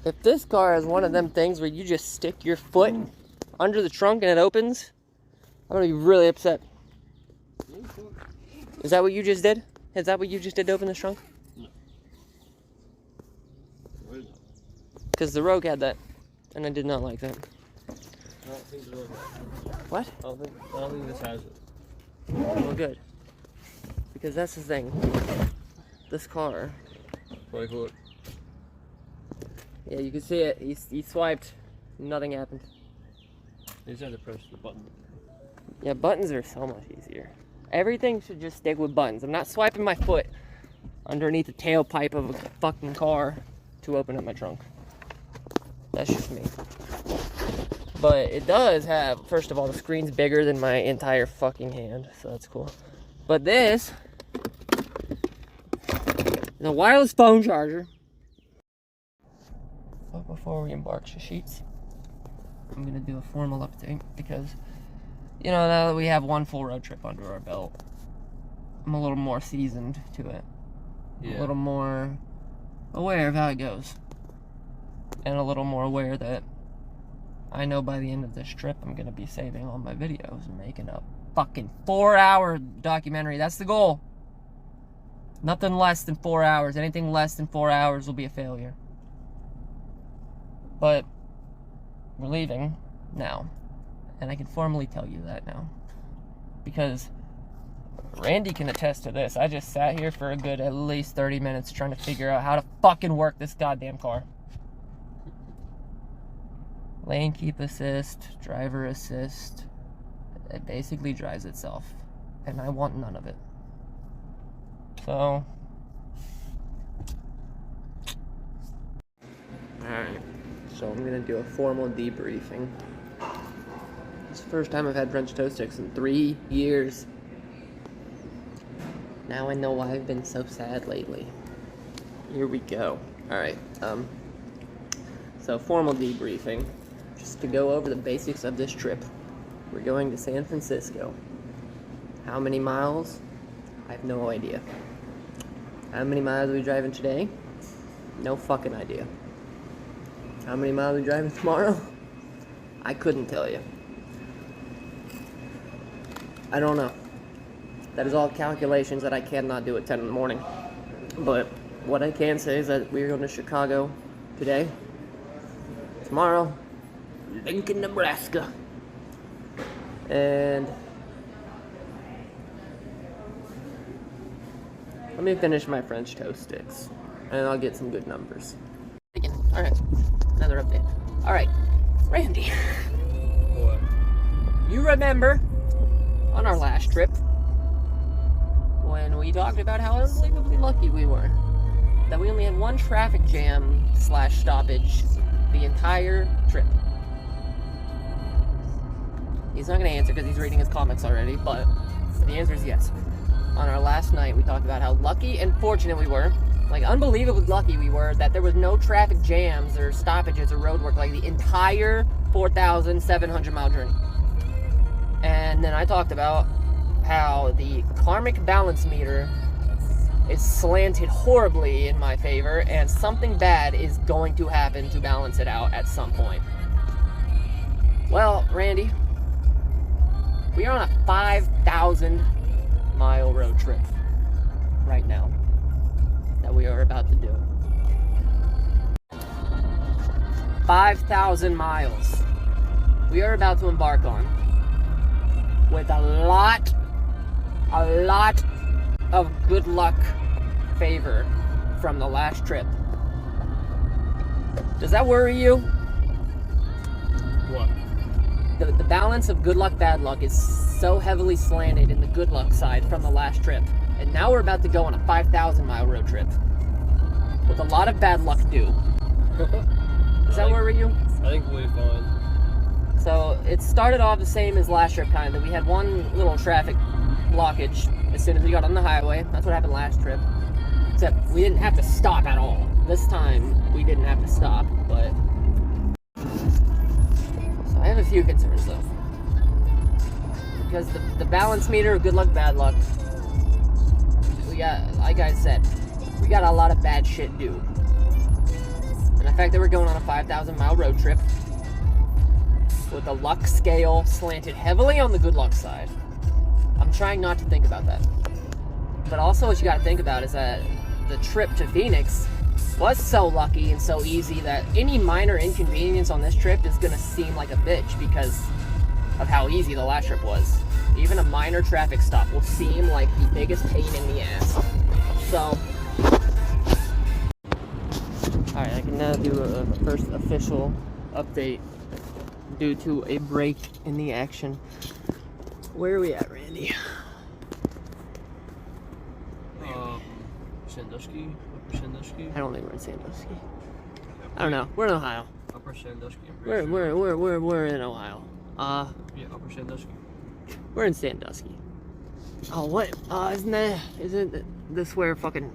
If this car is one of them things where you just stick your foot under the trunk and it opens, I'm gonna be really upset. Is that what you just did? Is that what you just did to open this trunk? No. Because the Rogue had that, and I did not like that. I don't think the Rogue has it. What? I don't think this has it. Well, good. Because that's the thing. This car. Like, look. Yeah, you can see it. He swiped. Nothing happened. You just had to press the button. Yeah, buttons are so much easier. Everything should just stick with buttons. I'm not swiping my foot underneath the tailpipe of a fucking car to open up my trunk. That's just me. But it does have, first of all, the screen's bigger than my entire fucking hand, so that's cool. But this is a wireless phone charger. But before we embark to sheets, I'm gonna do a formal update because, you know, now that we have one full road trip under our belt, I'm a little more seasoned to it. Yeah. A little more aware of how it goes. And a little more aware that I know by the end of this trip, I'm gonna be saving all my videos and making a fucking 4-hour documentary. That's the goal. Nothing less than 4 hours. Anything less than 4 hours will be a failure. But we're leaving now. And I can formally tell you that now. Because Randy can attest to this. I just sat here for a good at least 30 minutes trying to figure out how to fucking work this goddamn car. Lane keep assist, driver assist. It basically drives itself. And I want none of it. So. Alright. So I'm gonna do a formal debriefing. It's the first time I've had French toast sticks in 3 years. Now I know why I've been so sad lately. Here we go. Alright, so formal debriefing. Just to go over the basics of this trip. We're going to San Francisco. How many miles? I have no idea. How many miles are we driving today? No fucking idea. How many miles are we driving tomorrow? I couldn't tell you. I don't know. That is all calculations that I cannot do at 10 in the morning. But what I can say is that we're going to Chicago today. Tomorrow, Lincoln, Nebraska. And let me finish my French toast sticks. And I'll get some good numbers. Alright, another update. Alright, Randy. What? You remember on our last trip when we talked about how unbelievably lucky we were that we only had one traffic jam / stoppage the entire trip. He's not going to answer because he's reading his comics already, but the answer is yes. On our last night, we talked about how lucky and fortunate we were, like unbelievably lucky we were, that there was no traffic jams or stoppages or road work, like the entire 4,700 mile journey. And then I talked about how the karmic balance meter is slanted horribly in my favor, and something bad is going to happen to balance it out at some point. Well, Randy, we are on a 5,000 mile road trip right now that we are about to do. 5,000 miles we are about to embark on with a lot of good luck favor from the last trip. Does that worry you? What? The balance of good luck, bad luck is so heavily slanted in the good luck side from the last trip. And now we're about to go on a 5,000 mile road trip with a lot of bad luck due. Does that worry you? I think we'll be fine. So it started off the same as last trip, kind of. We had one little traffic blockage as soon as we got on the highway. That's what happened last trip. Except we didn't have to stop at all. This time we didn't have to stop, but so I have a few concerns though. Because the balance meter, good luck, bad luck, we got, like I said, we got a lot of bad shit due. And I fact that we're going on a 5,000-mile road trip with the luck scale slanted heavily on the good luck side. I'm trying not to think about that. But also what you gotta think about is that the trip to Phoenix was so lucky and so easy that any minor inconvenience on this trip is gonna seem like a bitch because of how easy the last trip was. Even a minor traffic stop will seem like the biggest pain in the ass. So, alright, I can now do a first official update due to a break in the action. Where are we at, Randy? Sandusky? Upper Sandusky? I don't think we're in Sandusky. I don't know. We're in Ohio. Upper Sandusky. We're in Ohio. Yeah, Upper Sandusky. We're in Sandusky. Oh, what? Isn't this where fucking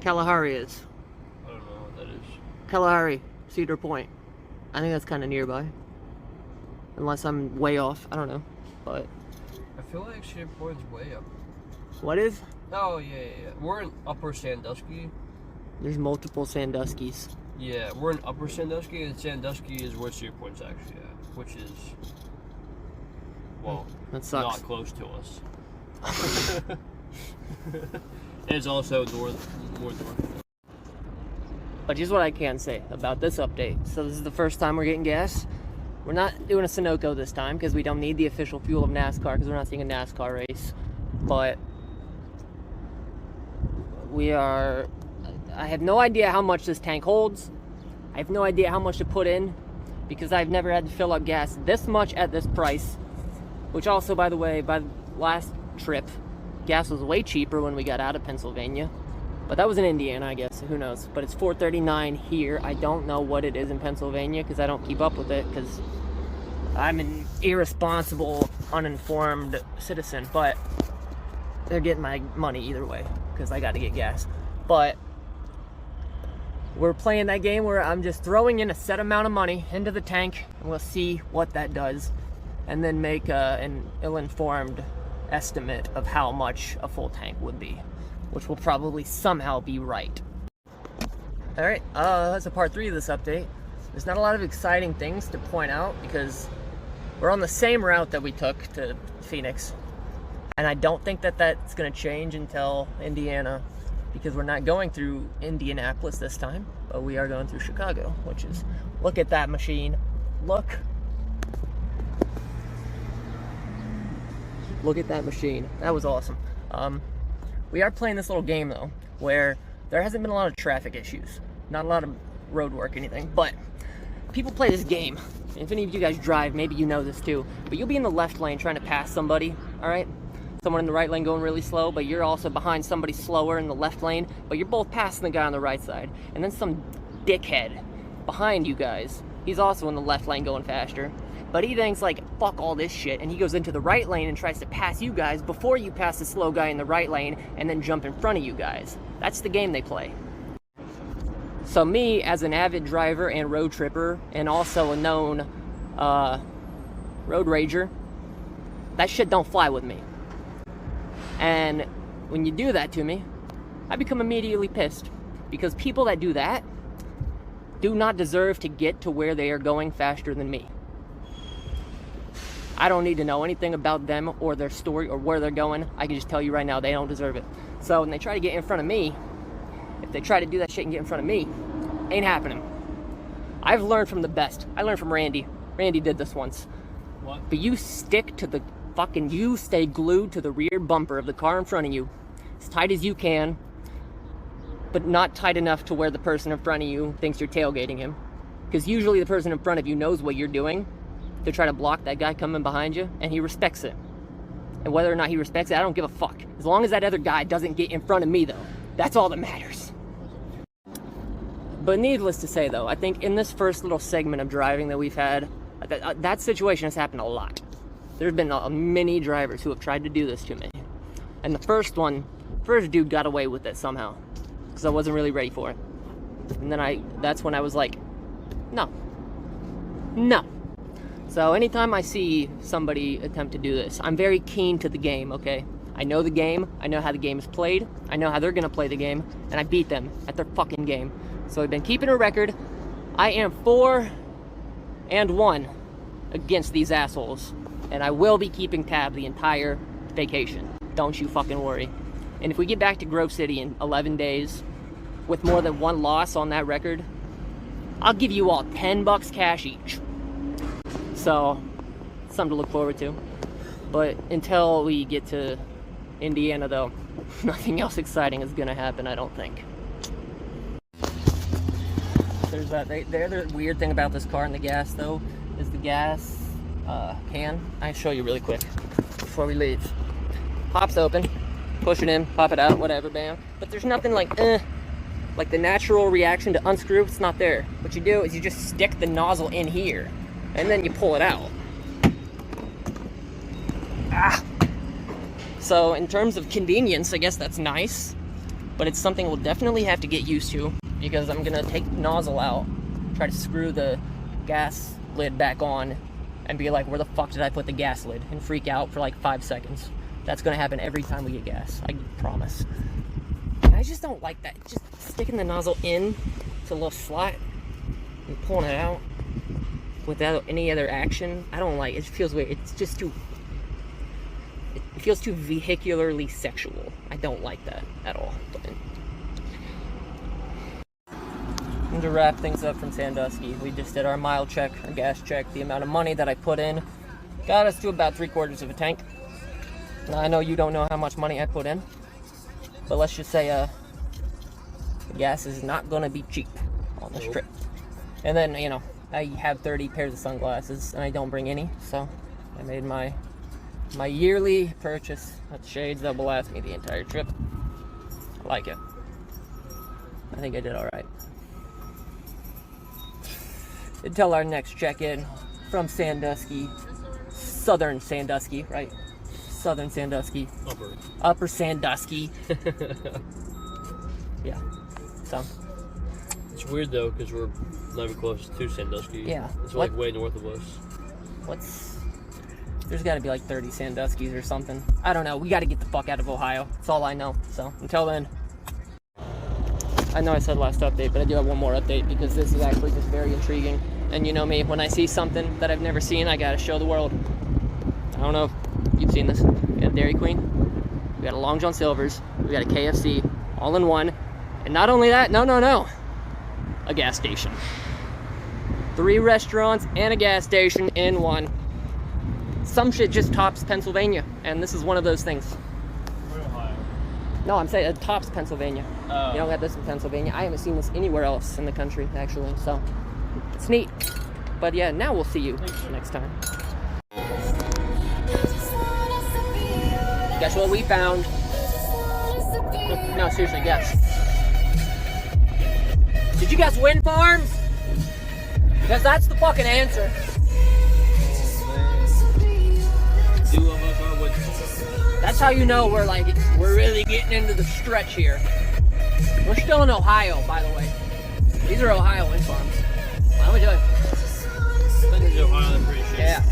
Kalahari is? I don't know what that is. Kalahari, Cedar Point. I think that's kind of nearby. Unless I'm way off. I don't know. But I feel like Cedar Point's way up. what is? Oh, yeah. We're in Upper Sandusky. There's multiple Sanduskys. Yeah, we're in Upper Sandusky, and Sandusky is where Cedar Point's actually at, which is, well, That sucks. not close to us. It's also more north. But here's what I can say about this update. So this is the first time we're getting gas. We're not doing a Sunoco this time because we don't need the official fuel of NASCAR because we're not seeing a NASCAR race. But I have no idea how much this tank holds. I have no idea how much to put in because I've never had to fill up gas this much at this price. Which also, by the way, by the last trip, gas was way cheaper when we got out of Pennsylvania. But that was in Indiana, I guess. Who knows? But it's $4.39 here. I don't know what it is in Pennsylvania because I don't keep up with it because I'm an irresponsible, uninformed citizen. But they're getting my money either way because I got to get gas. But we're playing that game where I'm just throwing in a set amount of money into the tank and we'll see what that does and then make an ill-informed estimate of how much a full tank would be, which will probably somehow be right. Alright, that's a part 3 of this update. There's not a lot of exciting things to point out because we're on the same route that we took to Phoenix. And I don't think that that's going to change until Indiana because we're not going through Indianapolis this time, but we are going through Chicago, which is, look at that machine. Look at that machine. That was awesome. We are playing this little game though, where there hasn't been a lot of traffic issues, not a lot of road work or anything, but people play this game. If any of you guys drive, maybe you know this too, but you'll be in the left lane trying to pass somebody, all right? Someone in the right lane going really slow, but you're also behind somebody slower in the left lane, but you're both passing the guy on the right side. And then some dickhead behind you guys, he's also in the left lane going faster, but he thinks like, fuck all this shit, and he goes into the right lane and tries to pass you guys before you pass the slow guy in the right lane and then jump in front of you guys. That's the game they play. So me, as an avid driver and road tripper, and also a known road rager, that shit don't fly with me. And when you do that to me, I become immediately pissed because people that do that do not deserve to get to where they are going faster than me. I don't need to know anything about them or their story or where they're going. I can just tell you right now, they don't deserve it. So when they try to get in front of me, if they try to do that shit and get in front of me, ain't happening. I've learned from the best. I learned from Randy. Randy did this once. What? But you stick to the you stay glued to the rear bumper of the car in front of you as tight as you can, but not tight enough to where the person in front of you thinks you're tailgating him, because usually the person in front of you knows what you're doing to try to block that guy coming behind you, and he respects it. And whether or not he respects it, I don't give a fuck, as long as that other guy doesn't get in front of me though. That's all that matters. But needless to say though, I think in this first little segment of driving that we've had, that situation has happened a lot. There's been many drivers who have tried to do this to me. And the first dude got away with it somehow, because I wasn't really ready for it. And then that's when I was like, no. So anytime I see somebody attempt to do this, I'm very keen to the game, okay? I know the game, I know how the game is played, I know how they're gonna play the game, and I beat them at their fucking game. So we've been keeping a record. I am 4-1 against these assholes. And I will be keeping tab the entire vacation. Don't you fucking worry. And if we get back to Grove City in 11 days with more than 1 loss on that record, I'll give you all $10 cash each. So, something to look forward to. But until we get to Indiana, though, nothing else exciting is gonna happen, I don't think. There's that. The other weird thing about this car and the gas, though, is the gas can. I'll show you really quick before we leave. Pops open, push it in, pop it out, whatever, bam. But there's nothing like the natural reaction to unscrew. It's not there. What you do is you just stick the nozzle in here, and then you pull it out. So in terms of convenience, I guess that's nice, but it's something we'll definitely have to get used to, because I'm gonna take the nozzle out, try to screw the gas lid back on, and be like, where the fuck did I put the gas lid? And freak out for like 5 seconds. That's gonna happen every time we get gas, I promise. And I just don't like that. Just sticking the nozzle in to a little slot and pulling it out without any other action. I don't like it. It feels weird. It's just too, it feels too vehicularly sexual. I don't like that at all. And to wrap things up from Sandusky, we just did our mile check, our gas check. The amount of money that I put in got us to about 3/4 of a tank. Now, I know you don't know how much money I put in, but let's just say the gas is not going to be cheap on this trip. And then, you know, I have 30 pairs of sunglasses, and I don't bring any, so I made my yearly purchase of shades that will last me the entire trip. I like it. I think I did all right. Until our next check-in from Sandusky, southern Sandusky, right? Southern Sandusky. Upper Sandusky. Yeah. So. It's weird though, because we're not even close to Sandusky. Yeah. It's like way north of us. There's got to be like 30 Sanduskys or something. I don't know. We got to get the fuck out of Ohio. That's all I know. So until then. I know I said last update, but I do have one more update because this is actually just very intriguing. And you know me, when I see something that I've never seen, I gotta show the world. I don't know if you've seen this. We got a Dairy Queen, we got a Long John Silver's, we got a KFC, all in one. And not only that, no, a gas station. 3 restaurants and a gas station in one. Some shit just tops Pennsylvania, and this is one of those things. No, I'm saying it tops Pennsylvania. You don't got this in Pennsylvania. I haven't seen this anywhere else in the country, actually, so it's neat. But yeah, now we'll see you next time. Guess what we found? No, seriously, guess. Did you guess wind farms? Because that's the fucking answer. That's how you know we're really getting into the stretch here. We're still in Ohio, by the way. These are Ohio wind farms. Let me tell you. I think Ohio, I'm pretty sure. Yeah.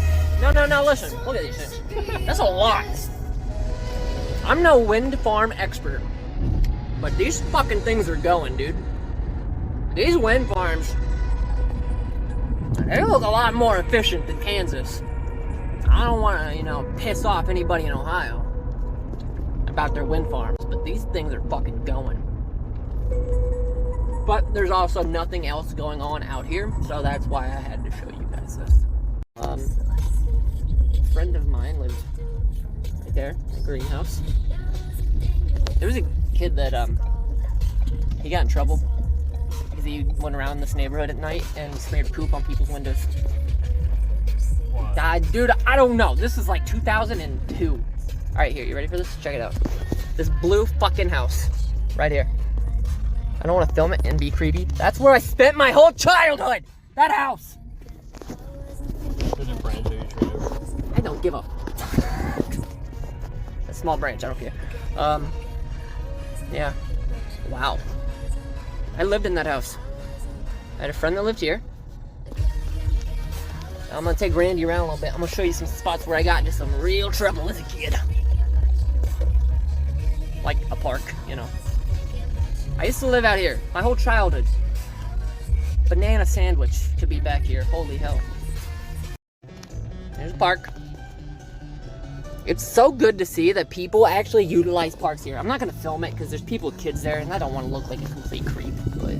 No, listen. Look at these things. That's a lot. I'm no wind farm expert, but these fucking things are going, dude. These wind farms, they look a lot more efficient than Kansas. I don't want to, piss off anybody in Ohio about their wind farms, but these things are fucking going. But there's also nothing else going on out here, so that's why I had to show you guys this. A friend of mine lives right there in the greenhouse. There was a kid that he got in trouble because he went around this neighborhood at night and smeared poop on people's windows. Dude, I don't know. This is like 2002. Alright, here, you ready for this? Check it out. This blue fucking house. Right here. I don't want to film it and be creepy. That's where I spent my whole childhood! That house! I don't give a a small branch, I don't care. Yeah. Wow. I lived in that house. I had a friend that lived here. I'm gonna take Randy around a little bit. I'm gonna show you some spots where I got into some real trouble as a kid. Like a park, I used to live out here my whole childhood. banana sandwich to be back here. Holy hell. There's a park. It's so good to see that people actually utilize parks here. I'm not gonna film it because there's people with kids there and I don't want to look like a complete creep, but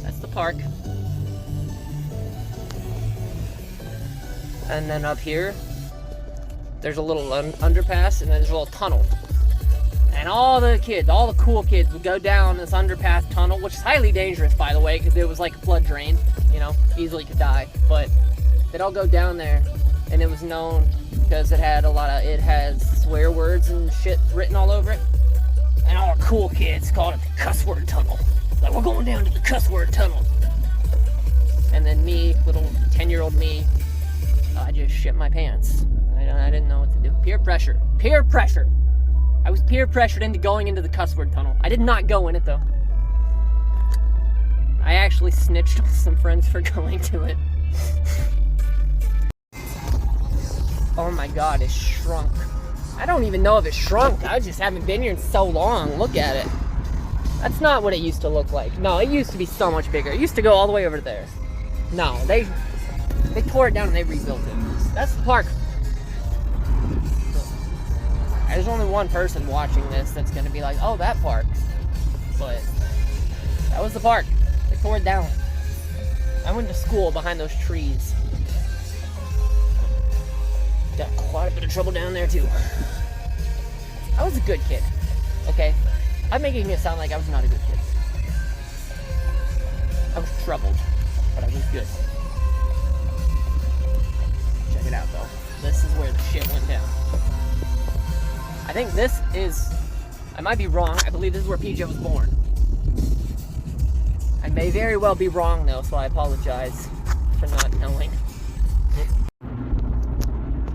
that's the park. And then up here, there's a little underpass and then there's a little tunnel. And all the kids, all the cool kids would go down this underpass tunnel, which is highly dangerous, by the way, because it was like a flood drain, you know, easily could die. But they'd all go down there, and it was known because it has swear words and shit written all over it. And all the cool kids called it the cuss word tunnel. Like, we're going down to the cuss word tunnel. And then me, little 10-year-old me, I just shit my pants. I didn't know what to do. Peer pressure. Peer pressure. I was peer pressured into going into the cuss word tunnel. I did not go in it though. I actually snitched on some friends for going to it. Oh my god, it shrunk. I don't even know if it shrunk. I just haven't been here in so long. Look at it. That's not what it used to look like. No, it used to be so much bigger. It used to go all the way over there. No, they tore it down and they rebuilt it. That's the park. There's only one person watching this that's gonna be like, oh, that park. But that was the park. They tore it down. I went to school behind those trees. Got quite a bit of trouble down there too. I was a good kid, okay? I'm making it sound like I was not a good kid. I was troubled, but I was good. Check it out though. This is where the shit went down. I think this is, I might be wrong, I believe this is where PJ was born. I may very well be wrong though, so I apologize for not knowing.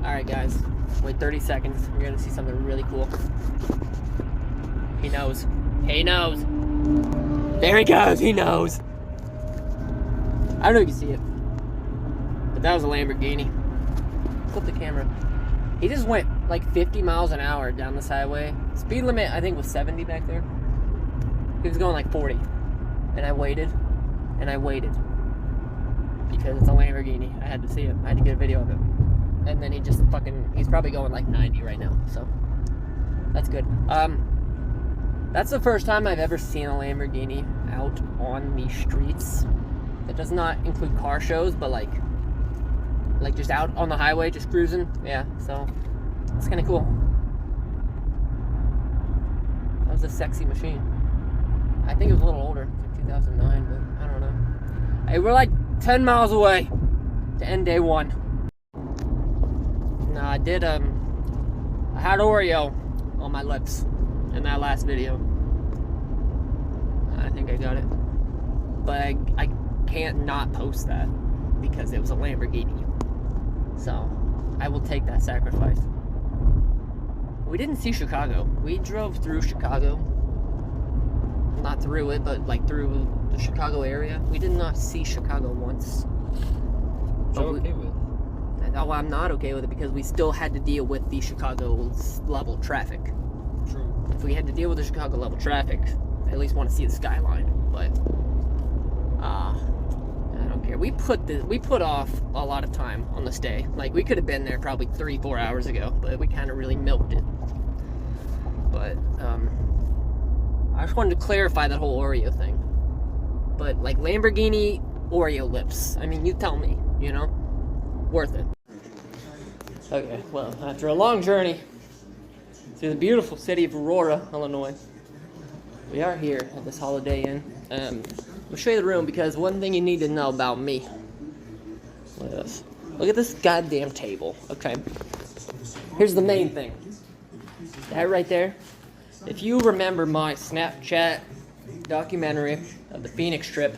Alright guys, wait 30 seconds, we're gonna see something really cool. He knows. He knows. There he goes, he knows. I don't know if you can see it, but that was a Lamborghini. Flip the camera. He just went like 50 miles an hour down this highway. Speed limit, I think, was 70 back there. He was going like 40. And I waited, and I waited. Because it's a Lamborghini. I had to see it. I had to get a video of it. And then he's probably going like 90 right now. So, that's good. That's the first time I've ever seen a Lamborghini out on the streets. That does not include car shows, but like just out on the highway, just cruising. Yeah, so it's kind of cool. That was a sexy machine. I think it was a little older, like 2009, but I don't know. Hey, we're like 10 miles away to end day one. No, I had Oreo on my lips in that last video. I think I got it. But I can't not post that because it was a Lamborghini. So, I will take that sacrifice. We didn't see Chicago. We drove through Chicago. Not through it, but like through the Chicago area. We did not see Chicago once. So okay with it? Oh, I'm not okay with it because we still had to deal with the Chicago level traffic. True. If we had to deal with the Chicago level traffic, I at least want to see the skyline. But, I don't care. We put off a lot of time on this day. Like, we could have been there probably 3-4 hours ago, but we kind of really milked it. But, I just wanted to clarify that whole Oreo thing. But, like, Lamborghini Oreo lips. I mean, you tell me, you know? Worth it. Okay, well, after a long journey through the beautiful city of Aurora, Illinois, we are here at this Holiday Inn. I'll show you the room because one thing you need to know about me. Look at this. Look at this goddamn table. Okay. Here's the main thing. That right there. If you remember my Snapchat documentary of the Phoenix trip,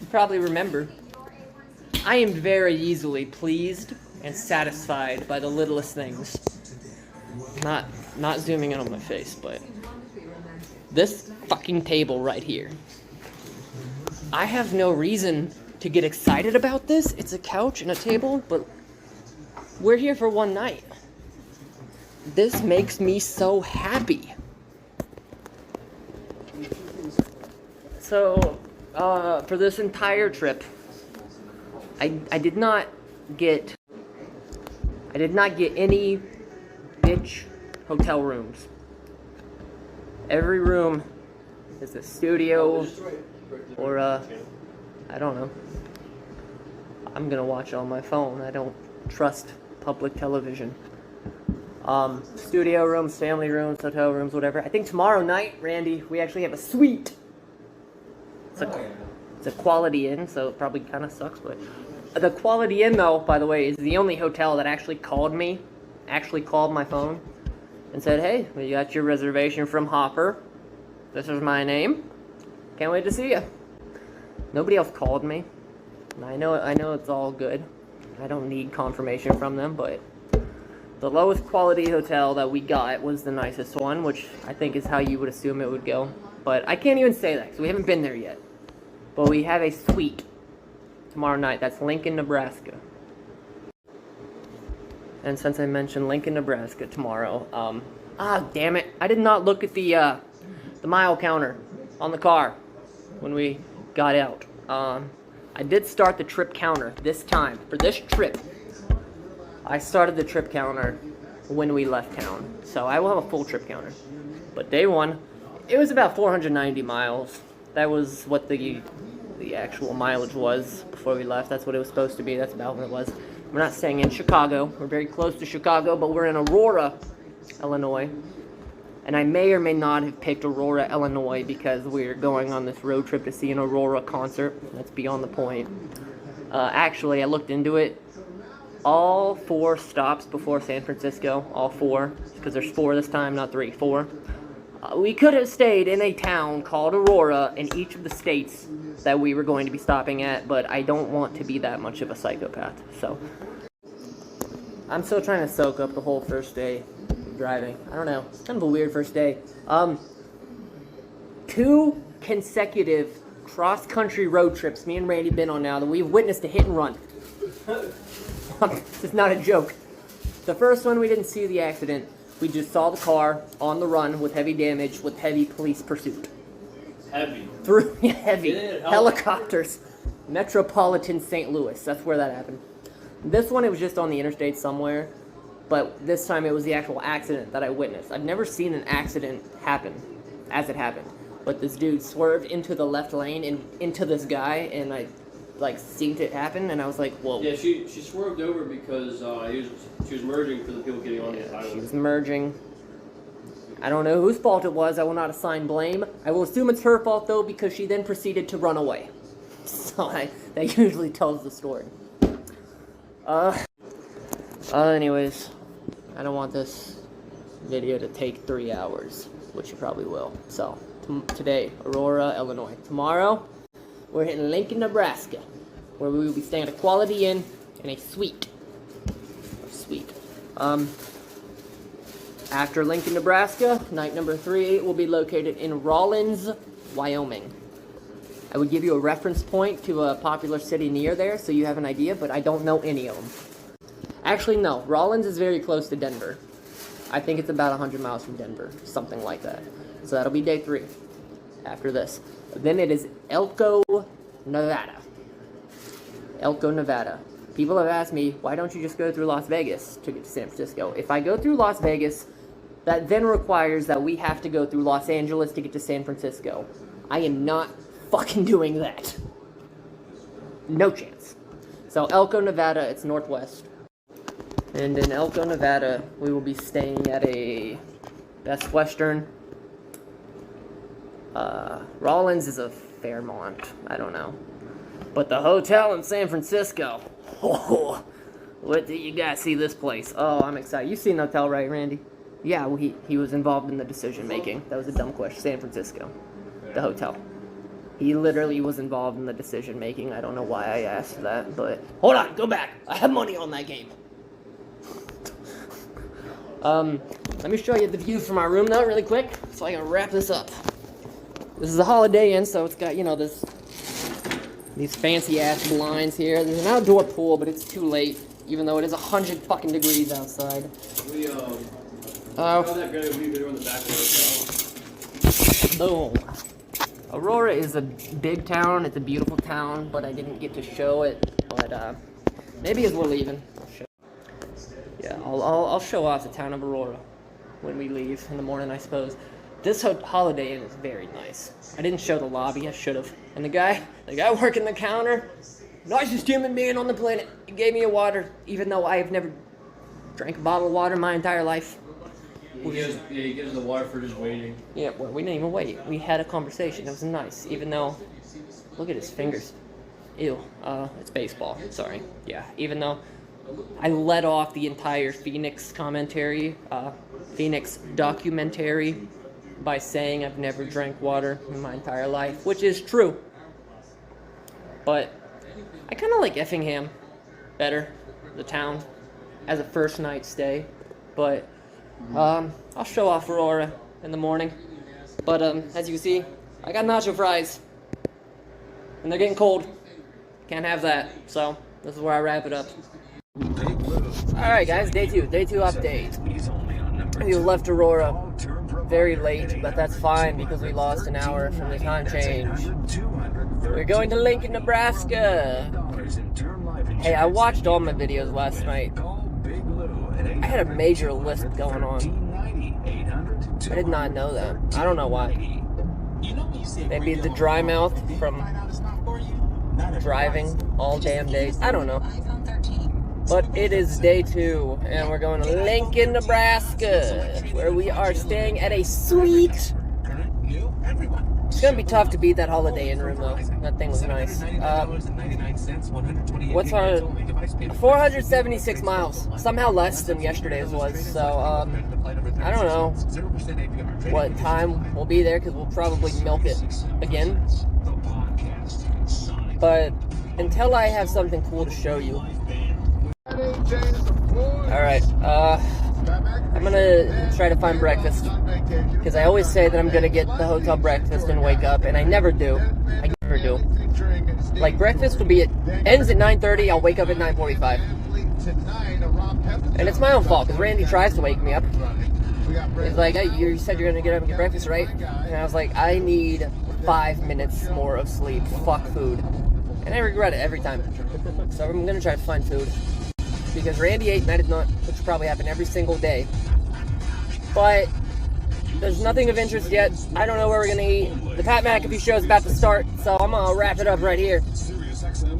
you probably remember I am very easily pleased and satisfied by the littlest things. Not zooming in on my face, but this fucking table right here. I have no reason to get excited about this. It's a couch and a table, but we're here for one night. This makes me so happy. So, for this entire trip, I did not get any bitch hotel rooms. Every room is a studio or I don't know. I'm gonna watch it on my phone. I don't trust public television. Studio rooms, family rooms, hotel rooms, whatever. I think tomorrow night, Randy, we actually have a suite. It's a Quality Inn, so it probably kind of sucks, but the Quality Inn, though, by the way, is the only hotel that actually called me, called my phone, and said, "Hey, we got your reservation from Hopper. This is my name. Can't wait to see you." Nobody else called me. I know it's all good. I don't need confirmation from them, but the lowest quality hotel that we got was the nicest one, which I think is how you would assume it would go. But I can't even say that because we haven't been there yet. But we have a suite tomorrow night. That's Lincoln, Nebraska. And since I mentioned Lincoln, Nebraska tomorrow, damn it, I did not look at the mile counter on the car when we got out. I did start the trip counter this time for this trip. I started the trip counter when we left town, so I will have a full trip counter. But day one, it was about 490 miles. That was what the actual mileage was before we left. That's what it was supposed to be. That's about what it was. We're not staying in Chicago. We're very close to Chicago, but we're in Aurora, Illinois. And I may or may not have picked Aurora, Illinois, because we're going on this road trip to see an Aurora concert. That's beyond the point. Actually, I looked into it. All 4 stops before San Francisco, all 4, because there's 4 this time, not 3, 4. We could have stayed in a town called Aurora in each of the states that we were going to be stopping at, but I don't want to be that much of a psychopath, so. I'm still trying to soak up the whole first day of driving. I don't know, it's kind of a weird first day. 2 consecutive cross-country road trips me and Randy been on now that we've witnessed a hit and run. This is not a joke. The first one, we didn't see the accident. We just saw the car on the run with heavy damage, with heavy police pursuit. Heavy? Heavy. Helicopters. Metropolitan St. Louis. That's where that happened. This one, it was just on the interstate somewhere. But this time, it was the actual accident that I witnessed. I've never seen an accident happen as it happened. But this dude swerved into the left lane and into this guy, and I seen it happen, and I was like, whoa. Yeah, she swerved over because she was merging for the people getting on the highway. She was merging. I don't know whose fault it was. I will not assign blame. I will assume it's her fault, though, because she then proceeded to run away. So that usually tells the story. Anyways, I don't want this video to take 3 hours, which it probably will. So, today, Aurora, Illinois. Tomorrow, we're hitting Lincoln, Nebraska, where we will be staying at a Quality Inn in a suite. After Lincoln, Nebraska, night number 3 will be located in Rawlins, Wyoming. I would give you a reference point to a popular city near there, so you have an idea, but I don't know any of them. Actually, no. Rawlins is very close to Denver. I think it's about 100 miles from Denver, something like that. So that'll be day 3 after this. Then it is Elko, Nevada. Elko, Nevada. People have asked me, why don't you just go through Las Vegas to get to San Francisco? If I go through Las Vegas, that then requires that we have to go through Los Angeles to get to San Francisco. I am not fucking doing that. No chance. So Elko, Nevada, it's northwest. And in Elko, Nevada, we will be staying at a Best Western. Rawlins is a Fairmont. I don't know. But the hotel in San Francisco. Oh, what did you guys see this place? Oh, I'm excited. You've seen the hotel, right, Randy? Yeah, well, he was involved in the decision making. That was a dumb question. San Francisco. The hotel. He literally was involved in the decision making. I don't know why I asked that, but hold on, go back. I have money on that game. Let me show you the view from our room though, really quick, so I can wrap this up. This is a Holiday Inn, so it's got, you know, these fancy ass blinds here. There's an outdoor pool, but it's too late, even though it is 100 fucking degrees outside. We how that great video in the back of the hotel. Boom. Aurora is a big town. It's a beautiful town, but I didn't get to show it. But maybe as we're leaving, I'll show. Yeah, I'll show off the town of Aurora when we leave in the morning, I suppose. This Holiday Inn is very nice. I didn't show the lobby. I should have. And the guy working the counter, nicest human being on the planet. He gave me a water, even though I have never drank a bottle of water in my entire life. He gives the water for just waiting. Yeah, well, we didn't even wait. We had a conversation. It was nice, even though, look at his fingers. Ew. It's baseball. Sorry. Yeah, even though I let off the entire Phoenix documentary by saying I've never drank water in my entire life, which is true. But I kind of like Effingham better, the town, as a first night stay. But I'll show off Aurora in the morning. But as you can see, I got nacho fries, and they're getting cold. Can't have that. So this is where I wrap it up. All right, guys, day two update. We left Aurora very late, but that's fine because we lost an hour from the time change. We're going to Lincoln, Nebraska. Hey, I watched all my videos last night. I had a major lisp going on. I did not know that. I don't know why. Maybe the dry mouth from driving all damn days. I don't know. But it is day 2, and we're going to Lincoln, Nebraska, where we are staying at a suite. It's gonna be tough to beat that Holiday Inn room, though. That thing was nice. What's our 476 miles? Somehow less than yesterday's was. So I don't know what time we'll be there because we'll probably milk it again. But until I have something cool to show you. Alright, I'm gonna try to find breakfast, because I always say that I'm gonna get the hotel breakfast and wake up, and I never do. I never do. Like, breakfast will be ends at 9:30, I'll wake up at 9:45. And it's my own fault, because Randy tries to wake me up. He's like, hey, you said you're gonna get up and get breakfast, right? And I was like, I need 5 minutes more of sleep. Fuck food. And I regret it every time. So I'm gonna try to find food. Because Randy ate and I did not, which will probably happen every single day. But there's nothing of interest yet. I don't know where we're gonna eat. The Pat McAfee show is about to start, so I'm gonna wrap it up right here.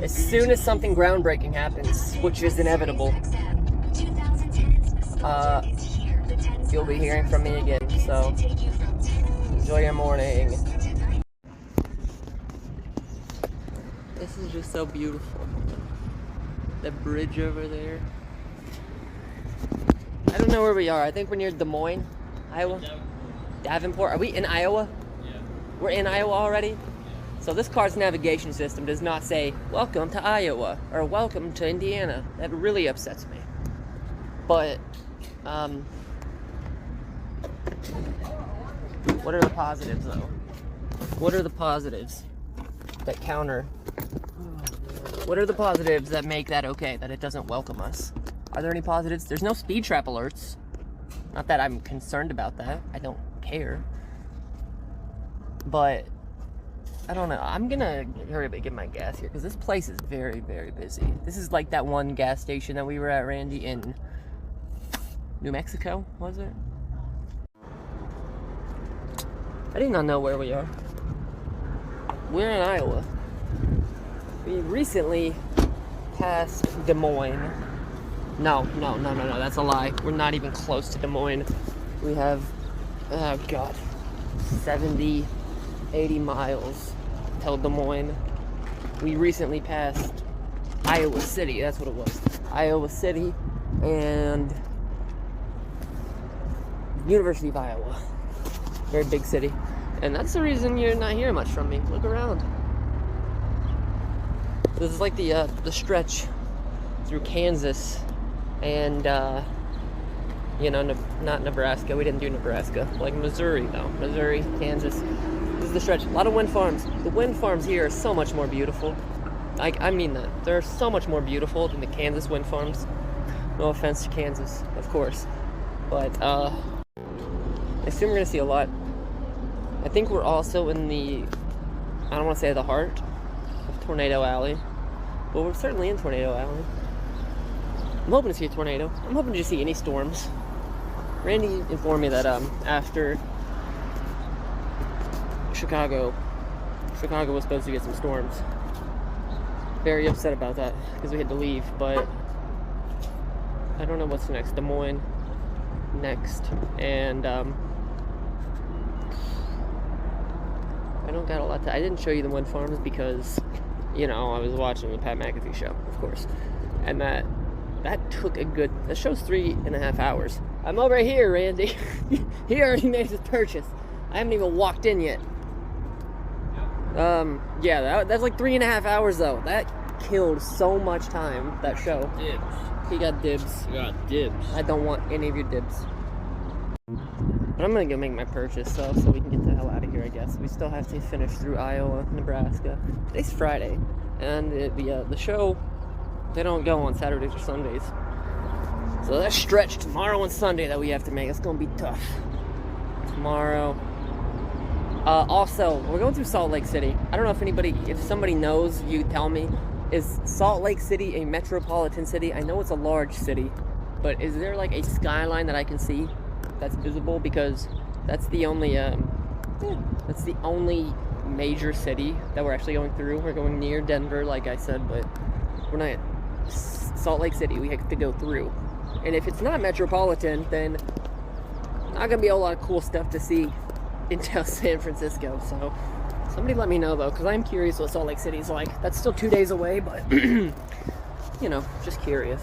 As soon as something groundbreaking happens, which is inevitable, you'll be hearing from me again. So enjoy your morning. This is just so beautiful. The bridge over there. I don't know where we are. I think we're near Des Moines, Iowa. Davenport. Are we in Iowa? Yeah. We're in Iowa already? Yeah. So this car's navigation system does not say, welcome to Iowa, or welcome to Indiana. That really upsets me. But, what are the positives, though? What are the positives that counter? What are the positives that make that okay, that it doesn't welcome us? Are there any positives? There's no speed trap alerts. Not that I'm concerned about that. I don't care. But, I don't know. I'm gonna hurry up and get my gas here, because this place is very, very busy. This is like that one gas station that we were at, Randy, in New Mexico, was it? I did not know where we are. We're in Iowa. We recently passed Des Moines. No, that's a lie. We're not even close to Des Moines. We have, oh God, 70, 80 miles till Des Moines. We recently passed Iowa City, that's what it was. Iowa City and University of Iowa. Very big city. And that's the reason you're not hearing much from me. Look around. This is like the stretch through Kansas and, not Nebraska. We didn't do Nebraska. Like Missouri, though. Missouri, Kansas. This is the stretch. A lot of wind farms. The wind farms here are so much more beautiful. I mean that. They're so much more beautiful than the Kansas wind farms. No offense to Kansas, of course. But, I assume we're going to see a lot. I think we're also in the I don't want to say the heart of Tornado Alley, but we're certainly in Tornado Alley. I'm hoping to see a tornado. I'm hoping to just see any storms. Randy informed me that after Chicago was supposed to get some storms. Very upset about that because we had to leave, but I don't know what's next. Des Moines next, and I don't got a lot to. I didn't show you the wind farms because, you know, I was watching the Pat McAfee show, of course, and that took a good. That show's 3.5 hours. I'm over here, Randy. He already made his purchase. I haven't even walked in yet. Yeah, that's like 3.5 hours though. That killed so much time. That show. Dibs. He got dibs. You got dibs. I don't want any of your dibs. But I'm gonna go make my purchase though, so we can get the hell out of here, I guess. We still have to finish through Iowa, Nebraska. Today's Friday, and the show, they don't go on Saturdays or Sundays. So that stretch tomorrow and Sunday that we have to make, it's gonna be tough. Tomorrow. Also, we're going through Salt Lake City. I don't know if somebody knows, you tell me. Is Salt Lake City a metropolitan city? I know it's a large city, but is there like a skyline that I can see that's visible? Because that's the only major city that we're actually going through. We're going near Denver, like I said, but we're not. Salt Lake City, we have to go through. And if it's not metropolitan, then not gonna be a lot of cool stuff to see in San Francisco. So somebody let me know though, because I'm curious what Salt Lake City's like. That's still 2 days away, but you know, just curious.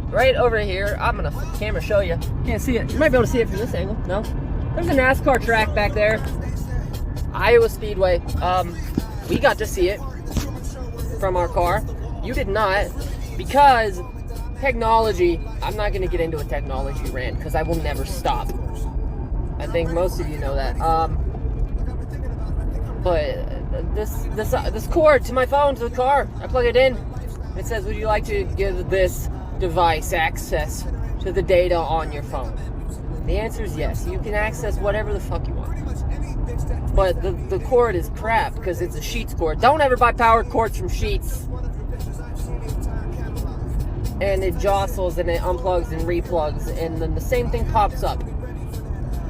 Right over here, I'm gonna camera show you. Can't see it. You might be able to see it from this angle. No, there's a NASCAR track back there. Iowa Speedway. We got to see it from our car. You did not, because technology. I'm not gonna get into a technology rant because I will never stop. I think most of you know that. But this cord to my phone, to the car, I plug it in. It says, would you like to give this device access to the data on your phone? The answer is yes. You can access whatever the fuck you want. But the cord is crap because it's a Sheets cord. Don't ever buy powered cords from Sheets. And it jostles and it unplugs and replugs, and then the same thing pops up.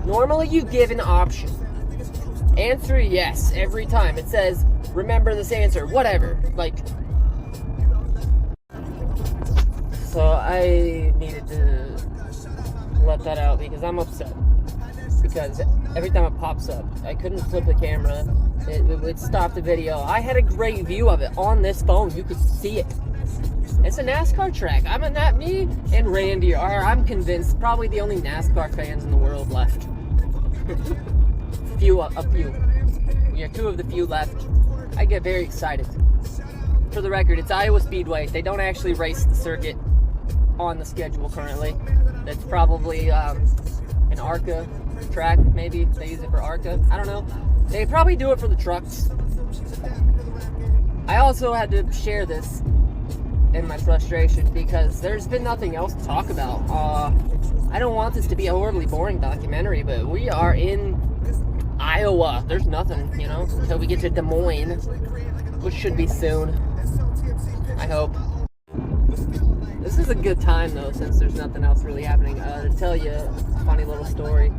Normally you give an option. Answer yes every time. It says, remember this answer, whatever. Like, so I needed to let that out because I'm upset. Because every time it pops up, I couldn't flip the camera. It stopped the video. I had a great view of it on this phone. You could see it. It's a NASCAR track. Me and Randy are, I'm convinced, probably the only NASCAR fans in the world left. A few. We are two of the few left. I get very excited. For the record, it's Iowa Speedway. They don't actually race the circuit on the schedule currently. That's probably an ARCA track, maybe. They use it for ARCA. I don't know. They probably do it for the trucks. I also had to share this in my frustration because there's been nothing else to talk about. I don't want this to be a horribly boring documentary, but we are in Iowa. There's nothing, you know, until we get to Des Moines, which should be soon. I hope. This is a good time though, since there's nothing else really happening. To tell you a funny little story.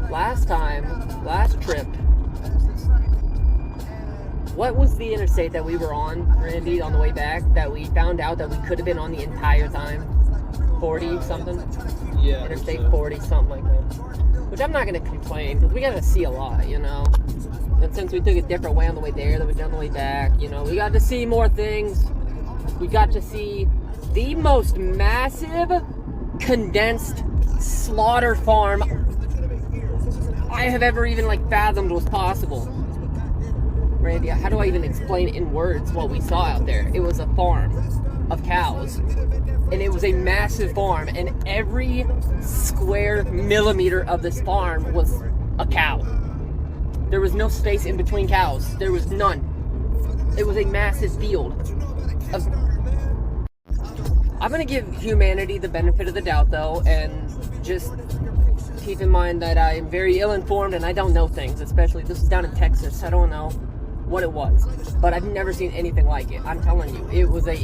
Last trip, what was the interstate that we were on, Randy, on the way back, that we found out that we could have been on the entire time? 40 something? Yeah. Interstate 40, something like that. Which I'm not going to complain, because we got to see a lot, you know? And since we took a different way on the way there than we did on the way back, you know, we got to see more things. We got to see the most massive, condensed slaughter farm I have ever even, fathomed was possible. Randy, how do I even explain in words what we saw out there? It was a farm of cows, and it was a massive farm, and every square millimeter of this farm was a cow. There was no space in between cows. There was none. It was a massive field. I'm gonna give humanity the benefit of the doubt, though, and just keep in mind that I am very ill-informed and I don't know things, especially this is down in Texas. I don't know what it was, but I've never seen anything like it. I'm telling you, it was a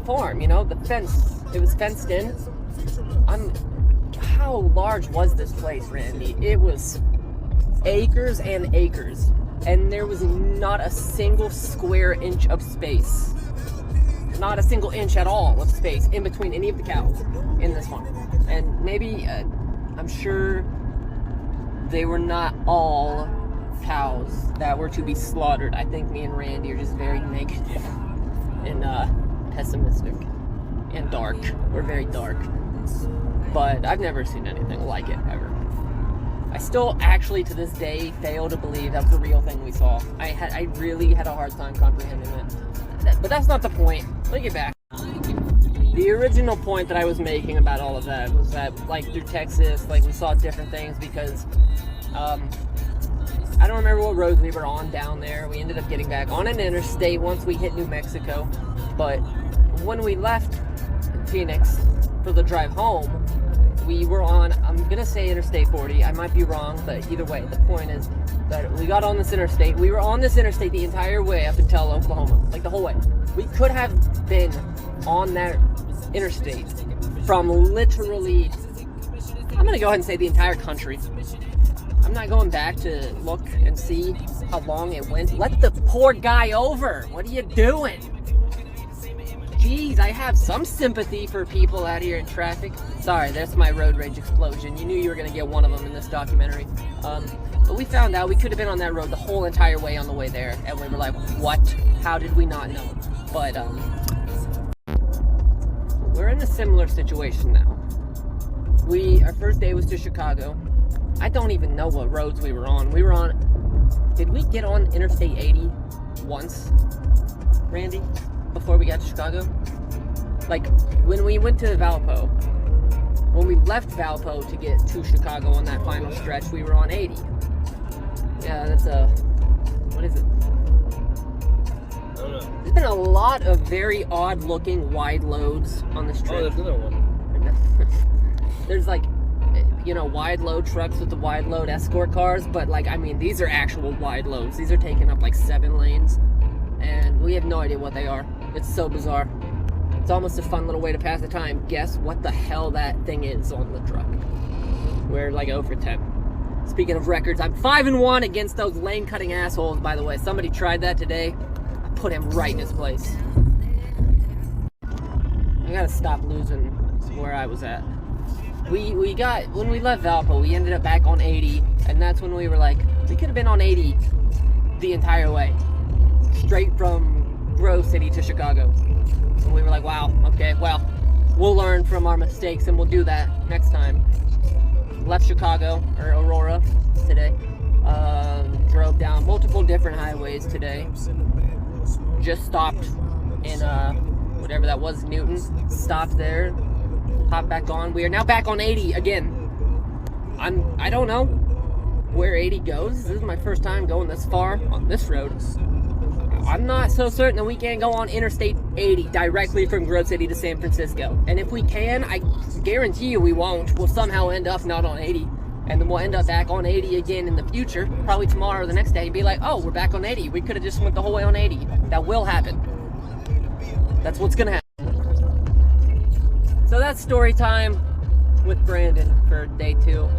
farm, you know, the fence, it was fenced in. How large was this place, Randy? It was acres and acres, and there was not a single square inch of space. Not a single inch at all of space in between any of the cows in this farm. And maybe, I'm sure they were not all cows that were to be slaughtered. I think me and Randy are just very negative and pessimistic and dark. We're very dark. But I've never seen anything like it, ever. I still actually, to this day, fail to believe that was the real thing we saw. I really had a hard time comprehending it. But that's not the point. Let me get back. The original point that I was making about all of that was that, like, through Texas, like, we saw different things because, I don't remember what roads we were on down there. We ended up getting back on an interstate once we hit New Mexico. But when we left Phoenix for the drive home, we were on, I'm gonna say Interstate 40. I might be wrong, but either way, the point is that we got on this interstate. We were on this interstate the entire way up until Oklahoma, like the whole way. We could have been on that interstate from literally, I'm gonna go ahead and say the entire country. I'm not going back to look and see how long it went. Let the poor guy over. What are you doing? Jeez, I have some sympathy for people out here in traffic. Sorry, that's my road rage explosion. You knew you were going to get one of them in this documentary. But we found out we could have been on that road the whole entire way on the way there. And we were like, what? How did we not know? But, we're in a similar situation now. Our first day was to Chicago. I don't even know what roads we were on. Did we get on Interstate 80 once, Randy? Before we got to Chicago? Like, when we went to Valpo, when we left Valpo to get to Chicago on that final stretch, we were on 80. Yeah, that's what is it? I don't know. There's been a lot of very odd looking wide loads on this trip. Oh, there's another one. There's like, you know, wide load trucks with the wide load escort cars, but like, I mean, these are actual wide loads. These are taking up like 7 lanes, and we have no idea what they are. It's so bizarre. It's almost a fun little way to pass the time. Guess what the hell that thing is on the truck? We're like 0 for 10. Speaking of records, I'm 5-1 against those lane cutting assholes, by the way. Somebody tried that today. I put him right in his place. I gotta stop losing where I was at. When we left Valpo, we ended up back on 80, and that's when we were like, we could have been on 80 the entire way. Straight from Grove City to Chicago. And we were like, wow, okay, well, we'll learn from our mistakes and we'll do that next time. Left Chicago, or Aurora, today. Drove down multiple different highways today. Just stopped in, whatever that was, Newton. Stopped there, hopped back on. We are now back on 80 again. I don't know where 80 goes. This is my first time going this far on this road. I'm not so certain that we can go on Interstate 80 directly from Grove City to San Francisco. And if we can, I guarantee you we won't. We'll somehow end up not on 80. And then we'll end up back on 80 again in the future, probably tomorrow or the next day, and be like, oh, we're back on 80. We could have just went the whole way on 80. That will happen. That's what's gonna happen. So that's story time with Brandon for day 2.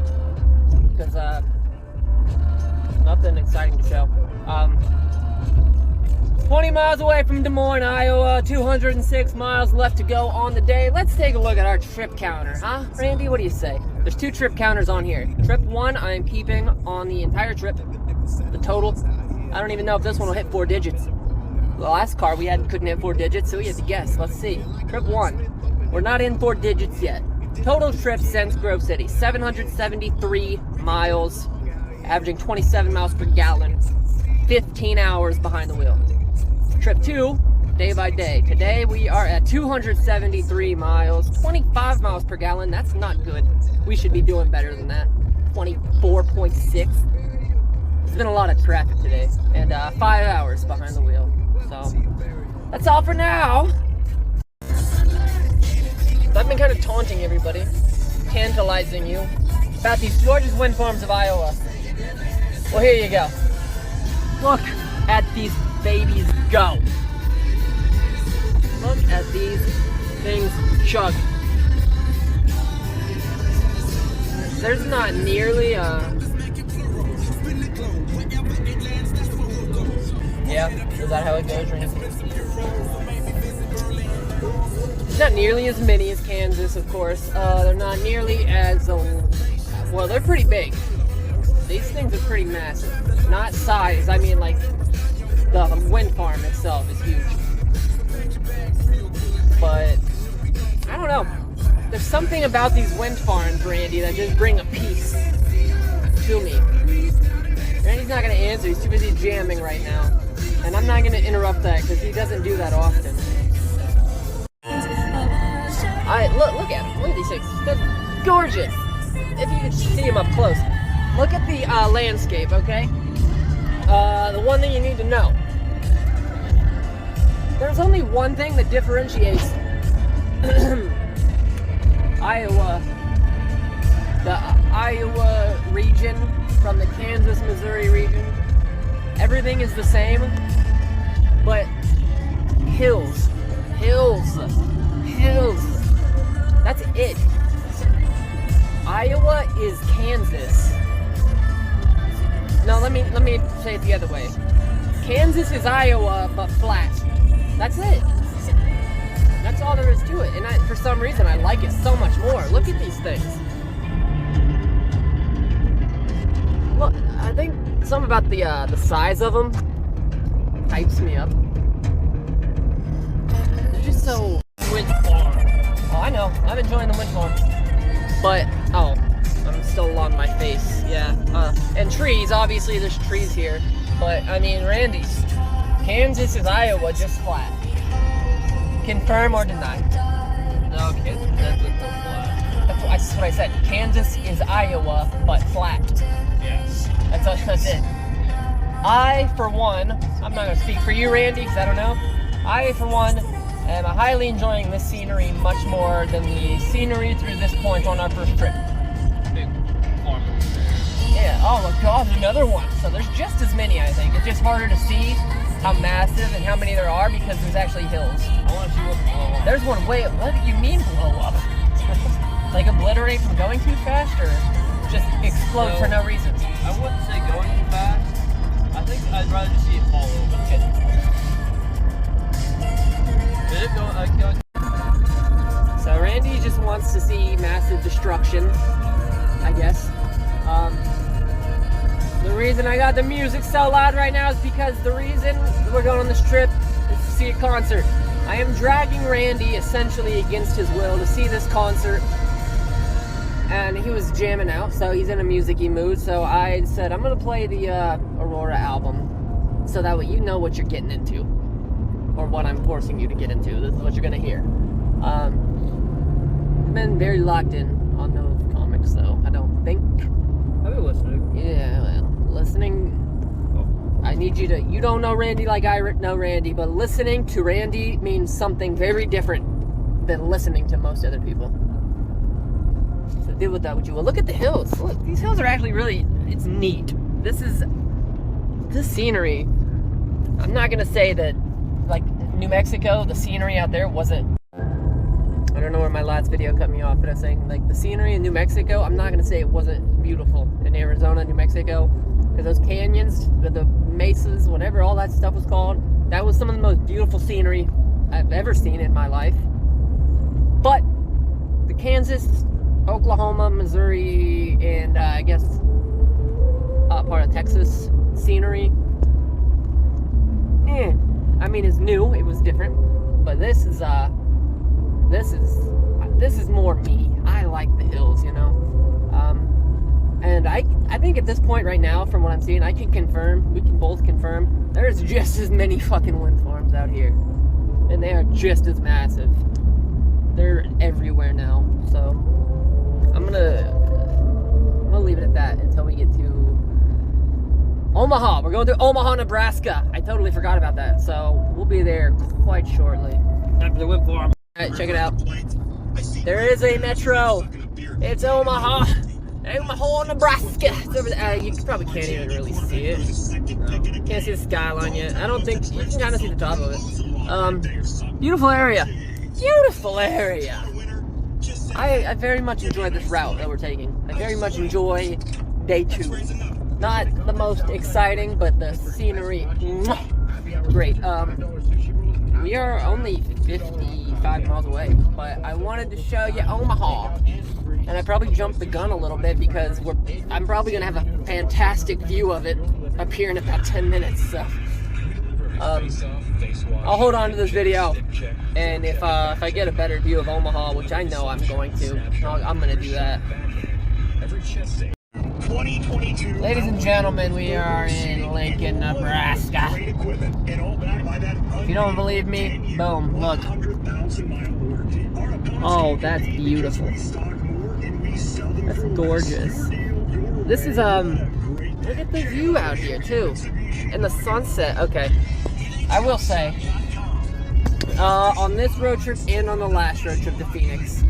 Because, nothing exciting to show. 20 miles away from Des Moines, Iowa, 206 miles left to go on the day. Let's take a look at our trip counter, huh? Randy, what do you say? There's 2 trip counters on here. Trip 1, I am keeping on the entire trip, the total. I don't even know if this one will hit 4 digits. The last car we had couldn't hit 4 digits, so we had to guess. Let's see. Trip 1, we're not in 4 digits yet. Total trip since Grove City, 773 miles, averaging 27 miles per gallon, 15 hours behind the wheel. Trip 2, day by day. Today we are at 273 miles, 25 miles per gallon. That's not good. We should be doing better than that. 24.6. There's been a lot of traffic today, and 5 hours behind the wheel. So that's all for now. I've been kind of taunting everybody, tantalizing you, about these gorgeous wind farms of Iowa. Well, here you go. Look at these babies go. Look at these things chug. There's not nearly yeah, is that how it goes, Randy? It's not nearly as many as Kansas, of course. They're not nearly as, well, they're pretty big. These things are pretty massive. Not size, I mean like the wind farm itself is huge. But, I don't know. There's something about these wind farms, Randy, that just bring a peace to me. Randy's not going to answer, he's too busy jamming right now. And I'm not going to interrupt that because he doesn't do that often. Look at him. Look at these things. They're gorgeous. If you could see them up close. Look at the landscape, okay? The one thing you need to know. There's only one thing that differentiates Iowa, the Iowa region from the Kansas, Missouri region. Everything is the same, but hills. That's it. Iowa is Kansas. No, let me say it the other way. Kansas is Iowa, but flat. That's it. That's all there is to it. And for some reason, I like it so much more. Look at these things. Look, I think something about the size of them hypes me up. They're just so wind farm. Oh, I know. I'm enjoying the wind farm. But, oh, I'm still on my face. Yeah. And trees. Obviously, there's trees here. But, I mean, Randy's. Kansas is Iowa, just flat. Confirm or deny? No, Kansas is flat. That's what I said. Kansas is Iowa, but flat. Yes. That's it. I, for one, I'm not going to speak for you, Randy, because I don't know. I, for one, am highly enjoying this scenery much more than the scenery through this point on our first trip. Big farm over there. Yeah, oh my god, another one. So there's just as many, I think. It's just harder to see how massive and how many there are because there's actually hills. I want to see what blow up. There's one way, what do you mean blow up? Like obliterate from going too fast or just explode for no reason? I wouldn't say going too fast. I think I'd rather just see it fall over. Did it go? So Randy just wants to see massive destruction, I guess. The reason I got the music so loud right now is because the reason we're going on this trip is to see a concert. I am dragging Randy essentially against his will to see this concert. And he was jamming out, so he's in a music-y mood. So I said, I'm going to play the Aurora album so that way you know what you're getting into. Or what I'm forcing you to get into. This is what you're going to hear. I've been very locked in on those comics, though. I don't think. I've been listening. Yeah, well, listening. I need you to. You don't know Randy like I know Randy, but listening to Randy means something very different than listening to most other people. So deal with that what you will. Look at the hills. Look, these hills are actually really. It's neat. This scenery. I'm not gonna say that. Like New Mexico, the scenery out there wasn't. I don't know where my last video cut me off, but I was saying like the scenery in New Mexico. I'm not gonna say it wasn't beautiful in Arizona, New Mexico, because those canyons, the mesas, whatever all that stuff was called, that was some of the most beautiful scenery I've ever seen in my life. But the Kansas, Oklahoma, Missouri, and I guess part of Texas scenery. I mean, it's new. It was different, but this is more me. I like the hills, you know. And I think at this point right now, from what I'm seeing, I can confirm. We can both confirm. There's just as many fucking wind farms out here, and they are just as massive. They're everywhere now. So I'm gonna leave it at that until we get to Omaha. We're going to Omaha, Nebraska. I totally forgot about that. So we'll be there quite shortly. Time for the wind farm. Alright, check it out. There is a metro. It's Omaha. Omaha, Nebraska. It's over there. You probably can't even really see it. No. Can't see the skyline yet. I don't think you can kind of see the top of it. Beautiful area. Beautiful area. I very much enjoy this route that we're taking. I very much enjoy day 2. Not the most exciting, but the scenery, great. We are only 55 miles away, but I wanted to show you Omaha. And I probably jumped the gun a little bit because I'm probably going to have a fantastic view of it up here in about 10 minutes. So I'll hold on to this video, and if I get a better view of Omaha, which I know I'm going to, I'm going to do that. 2022. Ladies and gentlemen, we are in Lincoln, Nebraska. If you don't believe me, boom, look. Oh, that's beautiful. That's gorgeous. This is, look at the view out here, too. And the sunset. Okay. I will say, on this road trip and on the last road trip to Phoenix,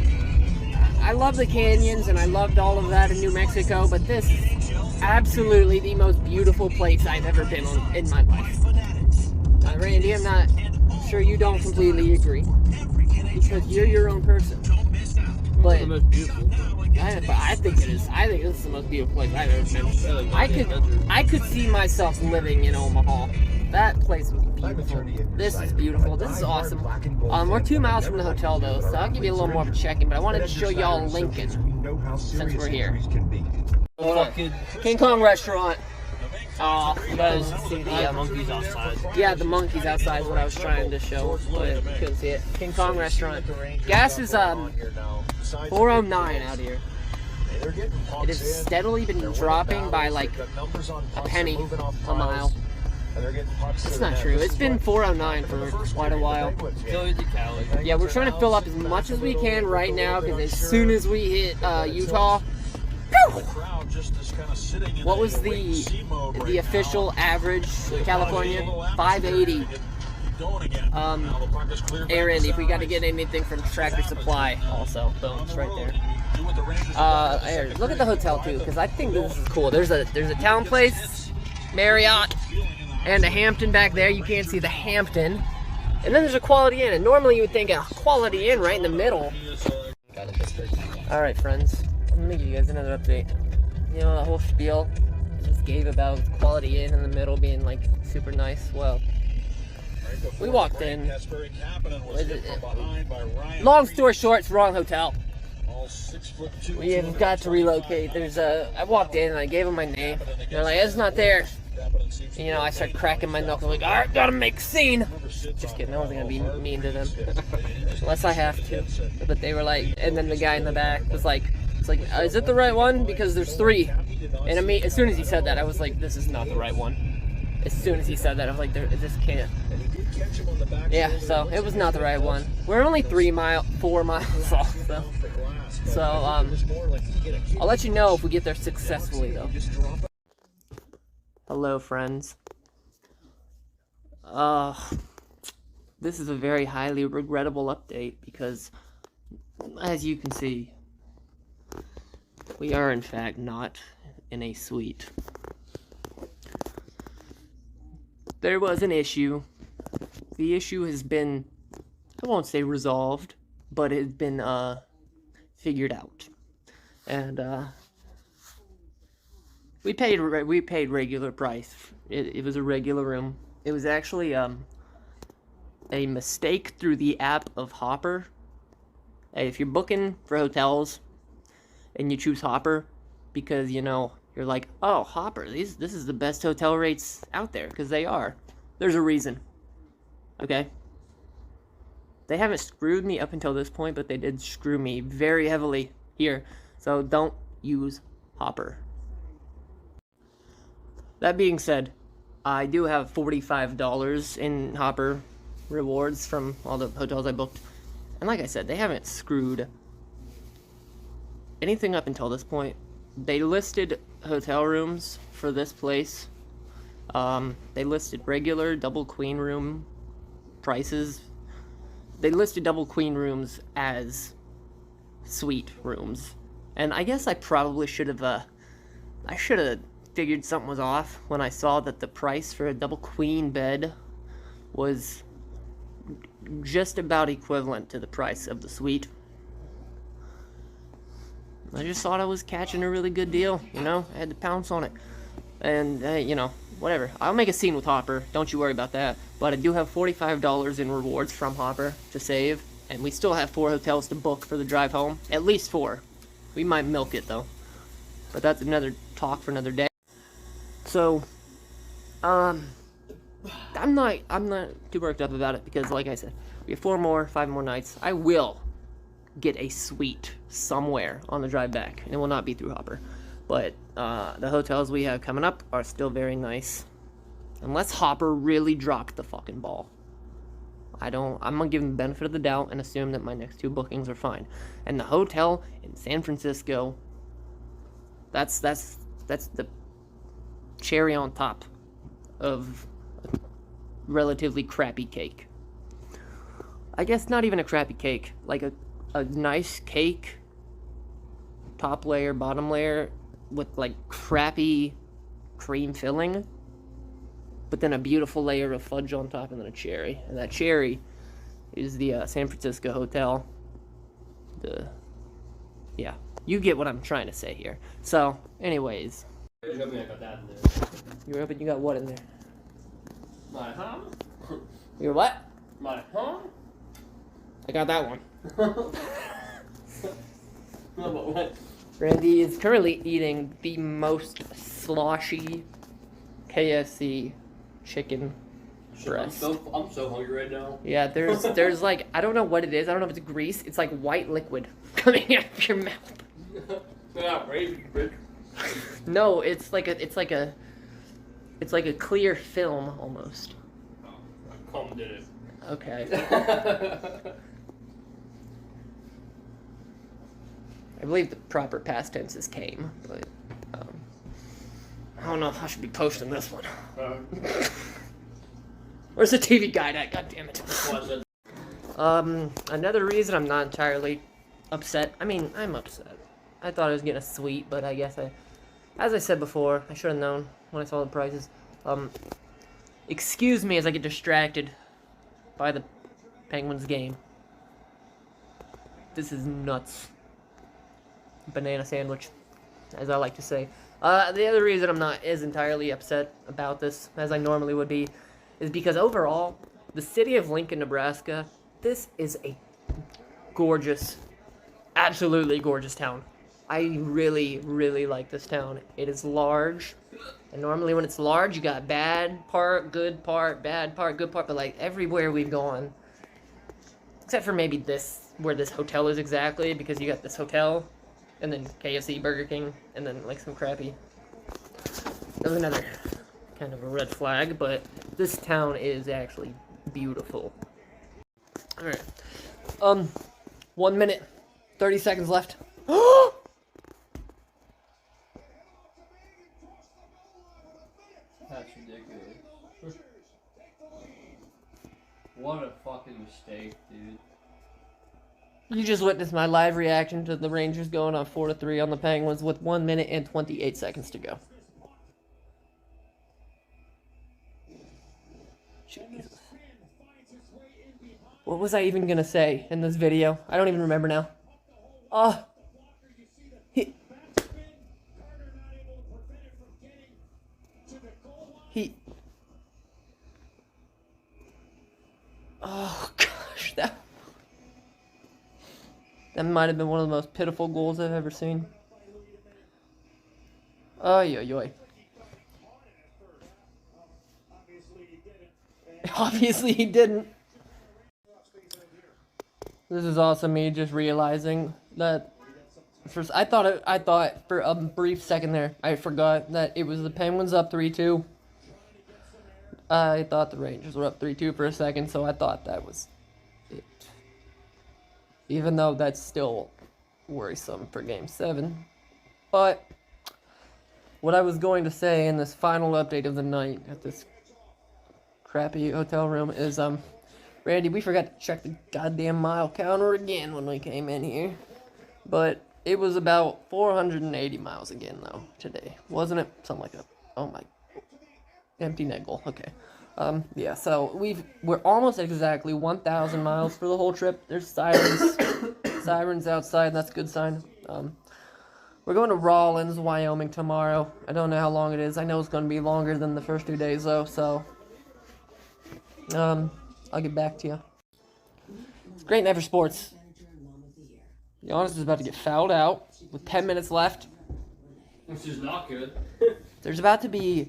I love the canyons and I loved all of that in New Mexico, but this is absolutely the most beautiful place I've ever been on in my life. Randy, I'm not sure you don't completely agree, because you're your own person. But The most beautiful. I think it is. I think this is the most beautiful place I've ever been. I could see myself living in Omaha. That place was beautiful. This is beautiful. This is awesome. We're 2 miles from the hotel though, so I'll give you a little more of a check-in, but I wanted to show y'all Lincoln since we're here. King Kong restaurant. Oh, you guys see the monkeys outside. Yeah, the monkeys outside is what I was trying to show, but couldn't see it. King Kong restaurant. Gas is 409 out here. It has steadily been dropping by like a penny a mile. It's not true. It's been 409 for quite a while. Yeah, we're trying to fill up as much as we can right now, because as soon as we hit Utah, what was the official average in California? 580. Aaron, if we got to get anything from Tractor Supply, also, boom, it's right there. Aaron, look at the hotel too, because I think this is cool. There's a Town Place, Marriott, and a Hampton back there. You can't see the Hampton. And then there's a Quality Inn, and normally you would think a Quality Inn right in the middle. Alright, friends, let me give you guys another update. You know, the whole spiel I just gave about Quality Inn in the middle being like super nice. Well, we walked in. Long story short, it's the wrong hotel. We have got to relocate. I walked in and I gave them my name. They're like, it's not there. And, you know, I started cracking my knuckles like, alright, gotta make a scene. Just kidding, I wasn't gonna be mean to them. Unless I have to. But they were like, and then the guy in the back was like, is it the right one? Because there's 3. And I mean, as soon as he said that, I was like, this is not the right one. As soon as he said that, I was like, it just can't. Yeah, so it was not the right one. We're only 4 miles off, so I'll let you know if we get there successfully, though. Hello, friends. This is a very highly regrettable update because, as you can see, we are in fact not in a suite. There was an issue. The issue has been, I won't say resolved, but it's been figured out. And we paid regular price. It was a regular room. It was actually a mistake through the app of Hopper. Hey, if you're booking for hotels and you choose Hopper because, you know, you're like, oh, Hopper, this is the best hotel rates out there, because they are. There's a reason. Okay? They haven't screwed me up until this point, but they did screw me very heavily here. So don't use Hopper. That being said, I do have $45 in Hopper rewards from all the hotels I booked. And like I said, they haven't screwed anything up until this point. They listed hotel rooms for this place. They listed regular double queen room prices. They listed double queen rooms as suite rooms. And I guess I probably should have figured something was off when I saw that the price for a double queen bed was just about equivalent to the price of the suite. I just thought I was catching a really good deal, you know? I had to pounce on it. And, you know, whatever. I'll make a scene with Hopper. Don't you worry about that. But I do have $45 in rewards from Hopper to save. And we still have 4 hotels to book for the drive home. At least 4. We might milk it, though. But that's another talk for another day. So, I'm not too worked up about it because, like I said, we have 5 more nights. I will get a suite somewhere on the drive back, and it will not be through Hopper. But the hotels we have coming up are still very nice, unless Hopper really dropped the fucking ball. I'm gonna give him the benefit of the doubt and assume that my next 2 bookings are fine. And the hotel in San Francisco, that's the cherry on top of a relatively crappy cake. I guess not even a crappy cake, like a nice cake, top layer, bottom layer, with like crappy cream filling, but then a beautiful layer of fudge on top and then a cherry. And that cherry is the San Francisco hotel. Yeah, you get what I'm trying to say here. So, anyways. You're hoping I got that in there. You're hoping you got what in there? My huh? You're what? My huh? I got that one. No, but what? Randy is currently eating the most sloshy KFC chicken breast. I'm so hungry right now. Yeah, there's like, I don't know what it is. I don't know if it's grease. It's like white liquid coming out of your mouth. Yeah, right, bitch. No, it's like a clear film almost. Oh, Cum did it. Okay. I believe the proper past tense is came, but I don't know if I should be posting this one. Where's the TV guide at? God damn it. Another reason I'm not entirely upset. I mean, I'm upset. I thought I was getting a suite, but I guess as I said before, I should have known when I saw the prices. Excuse me as I get distracted by the Penguins game. This is nuts. Banana sandwich, as I like to say. The other reason I'm not as entirely upset about this as I normally would be is because overall, the city of Lincoln, Nebraska, this is a gorgeous, absolutely gorgeous town. I really, really like this town. It is large, and normally when it's large, you got bad part, good part, bad part, good part, but like everywhere we've gone, except for maybe this, where this hotel is exactly, because you got this hotel, and then KFC, Burger King, and then like some crappy. That was another kind of a red flag, but this town is actually beautiful. Alright. 1 minute, 30 seconds left. That's ridiculous. What a fucking mistake, dude. You just witnessed my live reaction to the Rangers going on 4-3 on the Penguins with 1 minute and 28 seconds to go. Jesus. What was I even gonna say in this video? I don't even remember now. Oh. He. Oh gosh, that might have been one of the most pitiful goals I've ever seen. Oy, oy, oy. Obviously he didn't. This is also me just realizing that first I thought for a brief second there I forgot that it was the Penguins up 3-2. I thought the Rangers were up 3-2 for a second, so I thought that was it. Even though that's still worrisome for Game 7. But what I was going to say in this final update of the night at this crappy hotel room is, Randy, we forgot to check the goddamn mile counter again when we came in here. But It was about 480 miles again, though, today. Wasn't it? Something like that. Oh, my. Empty net goal. Okay. Yeah, so we're almost exactly 1,000 miles for the whole trip. There's sirens outside, and that's a good sign. We're going to Rawlins, Wyoming tomorrow. I don't know how long it is. I know it's going to be longer than the first 2 days, though, so I'll get back to you. It's a great night for sports. Giannis is about to get fouled out with 10 minutes left. Which is not good. There's about to be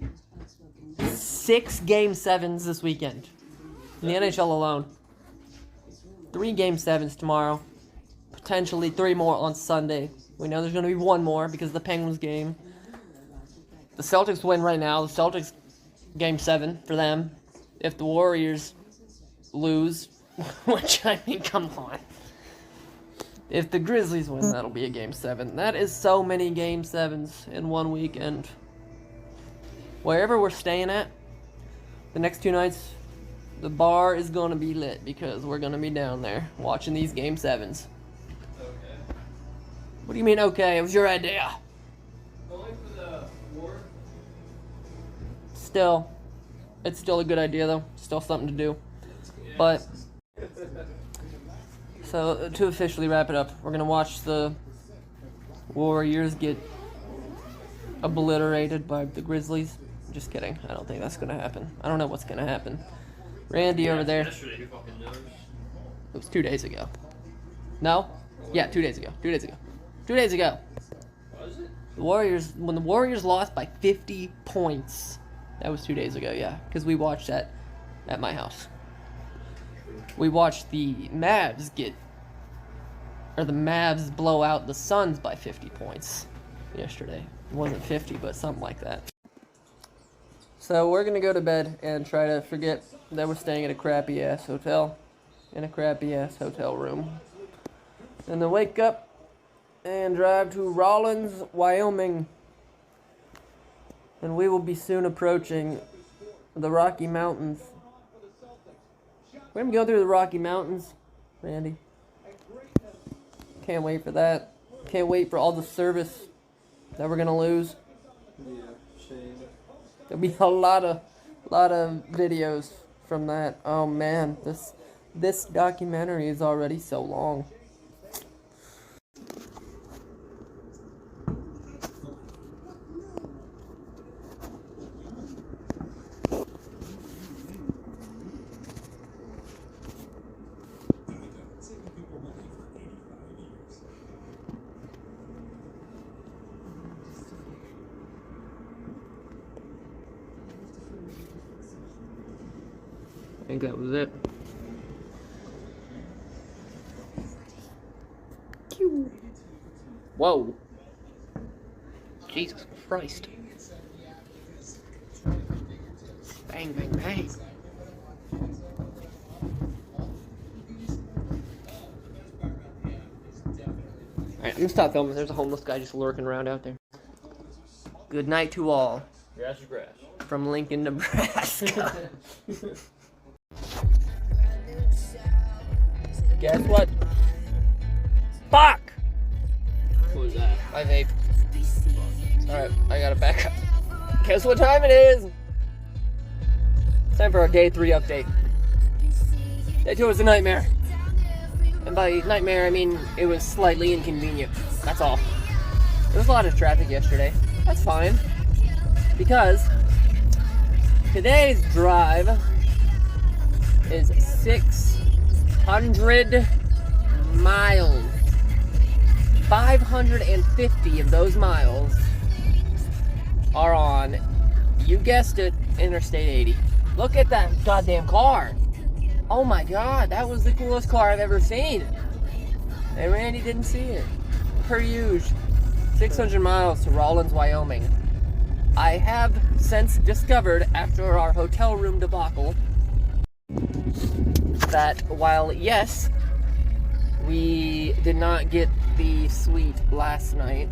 6 Game 7s this weekend in the NHL alone. 3 Game 7s tomorrow. Potentially 3 more on Sunday. We know there's going to be 1 more because of the Penguins game. The Celtics win right now. The Celtics Game 7 for them. If the Warriors lose, which, I mean, come on. If the Grizzlies win, that'll be a Game 7. That is so many Game 7s in one weekend. Wherever we're staying at, the next 2 nights, the bar is going to be lit because we're going to be down there watching these Game 7s. Okay. What do you mean, okay? It was your idea. Only for the war? Still, it's still a good idea, though. Still something to do. Yeah. But, so, to officially wrap it up, we're going to watch the Warriors get obliterated by the Grizzlies. Just kidding. I don't think that's going to happen. I don't know what's going to happen. Randy over there. Yesterday, who fucking knows? It was 2 days ago. No? Yeah, 2 days ago. 2 days ago. 2 days ago. Was it? When the Warriors lost by 50 points. That was 2 days ago, yeah. Because we watched that at my house. We watched the Mavs blow out the Suns by 50 points yesterday. It wasn't 50, but something like that. So we're going to go to bed and try to forget that we're staying at a crappy-ass hotel. In a crappy-ass hotel room. And then wake up and drive to Rawlins, Wyoming. And we will be soon approaching the Rocky Mountains. We're going to go through the Rocky Mountains, Randy. Can't wait for that. Can't wait for all the service that we're going to lose. Yeah, shame. There'll be a lot of videos from that. Oh man, this documentary is already so long. I think that was it. Whoa. Jesus Christ. Bang, bang, bang. Alright, I'm gonna stop filming. There's a homeless guy just lurking around out there. Good night to all. Grass is grass. From Lincoln, Nebraska. Guess what? Fuck! What was that? My vape. Alright, I gotta back up. Guess what time it is? It's time for our day 3 update. Day 2 was a nightmare. And by nightmare, I mean it was slightly inconvenient. That's all. There was a lot of traffic yesterday. That's fine. Because today's drive is 600 miles. 550 of those miles are on, you guessed it, Interstate 80. Look at that goddamn car. Oh my god, that was the coolest car I've ever seen. And Randy didn't see it. Per usual. 600 miles to Rawlins, Wyoming. I have since discovered, after our hotel room debacle, that while, yes, we did not get the suite last night,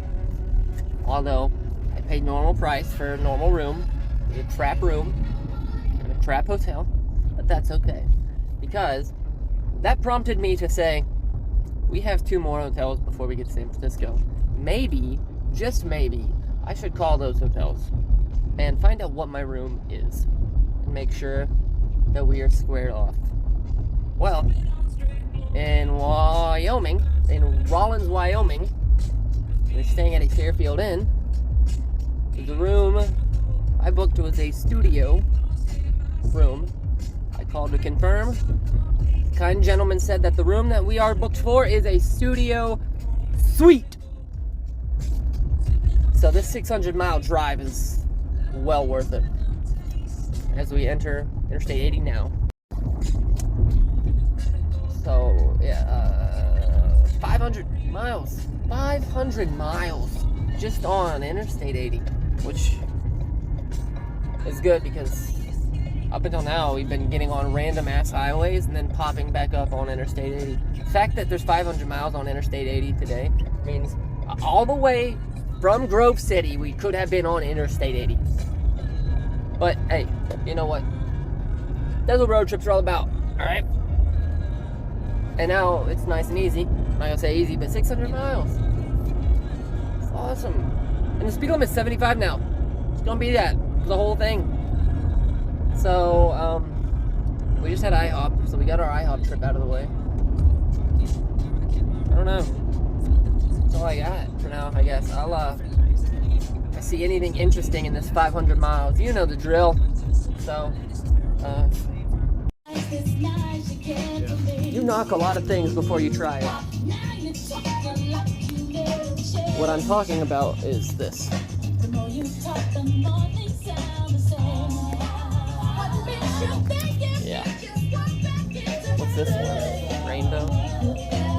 although I paid normal price for a normal room, a trap room, in a trap hotel, but that's okay. Because that prompted me to say, we have 2 more hotels before we get to San Francisco. Maybe, just maybe, I should call those hotels and find out what my room is and make sure that we are squared off. Well, in Wyoming, in Rawlins, Wyoming, we're staying at a Fairfield Inn. The room I booked was a studio room. I called to confirm. The kind gentleman said that the room that we are booked for is a studio suite. So this 600-mile drive is well worth it. As we enter Interstate 80 now. So, yeah, 500 miles. 500 miles just on Interstate 80, which is good because up until now we've been getting on random ass highways and then popping back up on Interstate 80. The fact that there's 500 miles on Interstate 80 today means all the way from Grove City we could have been on Interstate 80. But hey, you know what? That's what road trips are all about, alright? And now it's nice and easy. I'm not gonna say easy, but 600 miles. It's awesome. And the speed limit's 75 now. It's gonna be that for the whole thing. So, we just had IHOP, so we got our IHOP trip out of the way. I don't know. That's all I got for now, I guess. If I see anything interesting in this 500 miles, you know the drill. So, you knock a lot of things before you try it. What I'm talking about is this. Yeah. What's this one? Rainbow?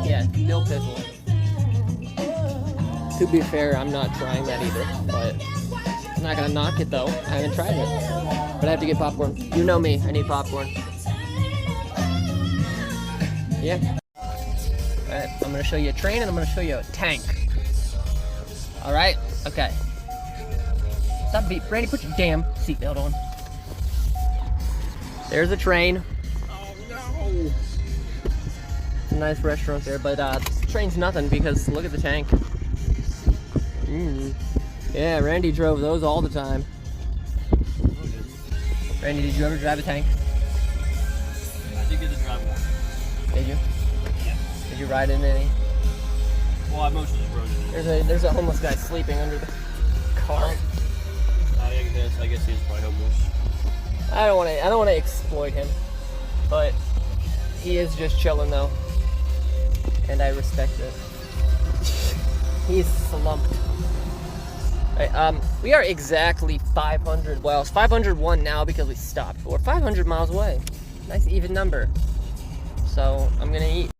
Yeah, dill pickle. To be fair, I'm not trying that either, but I'm not gonna knock it though. I haven't tried it. But I have to get popcorn. You know me, I need popcorn. Yeah. Alright, I'm gonna show you a train and I'm gonna show you a tank. Alright? Okay. Stop beat. Randy, put your damn seatbelt on. There's a train. Oh no! It's a nice restaurant there, but the train's nothing because look at the tank. Yeah, Randy drove those all the time. Randy, did you ever drive a tank? I did get to drive one. Did you? Yeah. Did you ride in any? Well, I mostly just rode it. There's a homeless guy sleeping under the car. I guess he's probably homeless. I don't want to exploit him, but he is just chilling though, and I respect it. He's slumped. Right, we are exactly 500. Well, it's 501 now because we stopped, but we're 500 miles away. Nice even number. So I'm gonna eat.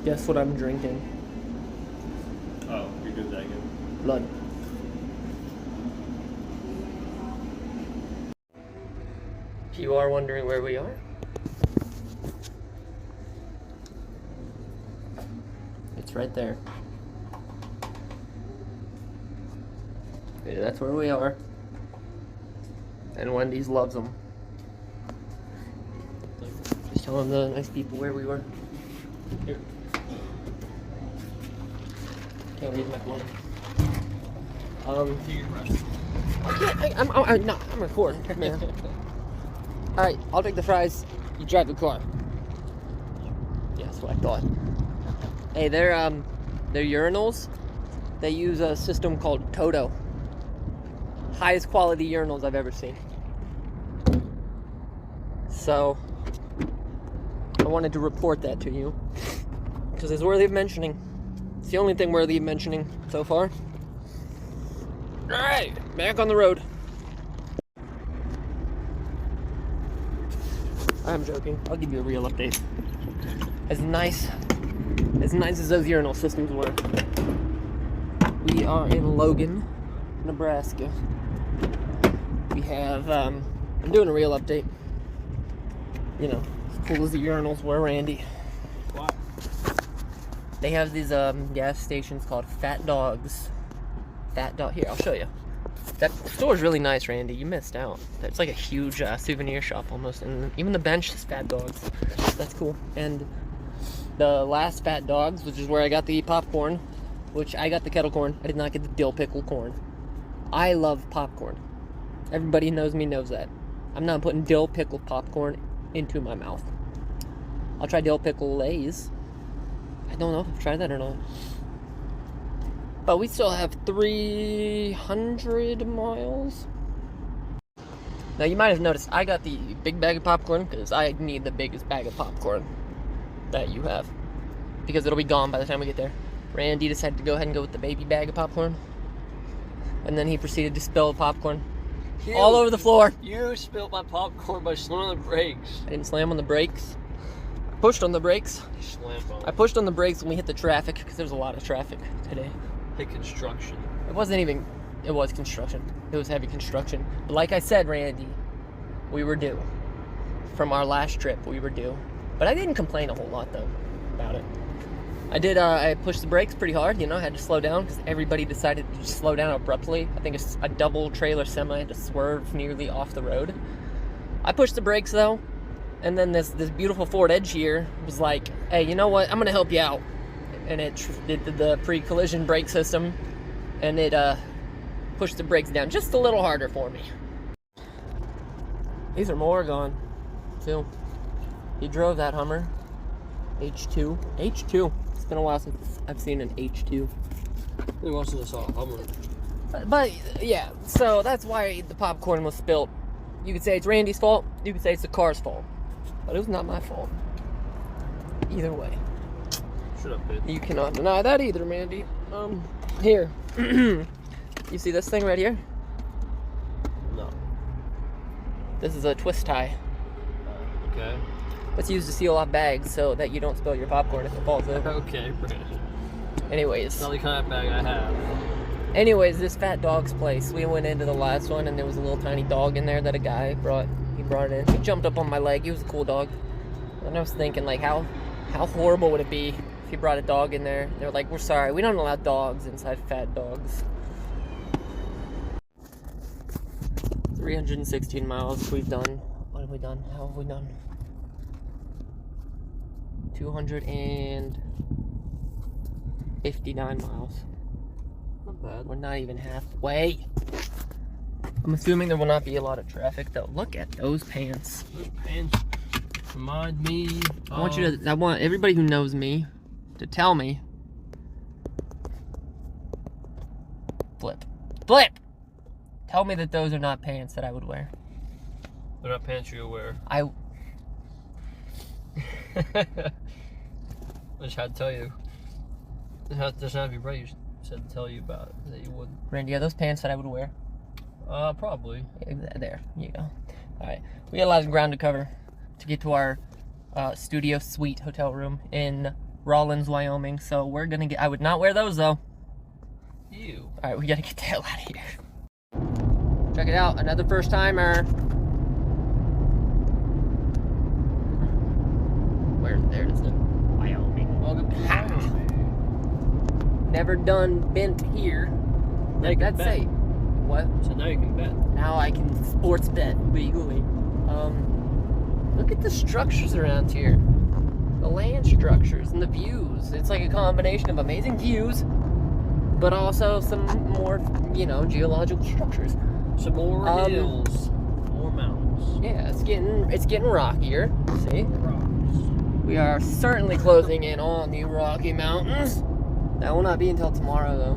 Guess what I'm drinking? Oh, you're doing that again. Blood. If you are wondering where we are, it's right there. Yeah, that's where we are. And Wendy's loves them. Just telling the nice people where we were. Here. Can't read my phone. I'm recording, man. Alright, I'll take the fries. You drive the car. Yeah, that's what I thought. Hey, they're urinals. They use a system called Toto. Highest quality urinals I've ever seen. So, I wanted to report that to you. Because it's worthy of mentioning. It's the only thing worthy of mentioning so far. Alright, back on the road. I'm joking. I'll give you a real update. As nice as those urinal systems were. We are in Logan, Nebraska. We have, I'm doing a real update. You know, as cool as the urinals were, Randy. What? They have these gas stations called Fat Dogs. Here, I'll show you. That store's really nice, Randy. You missed out. It's like a huge souvenir shop almost, and even the bench is Fat Dogs. That's cool. And the last Fat Dogs, which is where I got the popcorn, which I got the kettle corn. I did not get the dill pickle corn. I love popcorn. Everybody who knows me knows that. I'm not putting dill pickle popcorn into my mouth. I'll try dill pickle Lays. I don't know if I've tried that or not. But we still have 300 miles. Now you might have noticed I got the big bag of popcorn because I need the biggest bag of popcorn that you have. Because it'll be gone by the time we get there. Randy decided to go ahead and go with the baby bag of popcorn. And then he proceeded to spill the popcorn all over the floor. You spilled my popcorn by slamming on the brakes. I didn't slam on the brakes. I pushed on the brakes. You slammed on. I pushed on the brakes when we hit the traffic because there was a lot of traffic today. Hit construction. It wasn't even, it was construction. It was heavy construction. But like I said, Randy, we were due. From our last trip, we were due. But I didn't complain a whole lot, though, about it. I pushed the brakes pretty hard, you know, I had to slow down because everybody decided to just slow down abruptly. I think it's a double trailer semi had to swerve nearly off the road. I pushed the brakes, though, and then this beautiful Ford Edge here was like, hey, you know what, I'm going to help you out. And it did the pre-collision brake system, and it pushed the brakes down just a little harder for me. These are more gone, too. He drove that Hummer. H2. H2. It's been a while since I've seen an H2. It wasn't just a Hummer. But yeah, so that's why the popcorn was spilt. You could say it's Randy's fault. You could say it's the car's fault. But it was not my fault. Either way. Should have been. You cannot deny that either, Mandy. Here. You see this thing right here? No. This is a twist tie. Okay. It's used to seal off bags so that you don't spill your popcorn if it falls over. Okay, Brandon. Anyways. Not the kind of bag I have. Anyways, this Fat Dog's place. We went into the last one and there was a little tiny dog in there that a guy brought. He brought it in. He jumped up on my leg. He was a cool dog. And I was thinking, like, how horrible would it be if you brought a dog in there? They were like, we're sorry, we don't allow dogs inside Fat Dogs. 316 miles we've done. What have we done? How have we done? 259 miles. Not bad. We're not even halfway. I'm assuming there will not be a lot of traffic though. Look at those pants. Those pants remind me. I want everybody who knows me to tell me. Flip. Tell me that those are not pants that I would wear. They're not pants you wear. I just had to tell you. It doesn't have to be right. You said to tell you about it, that you wouldn't. Randy, are those pants that I would wear? Probably. There you go. Alright. We got a lot of ground to cover to get to our studio suite hotel room in Rawlins, Wyoming. So we're gonna get, I would not wear those though. Ew. Alright, we gotta get the hell out of here. Check it out, another first timer. There it is. Wyoming. Welcome to Wyoming. Never done bent here. Like that say. What? So now you can bet. Now I can sports bet legally. Look at the structures around here. The land structures and the views. It's like a combination of amazing views, but also some more, you know, geological structures. Some more hills, more mountains. Yeah, it's getting rockier. See? Rocks. We are certainly closing in on the Rocky Mountains. That will not be until tomorrow, though.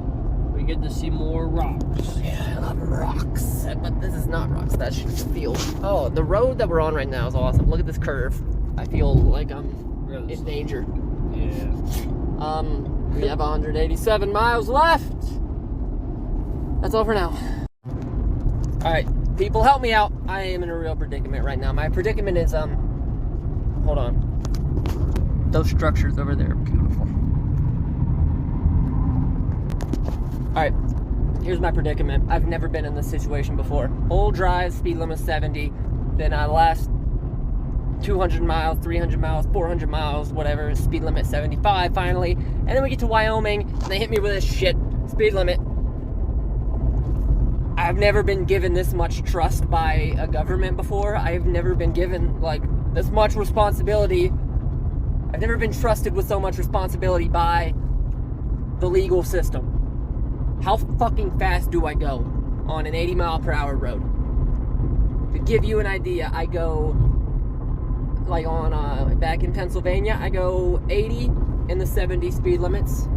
We get to see more rocks. Yeah, I love rocks. But this is not rocks. That's just a field. Oh, the road that we're on right now is awesome. Look at this curve. I feel like I'm in danger. Yeah. We have 187 miles left. That's all for now. All right, people, help me out. I am in a real predicament right now. My predicament is hold on. Those structures over there are beautiful. Alright, here's my predicament. I've never been in this situation before. Whole drive, speed limit 70. Then I last 200 miles, 300 miles, 400 miles, whatever, speed limit 75 finally. And then we get to Wyoming, and they hit me with this shit, speed limit. I've never been given this much trust by a government before. I've never been given, like, this much responsibility I've never been trusted with so much responsibility by the legal system. How fucking fast do I go on an 80-mile-per-hour road? To give you an idea, I go, like on, back in Pennsylvania, I go 80 in the 70 speed limits.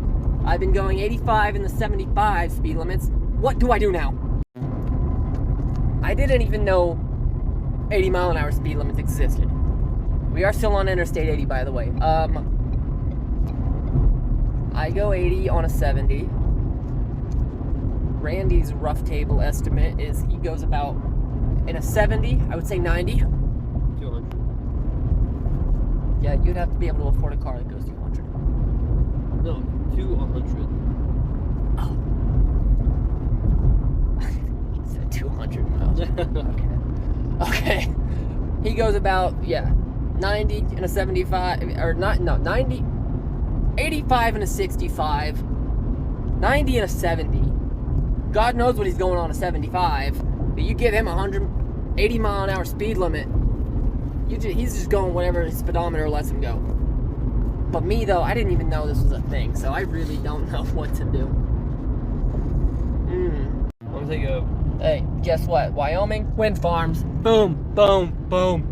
I've been going 85 in the 75 speed limits. What do I do now? I didn't even know 80-mile-an-hour speed limits existed. We are still on Interstate 80, by the way. I go 80 on a 70. Randy's rough table estimate is he goes about, in a 70, I would say 90. 200. Yeah, you'd have to be able to afford a car that goes 200. No, 200. Oh. He said 200 miles. Okay. He goes about, 90 in a 75, or not, no, 90, 85 in a 65, 90 in a 70. God knows what he's going on a 75, but you give him 180 mile an hour speed limit, he's just going whatever his speedometer lets him go. But me though, I didn't even know this was a thing, so I really don't know what to do. I'm gonna take a... Hey, guess what? Wyoming, wind farms. Boom, boom, boom.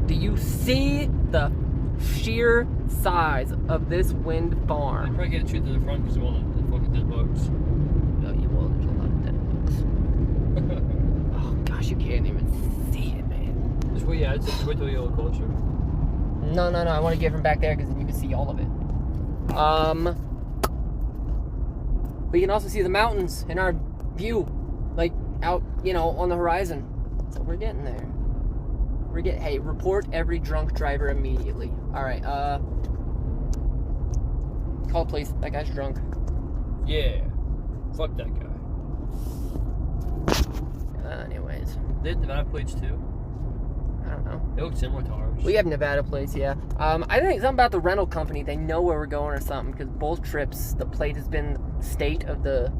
Do you see the sheer size of this wind I farm? probably get to shoot to the front because of all the fucking dead bugs. Oh, you will. There's a lot of dead bugs. Oh, gosh, you can't even see it, man. Just wait, just wait till you get closer. No. I want to get from back there because then you can see all of it. But you can also see the mountains in our view, like out, on the horizon. So we're getting there. Hey, report every drunk driver immediately. All right, call the police. That guy's drunk. Yeah. Fuck that guy. Anyways, They have Nevada plates too. I don't know. They look similar to ours. We have Nevada plates, yeah. I think something about the rental company. They know where we're going or something because both trips, the plate has been state of the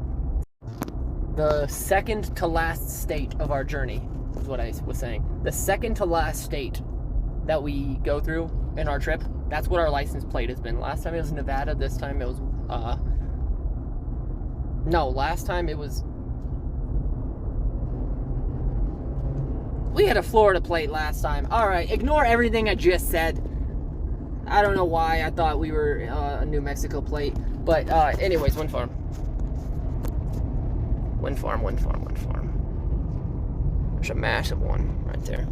second to last state of our journey. Is what I was saying. The second to last state that we go through in our trip, that's what our license plate has been. Last time it was Nevada, this time it was, no, last time it was, we had a Florida plate last time. Alright, ignore everything I just said. I don't know why I thought we were a New Mexico plate, but anyways, wind farm. Wind farm. There's a massive one right there.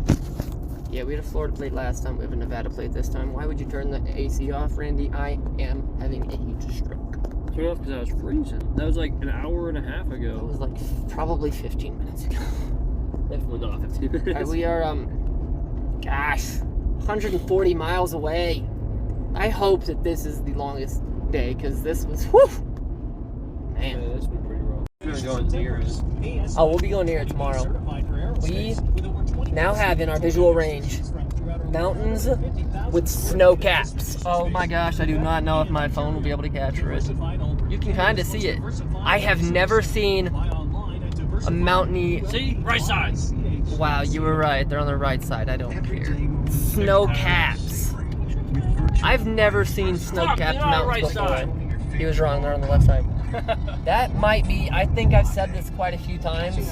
Yeah, we had a Florida plate last time. We have a Nevada plate this time. Why would you turn the AC off, Randy? I am having a huge stroke. Turn it off because I was freezing. That was like an hour and a half ago. It was like probably 15 minutes ago. Definitely not 15 minutes. Right, we are, 140 miles away. I hope that this is the longest day, because this was, whew! Man. Yeah, this been pretty rough. We're gonna go near it. Oh, we'll be going near it tomorrow. We now have in our visual range mountains with snow caps. Oh my gosh, I do not know if my phone will be able to capture it. You can kind of see it. I have never seen a mountainy... See? Right side! Wow, you were right. They're on the right side. I don't care. Snow caps. I've never seen snow-capped mountains before. He was wrong. They're on the left side. That might be, I think I've said this quite a few times,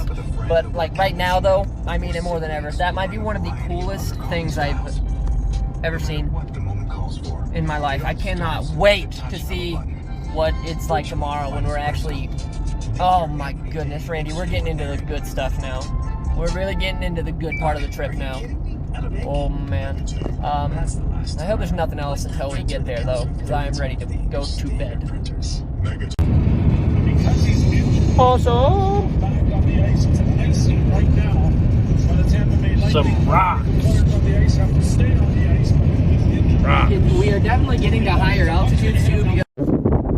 but like right now though, I mean it more than ever. That might be one of the coolest things I've ever seen in my life. I cannot wait to see what it's like tomorrow when we're actually, oh my goodness, Randy, we're getting into the good stuff now. We're really getting into the good part of the trip now. Oh man. I hope there's nothing else until we get there though, because I am ready to go to bed. Awesome! Some rocks! We are definitely getting to higher altitudes too.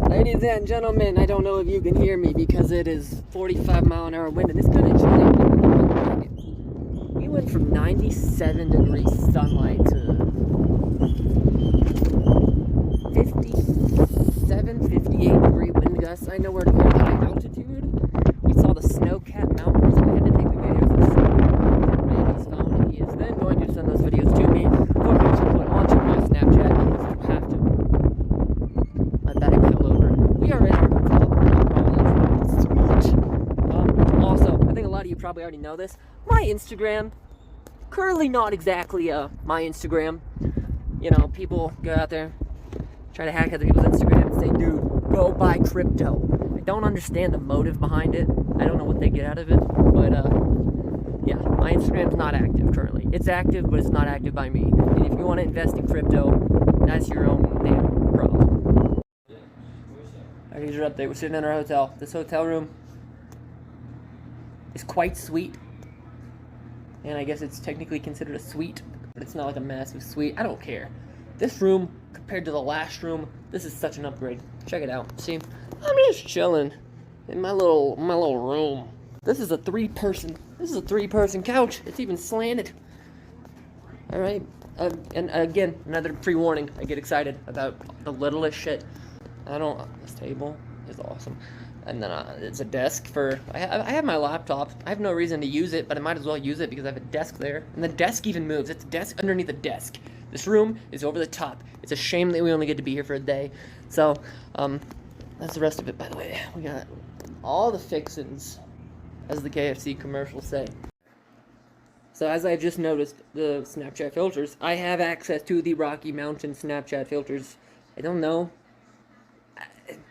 Ladies and gentlemen, I don't know if you can hear me because it is 45-mile-an-hour wind and it's kind of chilly. We went from 97 degrees sunlight to 57, 58 degree wind gusts. I know where to go to high altitude. We saw the snow-capped mountains. I had to take the videos of Randy's phone, and he is then going to send those videos to me for me to put onto my Snapchat. already know this. My Instagram, currently not exactly my Instagram. You know, people go out there, try to hack other people's Instagram and say, dude, go buy crypto. I don't understand the motive behind it. I don't know what they get out of it, but yeah, my Instagram's not active currently. It's active, but it's not active by me. And if you want to invest in crypto, that's your own damn problem. Our user update. We're sitting in our hotel. This hotel room is quite sweet, and I guess it's technically considered a suite, but it's not like a massive suite. I don't care. This room, compared to the last room, this is such an upgrade. Check it out. See, I'm just chilling in my little room. This is a three-person couch. It's even slanted. All right. And again, another pre-warning. I get excited about the littlest shit. This table is awesome. And then it's a desk for, I have my laptop. I have no reason to use it, but I might as well use it because I have a desk there. And the desk even moves. It's a desk underneath a desk. This room is over the top. It's a shame that we only get to be here for a day. So, that's the rest of it, by the way. We got all the fixins, as the KFC commercials say. So as I've just noticed, the Snapchat filters, I have access to the Rocky Mountain Snapchat filters. I don't know.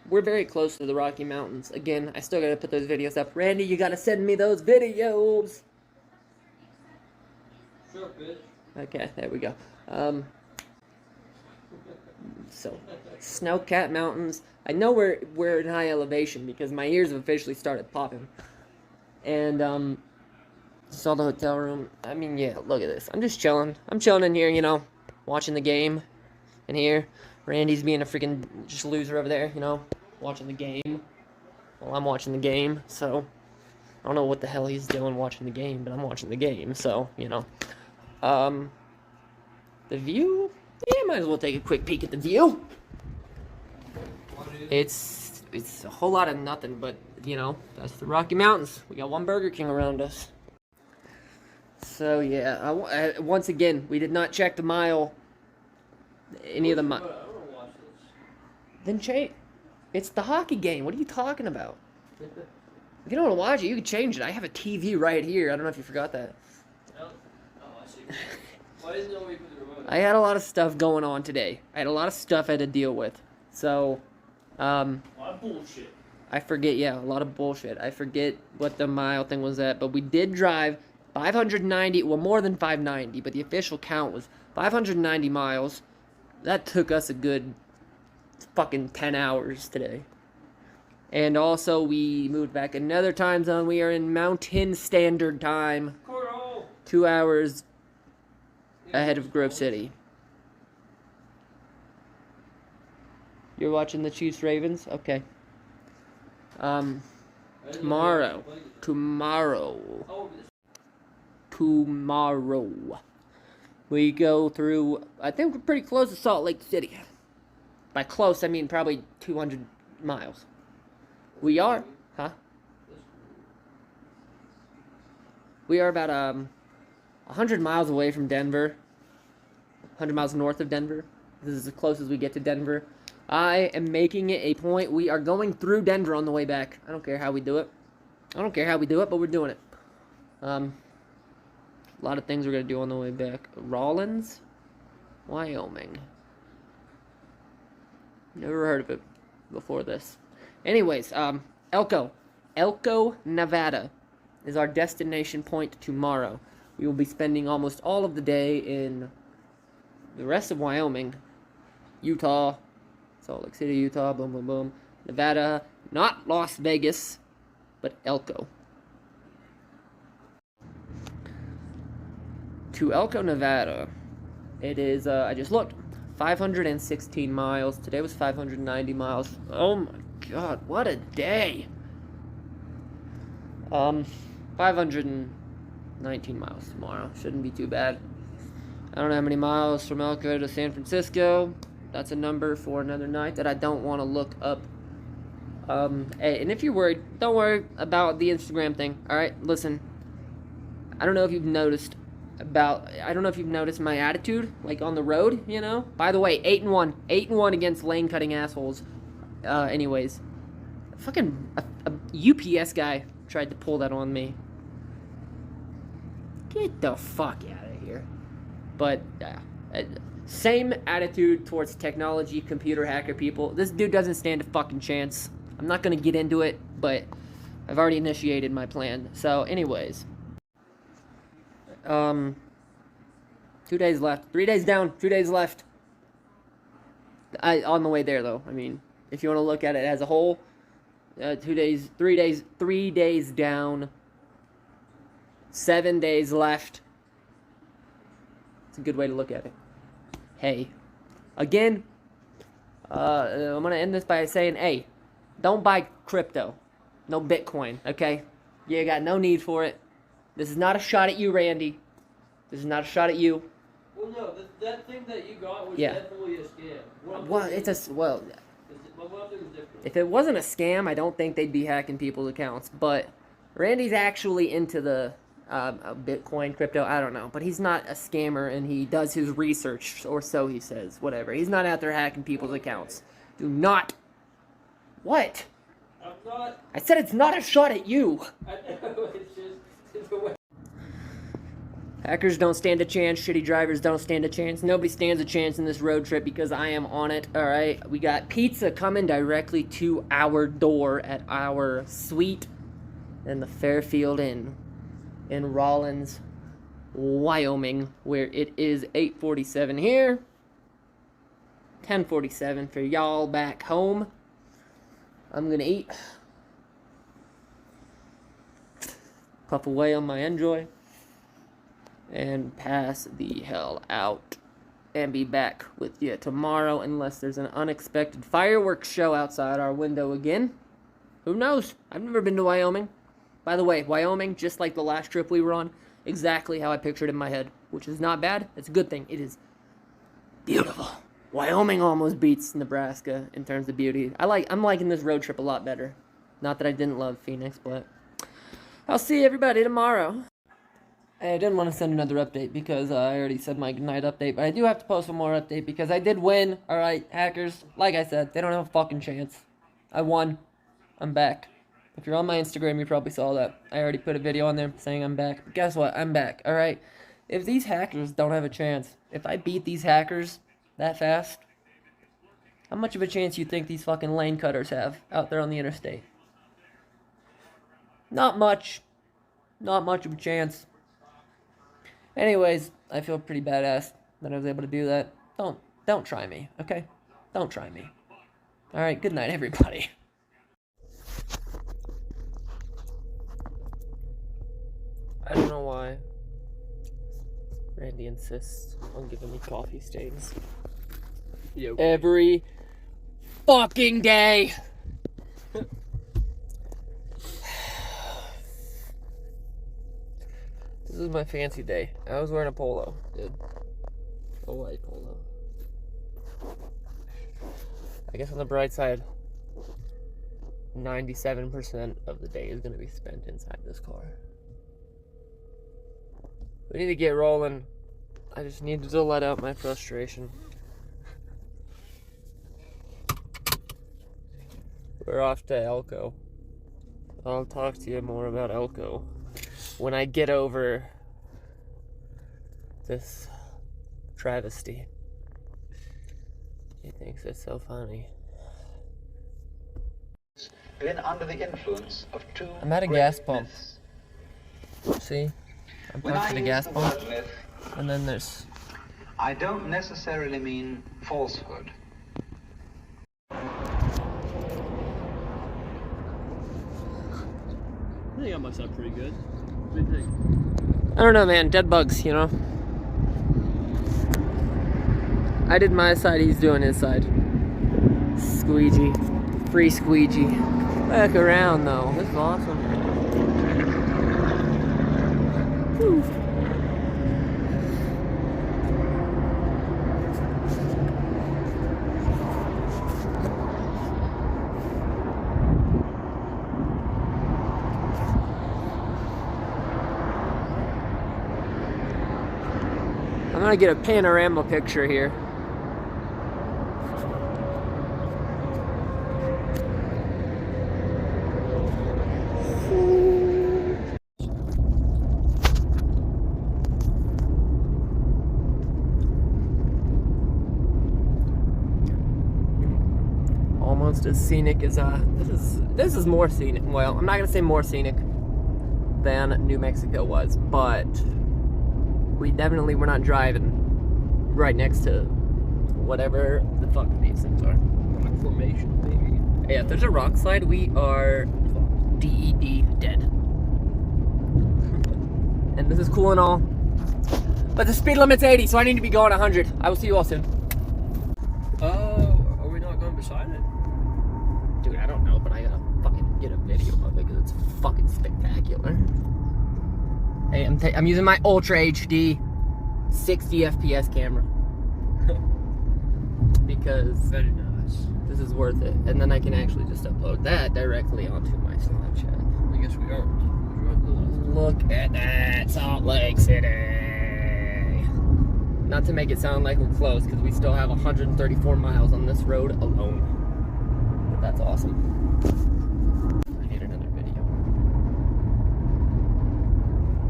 We're very close to the Rocky Mountains. Again, I still gotta put those videos up. Randy, you gotta send me those videos! Sure, bitch. Okay, there we go. So, Snowcat Mountains. I know we're in high elevation because my ears have officially started popping. And, saw the hotel room. I mean, yeah, look at this. I'm just chilling. I'm chilling in here, you know, watching the game. In here, Randy's being a freaking just loser over there, you know, watching the game. Well, I'm watching the game, so I don't know what the hell he's doing watching the game, but I'm watching the game, so, you know. The view? Yeah, might as well take a quick peek at the view. It's a whole lot of nothing, but, you know, that's the Rocky Mountains. We got one Burger King around us. So, yeah, once again, we did not check the mile. Any of the mile. Then change. It's the hockey game. What are you talking about? If you don't want to watch it, you can change it. I have a TV right here. I don't know if you forgot that. Oh, I see. Why isn't there a way to put the remote? I had a lot of stuff going on today. I had a lot of stuff I had to deal with. So, a lot of bullshit. I forget, yeah, a lot of bullshit. I forget what the mile thing was at, but we did drive 590, well, more than 590, but the official count was 590 miles. That took us a good fucking 10 hours today. And also, we moved back another time zone. We are in Mountain Standard Time. 2 hours ahead of Grove City. You're watching the Chiefs Ravens? Okay. Tomorrow. We go through, I think we're pretty close to Salt Lake City. By close, I mean probably 200 miles. We are, huh? We are about 100 miles away from Denver. 100 miles north of Denver. This is as close as we get to Denver. I am making it a point. We are going through Denver on the way back. I don't care how we do it. But we're doing it. A lot of things we're going to do on the way back. Rawlins, Wyoming. Never heard of it before this. Anyways, Elko, Nevada is our destination point tomorrow. We will be spending almost all of the day in the rest of Wyoming, Utah, Salt Lake City, Utah, boom, boom, boom. Nevada, not Las Vegas, but Elko. To Elko, Nevada, it is, I just looked, 516 miles. Today was 590 miles. Oh my god, what a day. 519 miles tomorrow. Shouldn't be too bad. I don't know how many miles from Elko to San Francisco. That's a number for another night that I don't want to look up. And if you're worried, don't worry about the Instagram thing. Alright, listen. I don't know if you've noticed my attitude, like on the road, you know? By the way, 8-1. 8-1 against lane cutting assholes. Anyways. A UPS guy tried to pull that on me. Get the fuck out of here. But, same attitude towards technology, computer hacker people. This dude doesn't stand a fucking chance. I'm not gonna get into it, but I've already initiated my plan. So, anyways. 2 days left. 3 days down, 2 days left. On the way there, though. I mean, if you want to look at it as a whole, 2 days, 3 days down, 7 days left. It's a good way to look at it. Hey, again, I'm going to end this by saying, hey, don't buy crypto. No Bitcoin, okay? You got no need for it. This is not a shot at you, Randy. This is not a shot at you. Well, no, that thing that you got was Yeah. definitely a scam. Well, it's a, well, if it wasn't a scam, I don't think they'd be hacking people's accounts. But Randy's actually into the Bitcoin, crypto, I don't know. But he's not a scammer, and he does his research, or so he says, whatever. He's not out there hacking people's accounts. Do not. What? I'm not. I said it's not a shot at you. I know, it's just it's the way. Hackers don't stand a chance. Shitty drivers don't stand a chance. Nobody stands a chance in this road trip because I am on it. All right. We got pizza coming directly to our door at our suite in the Fairfield Inn in Rawlins, Wyoming, where it is 8:47 here, 10:47 for y'all back home. I'm gonna eat, puff away on my Enjoy, and pass the hell out, and be back with you tomorrow unless there's an unexpected fireworks show outside our window again. Who knows? I've never been to Wyoming. By the way, Wyoming, just like the last trip we were on, exactly how I pictured it in my head, which is not bad. It's a good thing. It is beautiful. Wyoming almost beats Nebraska in terms of beauty. I'm liking this road trip a lot better. Not that I didn't love Phoenix, but I'll see everybody tomorrow. Hey, I didn't want to send another update because I already said my goodnight update, but I do have to post one more update because I did win. Alright, hackers, like I said, they don't have a fucking chance. I won. I'm back. If you're on my Instagram, you probably saw that. I already put a video on there saying I'm back. But guess what? I'm back, alright? If these hackers don't have a chance, if I beat these hackers that fast, how much of a chance you think these fucking lane cutters have out there on the interstate? Not much. Not much of a chance. Anyways, I feel pretty badass that I was able to do that. Don't try me, okay? Don't try me. Alright, good night, everybody. I don't know why Randy insists on giving me coffee stains. Yo. Every fucking day. This is my fancy day. I was wearing a polo, dude. A white polo. I guess on the bright side, 97% of the day is going to be spent inside this car. We need to get rolling. I just needed to let out my frustration. We're off to Elko. I'll talk to you more about Elko when I get over this travesty. He thinks it's so funny. Been under the influence of two. I'm at a gas pump. See? I'm When pumped I at a use gas the pump. word myth, And then there's... I don't necessarily mean falsehood. I think I must have pretty good. What do you think? I don't know, man. Dead bugs, you know? I did my side, he's doing his side. Squeegee. Free squeegee. Back around, though. This is awesome. Woo. I'm gonna get a panorama picture here. almost as scenic as this is more scenic. Well, I'm not gonna say more scenic than New Mexico was, but we definitely were not driving right next to whatever the fuck these things are. Rock formation, baby. Yeah, if there's a rock slide, we are dead. And this is cool and all, but the speed limit's 80, so I need to be going 100. I will see you all soon. Oh, are we not going beside it? Dude, I don't know, but I gotta fucking get a video of it because it's fucking spectacular. Hey, I'm using my Ultra HD 60 FPS camera because Very nice. this is worth it, and then I can actually just upload that directly onto my Snapchat. I guess we aren't. Look at that, Salt Lake City. Not to make it sound like we're close, because we still have 134 miles on this road alone. But that's awesome. I need another video.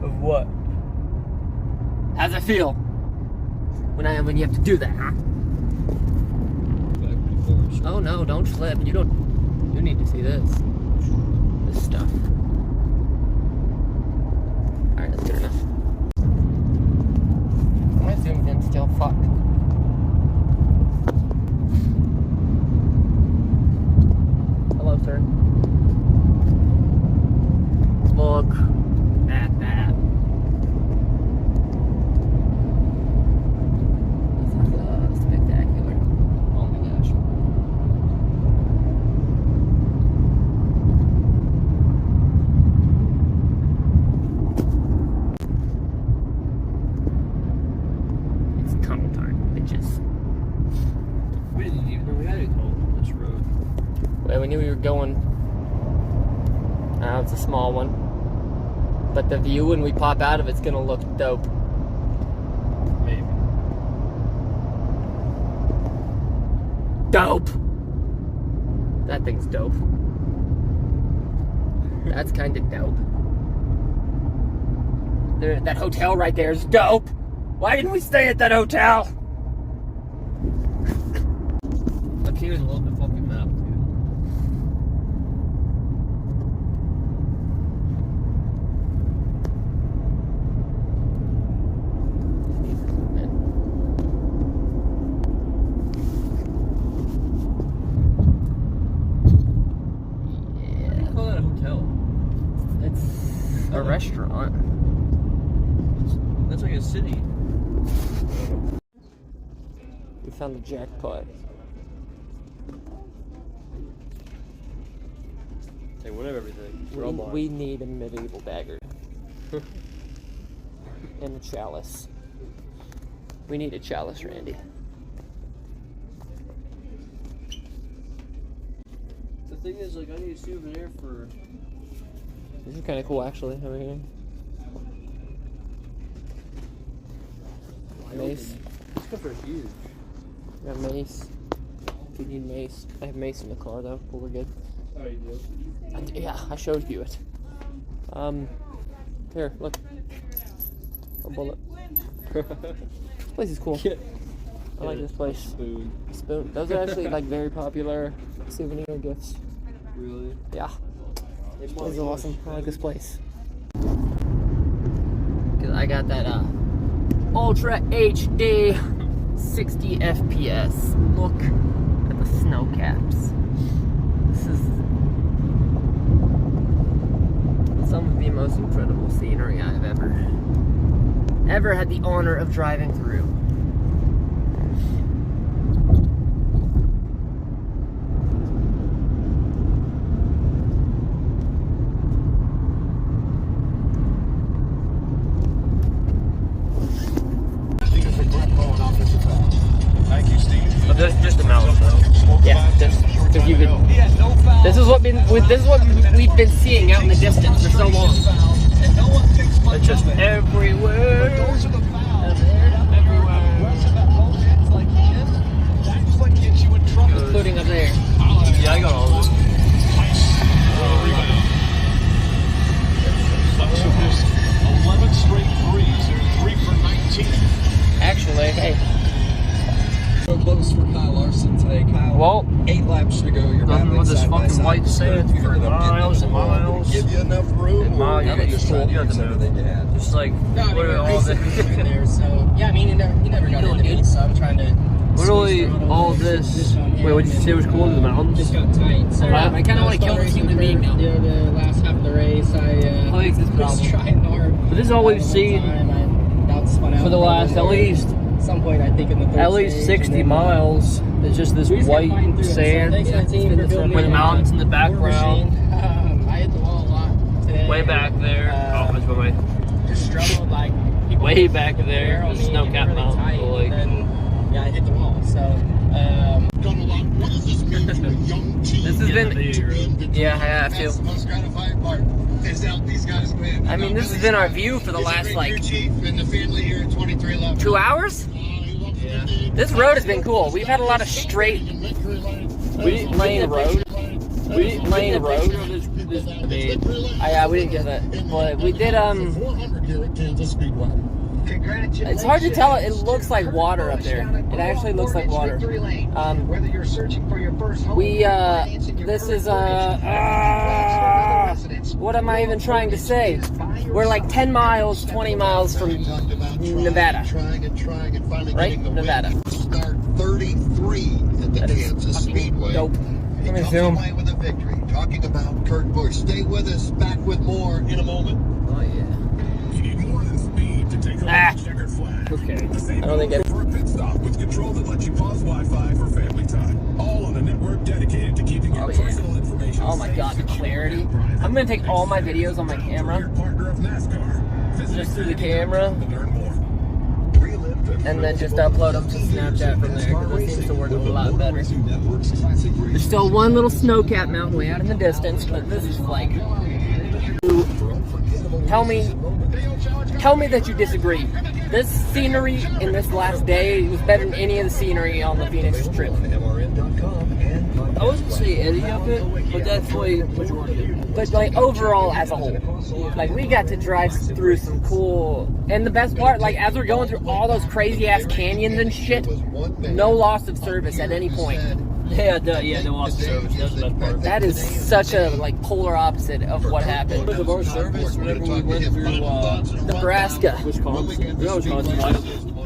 Of what? How's it feel when you have to do that, huh? Oh no, don't flip. You need to see this stuff. Alright, that's good enough. My zoomed in still, fuck. Hello, sir. Look at that. This is spectacular. Oh my gosh. We didn't even know we had a tunnel on this road. Well, we knew we were going. It's a small one. But the view when we pop out of it's gonna look dope. Maybe. Dope! That thing's dope. That's kinda dope. That hotel right there is dope! Why didn't we stay at that hotel? I can't even load the fucking map, dude. What do you call that a hotel? It's a restaurant. That's like a city. We found the jackpot. Take one of everything. We're all blind. We need a medieval dagger. And a chalice. We need a chalice, Randy. The thing is, like, I need a souvenir for... This is kind of cool, actually, over here. Mace. These stuff are huge. We got mace. We need mace. I have mace in the car, though, but we're good. Oh, you do? Yeah, I showed you it. Here, look. A bullet. This place is cool. I like this place. Spoon. Spoon. Those are actually like very popular souvenir gifts. Really? Yeah. This place is awesome. I like this place. Cause I got that Ultra HD 60 FPS. Look at the snow caps. This is some of the most incredible scenery I've ever had the honor of driving through. Thank you, Steve. Just a mountain, though. Yeah, just because you could. This is what we've been seeing out in the distance for so long. It's just everywhere. Including up there. Yeah, I got all of it. Just 11 straight threes. They're 3 for 19. Actually, hey. close for Kyle Larson today. Kyle, Well, 8 laps to go. You're nothing battling with this side by fucking side. white sand You for ended up getting miles in and the wall. Did it miles. give you enough room? And miles, Or yeah, you it's just trying to cool. use everything you had? Just like, No, I what mean, are all basically this? in there, so yeah, I mean, he never got into me, so I'm trying to. Literally, all this. Wait, what did you say was cool? The mountains? Just got tight. So Yeah, I kinda wanna kill this human being now. Yeah, the last half of the race, I Like this was problem. trying hard. But this is all we've seen for the last, at least some point, I think in the third at least stage, 60 and then, miles. It's just this we just kept fighting white through it. So sand thanks to the team for building with me mountains in the a background. machine. I hit the wall a lot today. Way back there. Oh, that's what my. Just struggled like people Way back there, on the me, snow-capped get really mountain, tight, like- and then, yeah, I hit the wall. So Done a lot. What does this mean to a young team? This has been. Yeah, I have That's to. the most gratifying part. Is out these guys win. I mean, this has been our view for the He's a last great like crew chief and the family here at 23 left. 2 hours. Yeah. This road has been cool. We've had a lot of straight. We didn't lane road. We didn't lane road. This bad. We didn't get that, but we did. 400 here at Kansas Speedway. Congratulations. It's hard to tell. It looks like water up there. It actually looks like water. Whether you're searching for your first home, We this is what am I even trying to say? We're like 10 miles, 20 miles from Nevada. Trying and finally Right? getting the Nevada. win. Start 33 at the That is Kansas fucking Speedway. dope. He Let me comes zoom. away with a victory. Talking about Kurt Busch. Stay with us. Back with more in a moment. Oh yeah. You need more than speed to take Ah. home the checkered flag. Okay. The same I don't think goes for a pit stop with control that lets you pause Wi-Fi for family time. All on a network dedicated to keeping your Oh, yeah. personal information Oh my safe, god, the secure, clarity. and private. I'm gonna take all my videos on my Your camera partner of NASCAR. Visit just through the Xfinity camera to learn more. and then just upload them to Snapchat from there because it seems to work a lot better. There's still one little snow-capped mountain way out in the distance, but this is like. Tell me that you disagree. This scenery in this last day was better than any of the scenery on the Phoenix trip. I wouldn't say any of it, but definitely majority of it. But like overall as a whole, like we got to drive through some cool, and the best part, like as we're going through all those crazy ass canyons and shit, no loss of service at any point. Yeah, no loss of service. That's the best part. That is such a like polar opposite of what happened. Because of our service, whenever we went through Nebraska. Wisconsin,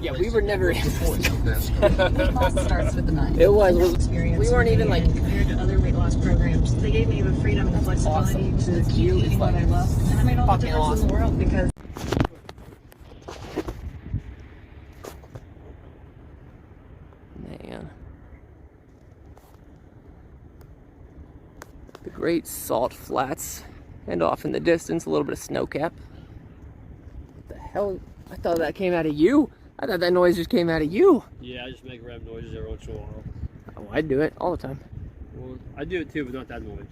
Yeah, we were never. Weight loss starts with the knife. It was. We weren't even like. compared to other weight loss programs. They gave me the freedom and flexibility Awesome. to This keep view is eating what like I love. And I made all the fucking difference in awesome. the world because Man. The great salt flats, and off in the distance, a little bit of snow cap. What the hell? I thought that came out of you. I thought that noise just came out of you. Yeah, I just make random noises every once in a while. Oh, I do it all the time. Well, I do it too, but not that noise.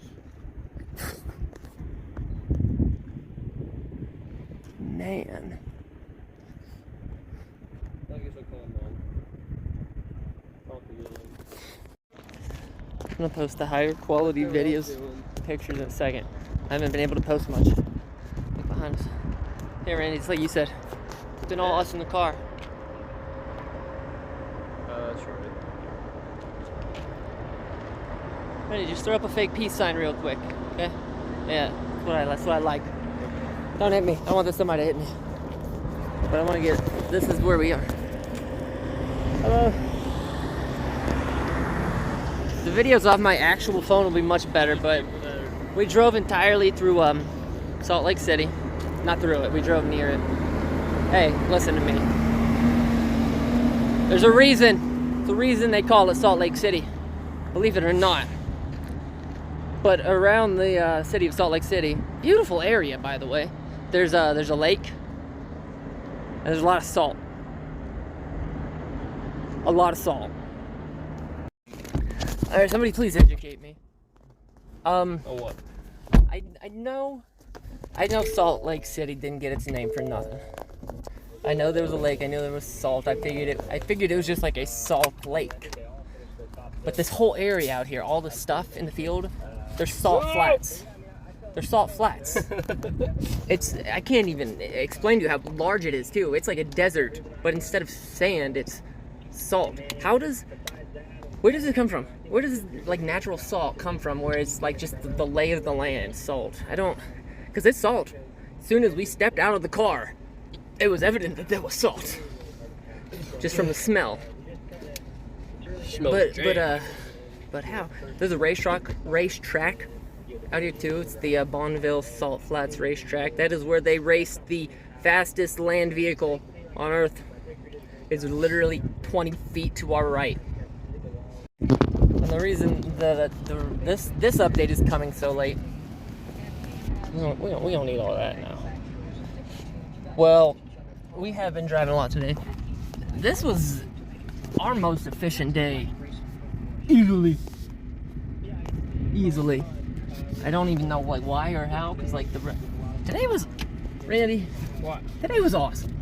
Man. I guess I'll call Mom. I'm gonna post the higher quality videos, pictures in a second. I haven't been able to post much. Look behind us. Hey Randy, it's like you said. It's been all us in the car. That's right. Randy, just throw up a fake peace sign real quick, okay? Yeah, that's what I like. Don't hit me. I don't want somebody to hit me. But I want to get. This is where we are. Hello. The videos off my actual phone will be much better, but we drove entirely through Salt Lake City. Not through it. We drove near it. Hey, listen to me. There's a reason. It's a reason they call it Salt Lake City. Believe it or not. But around the city of Salt Lake City, beautiful area, by the way. There's a lake. And there's a lot of salt. A lot of salt. All right, somebody please educate me. Oh, what? I know Salt Lake City didn't get its name for nothing. I know there was a lake. I knew there was salt. I figured it was just like a salt lake. But this whole area out here, all the stuff in the field, there's salt flats. They're salt flats. I can't even explain to you how large it is too. It's like a desert, but instead of sand, it's salt. How does Where does it come from? Where does like natural salt come from? Where it's like just the lay of the land, salt. I don't, because it's salt. As soon as we stepped out of the car, it was evident that there was salt, just from the smell. But how? There's a racetrack out here too. It's the Bonneville Salt Flats racetrack. That is where they race the fastest land vehicle on Earth. It's literally 20 feet to our right. And the reason that this update is coming so late, we don't need all that now. Well, we have been driving a lot today. This was our most efficient day. Easily. I don't even know like why or how, because like today was, Randy. What? Today was awesome.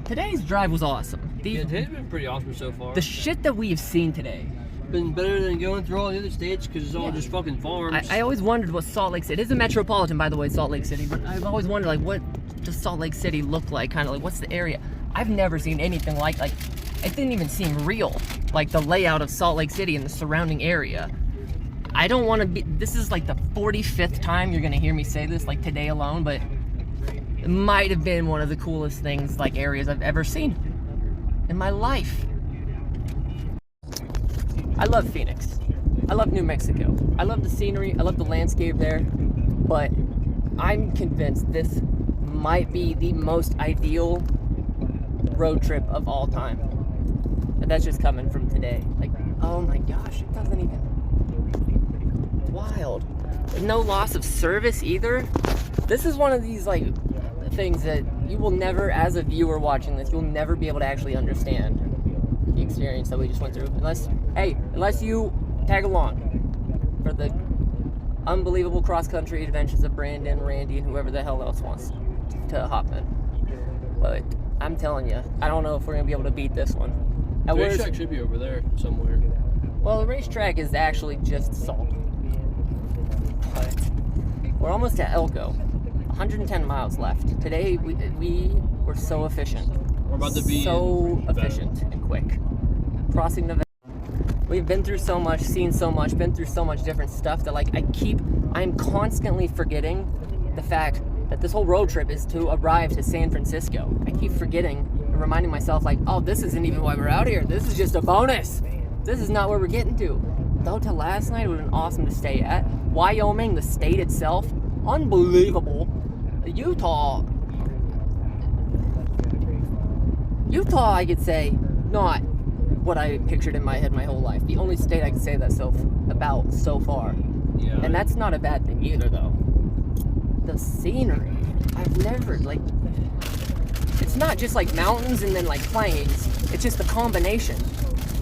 Today's drive was awesome. Yeah, today's been pretty awesome so far. The shit that we've seen today. Been better than going through all the other states because it's all just fucking farms. I always wondered what Salt Lake City, it is a metropolitan by the way, Salt Lake City, but I've always wondered like what does Salt Lake City look like, kind of like what's the area? I've never seen anything like it didn't even seem real, like the layout of Salt Lake City and the surrounding area. I don't want to be, this is like the 45th time you're gonna hear me say this, like today alone, but it might have been one of the coolest things, like areas I've ever seen in my life. I love Phoenix. I love New Mexico. I love the scenery. I love the landscape there. But I'm convinced this might be the most ideal road trip of all time. And that's just coming from today. Like, oh my gosh, it doesn't even... It's wild. There's no loss of service either. This is one of these, like, things that you will never, as a viewer watching this, you'll never be able to actually understand the experience that we just went through. Unless you tag along for the unbelievable cross-country adventures of Brandon, Randy, and whoever the hell else wants to hop in. But I'm telling you, I don't know if we're going to be able to beat this one. The racetrack should be over there somewhere. Well, the racetrack is actually just salt. But we're almost at Elko. 110 miles left. Today, we were so efficient. We're about to be so efficient and quick. Crossing Nevada. We've been through so much, seen so much, been through so much different stuff that like I'm constantly forgetting the fact that this whole road trip is to arrive to San Francisco. I keep forgetting and reminding myself like, oh, this isn't even why we're out here. This is just a bonus. This is not where we're getting to. The hotel last night would have been awesome to stay at. Wyoming, the state itself, unbelievable. Utah, I could say, not what I pictured in my head my whole life. The only state I could say that about so far. Yeah. And that's not a bad thing either, though. The scenery, I've never, like, it's not just like mountains and then like plains. It's just the combination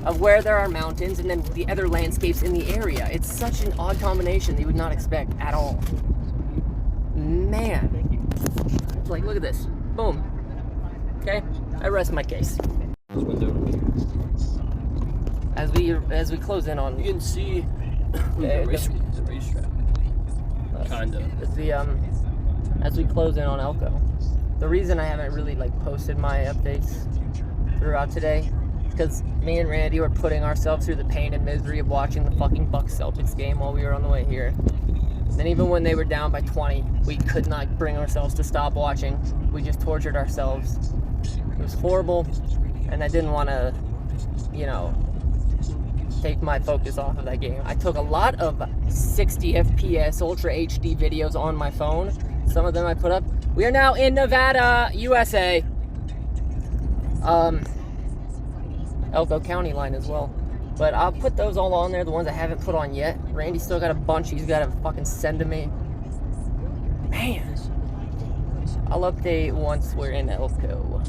of where there are mountains and then the other landscapes in the area. It's such an odd combination that you would not expect at all. Man. Like, look at this. Boom. Okay? I rest my case. As we close in on... You can see the racetrack. Kind of. As we close in on Elko. The reason I haven't really, like, posted my updates throughout today is because me and Randy were putting ourselves through the pain and misery of watching the fucking Bucks Celtics game while we were on the way here. And even when they were down by 20, we could not bring ourselves to stop watching. We just tortured ourselves. It was horrible, and I didn't want to, you know, take my focus off of that game. I took a lot of 60 FPS Ultra HD videos on my phone. Some of them I put up. We are now in Nevada, USA. Elko County line as well. But I'll put those all on there, the ones I haven't put on yet. Randy's still got a bunch he's got to fucking send to me. Man. I'll update once we're in Elko.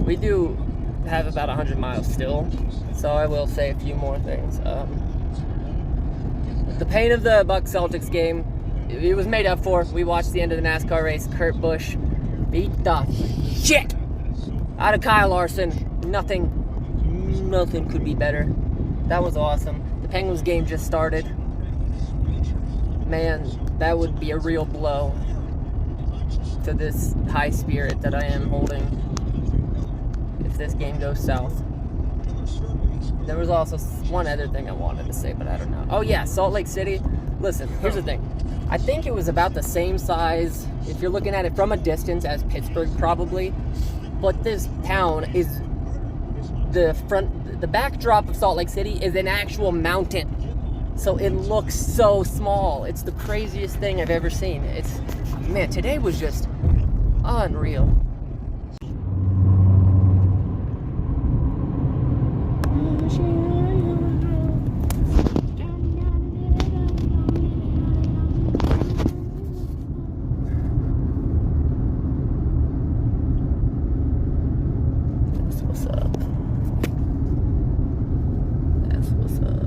We do have about 100 miles still, so I will say a few more things. The pain of the Bucks Celtics game, it was made up for. We watched the end of the NASCAR race. Kurt Busch beat the shit out of Kyle Larson. Nothing could be better. That was awesome. The Penguins game just started. Man, that would be a real blow to this high spirit that I am holding if this game goes south. There was also one other thing I wanted to say, but I don't know. Oh yeah, Salt Lake City. Listen, here's the thing. I think it was about the same size, if you're looking at it from a distance, as Pittsburgh probably. But this town is the backdrop of Salt Lake City is an actual mountain. So it looks so small. It's the craziest thing I've ever seen. Man, today was just unreal. That's what's up. That's what's up.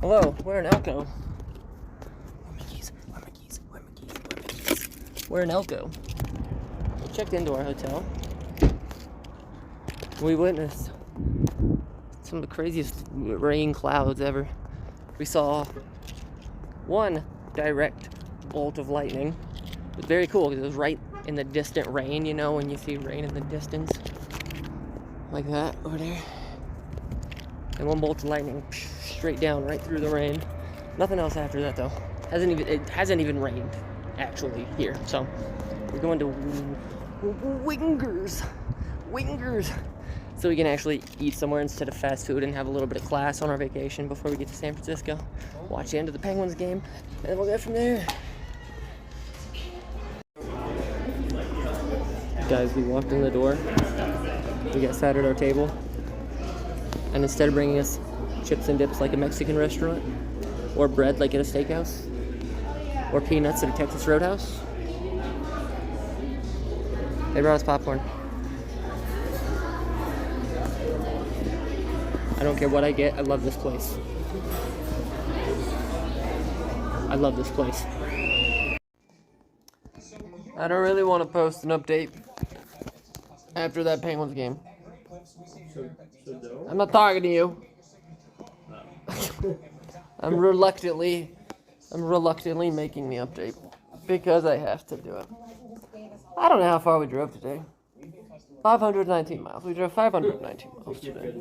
Hello, we're in Elko. Where are my keys? We're in Elko. We checked into our hotel. We witnessed some of the craziest rain clouds ever. We saw one direct bolt of lightning. It was very cool because it was right in the distant rain, you know, when you see rain in the distance. Like that over there. And one bolt of lightning straight down right through the rain. Nothing else after that though. It hasn't even rained actually here. So we're going to Wingers, so we can actually eat somewhere instead of fast food and have a little bit of class on our vacation before we get to San Francisco. Watch the end of the Penguins game, and then we'll go from there. Guys, we walked in the door. We got sat at our table, and instead of bringing us chips and dips like a Mexican restaurant, or bread like at a steakhouse, or peanuts at a Texas Roadhouse, they brought us popcorn. I don't care what I get, I love this place. I love this place. I don't really want to post an update after that Penguins game. I'm not talking to you. I'm reluctantly making the update because I have to do it. I don't know how far we drove today. 519 miles. We drove 519 miles today.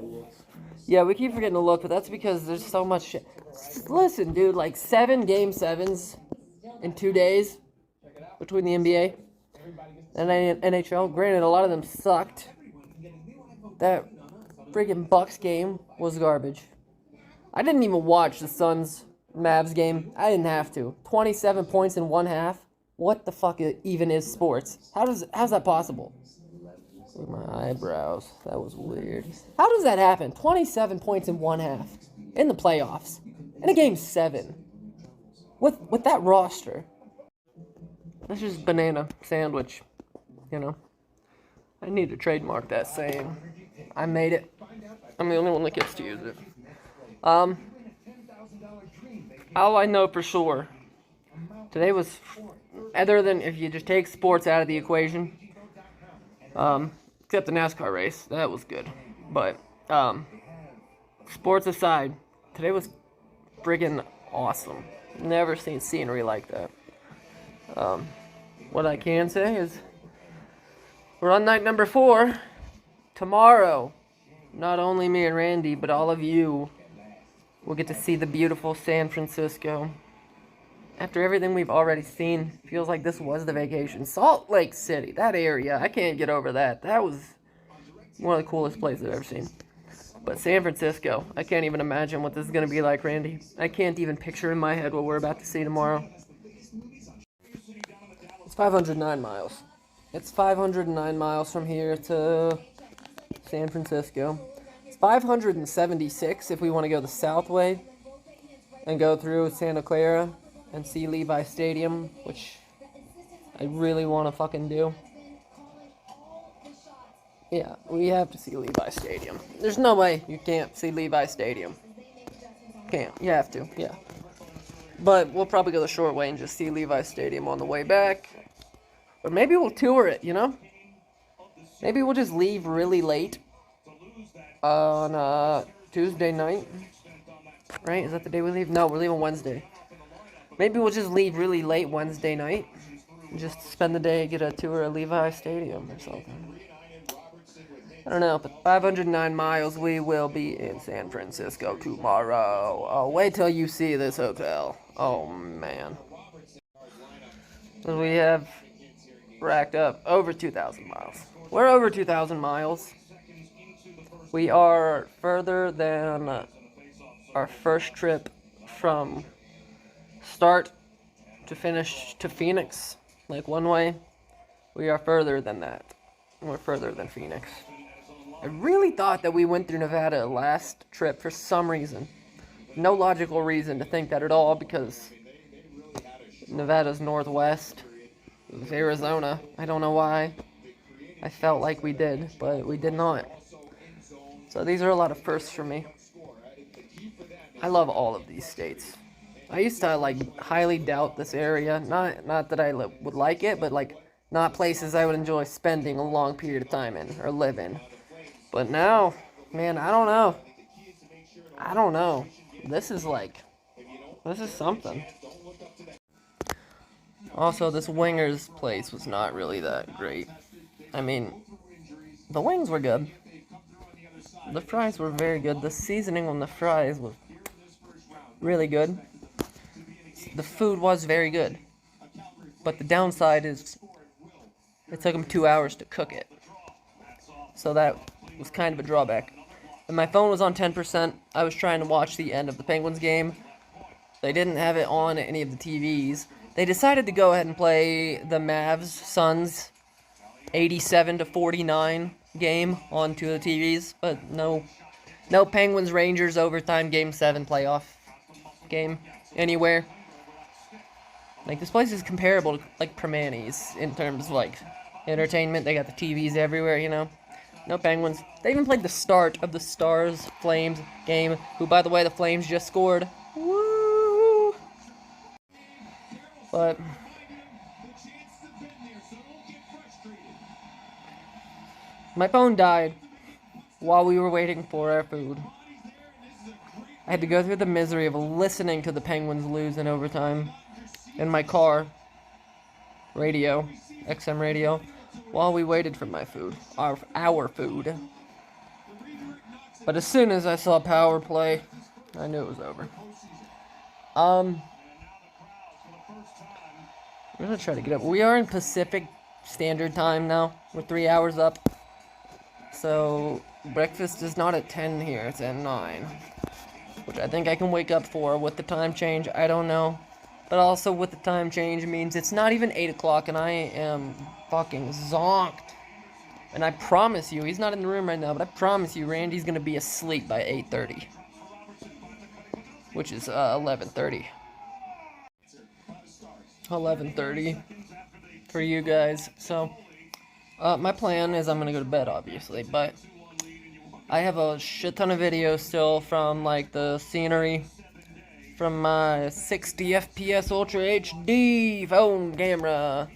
Yeah, we keep forgetting to look, but that's because there's so much shit. Listen, dude, like 7 Game 7s in 2 days between the NBA and NHL. Granted, a lot of them sucked. That freaking Bucks game was garbage. I didn't even watch the Suns-Mavs game. I didn't have to. 27 points in one half. What the fuck even is sports? How's that possible? Look at my eyebrows. That was weird. How does that happen? 27 points in one half. In the playoffs. In a game 7. With that roster. That's just banana sandwich. You know? I need to trademark that saying. I made it. I'm the only one that gets to use it. All I know for sure, today was, other than if you just take sports out of the equation, except the NASCAR race, that was good. But, sports aside, today was friggin' awesome. Never seen scenery like that. What I can say is, we're on night number 4. Tomorrow, not only me and Randy, but all of you will get to see the beautiful San Francisco. After everything we've already seen, feels like this was the vacation. Salt Lake City, that area, I can't get over that. That was one of the coolest places I've ever seen. But San Francisco, I can't even imagine what this is going to be like, Randy. I can't even picture in my head what we're about to see tomorrow. It's 509 miles. It's 509 miles from here to San Francisco. It's 576 if we want to go the south way and go through Santa Clara and see Levi Stadium, which I really want to fucking do. Yeah, we have to see Levi Stadium. There's no way you can't see Levi Stadium. Can't. You have to, yeah. But we'll probably go the short way and just see Levi Stadium on the way back. Or maybe we'll tour it, you know? Maybe we'll just leave really late on Tuesday night. Right? Is that the day we leave? No, we're leaving Wednesday. Maybe we'll just leave really late Wednesday night and just spend the day, get a tour of Levi Stadium or something. I don't know, but 509 miles, we will be in San Francisco tomorrow. Oh, wait till you see this hotel. Oh, man. We have racked up over 2,000 miles. We're over 2,000 miles. We are further than our first trip from start to finish to Phoenix, like one way. We are further than that. We're further than Phoenix. I really thought that we went through Nevada last trip for some reason. No logical reason to think that at all, because Nevada's northwest. It was Arizona. I don't know why. I felt like we did, but we did not. So these are a lot of firsts for me. I love all of these states. I used to highly doubt this area. Not that I would like it, but not places I would enjoy spending a long period of time in or live in. But now, man, I don't know. This is something. Also, this Winger's place was not really that great. I mean, the wings were good. The fries were very good. The seasoning on the fries was really good. The food was very good. But the downside is it took them 2 hours to cook it. So that was kind of a drawback. And my phone was on 10%. I was trying to watch the end of the Penguins game. They didn't have it on any of the TVs. They decided to go ahead and play the Mavs-Suns 87-49 game onto the TVs, but no Penguins-Rangers overtime Game 7 playoff game anywhere. This place is comparable to Permanis in terms of entertainment. They got the TVs everywhere, No Penguins. They even played the start of the Stars-Flames game, who, by the way, the Flames just scored. Woo! But my phone died while we were waiting for our food. I had to go through the misery of listening to the Penguins lose in overtime in my car, radio, XM radio, while we waited for my food, our food. But as soon as I saw power play, I knew it was over. I'm gonna try to get up. We are in Pacific Standard Time now. We're 3 hours up. So breakfast is not at 10 here, it's at 9. Which I think I can wake up for with the time change, I don't know. But also with the time change means it's not even 8 o'clock and I am fucking zonked. And I promise you, he's not in the room right now, but I promise you Randy's gonna be asleep by 8:30. Which is 11:30. 11:30 for you guys. So, my plan is I'm gonna go to bed, obviously, but I have a shit ton of videos still from the scenery from my 60 FPS Ultra HD phone camera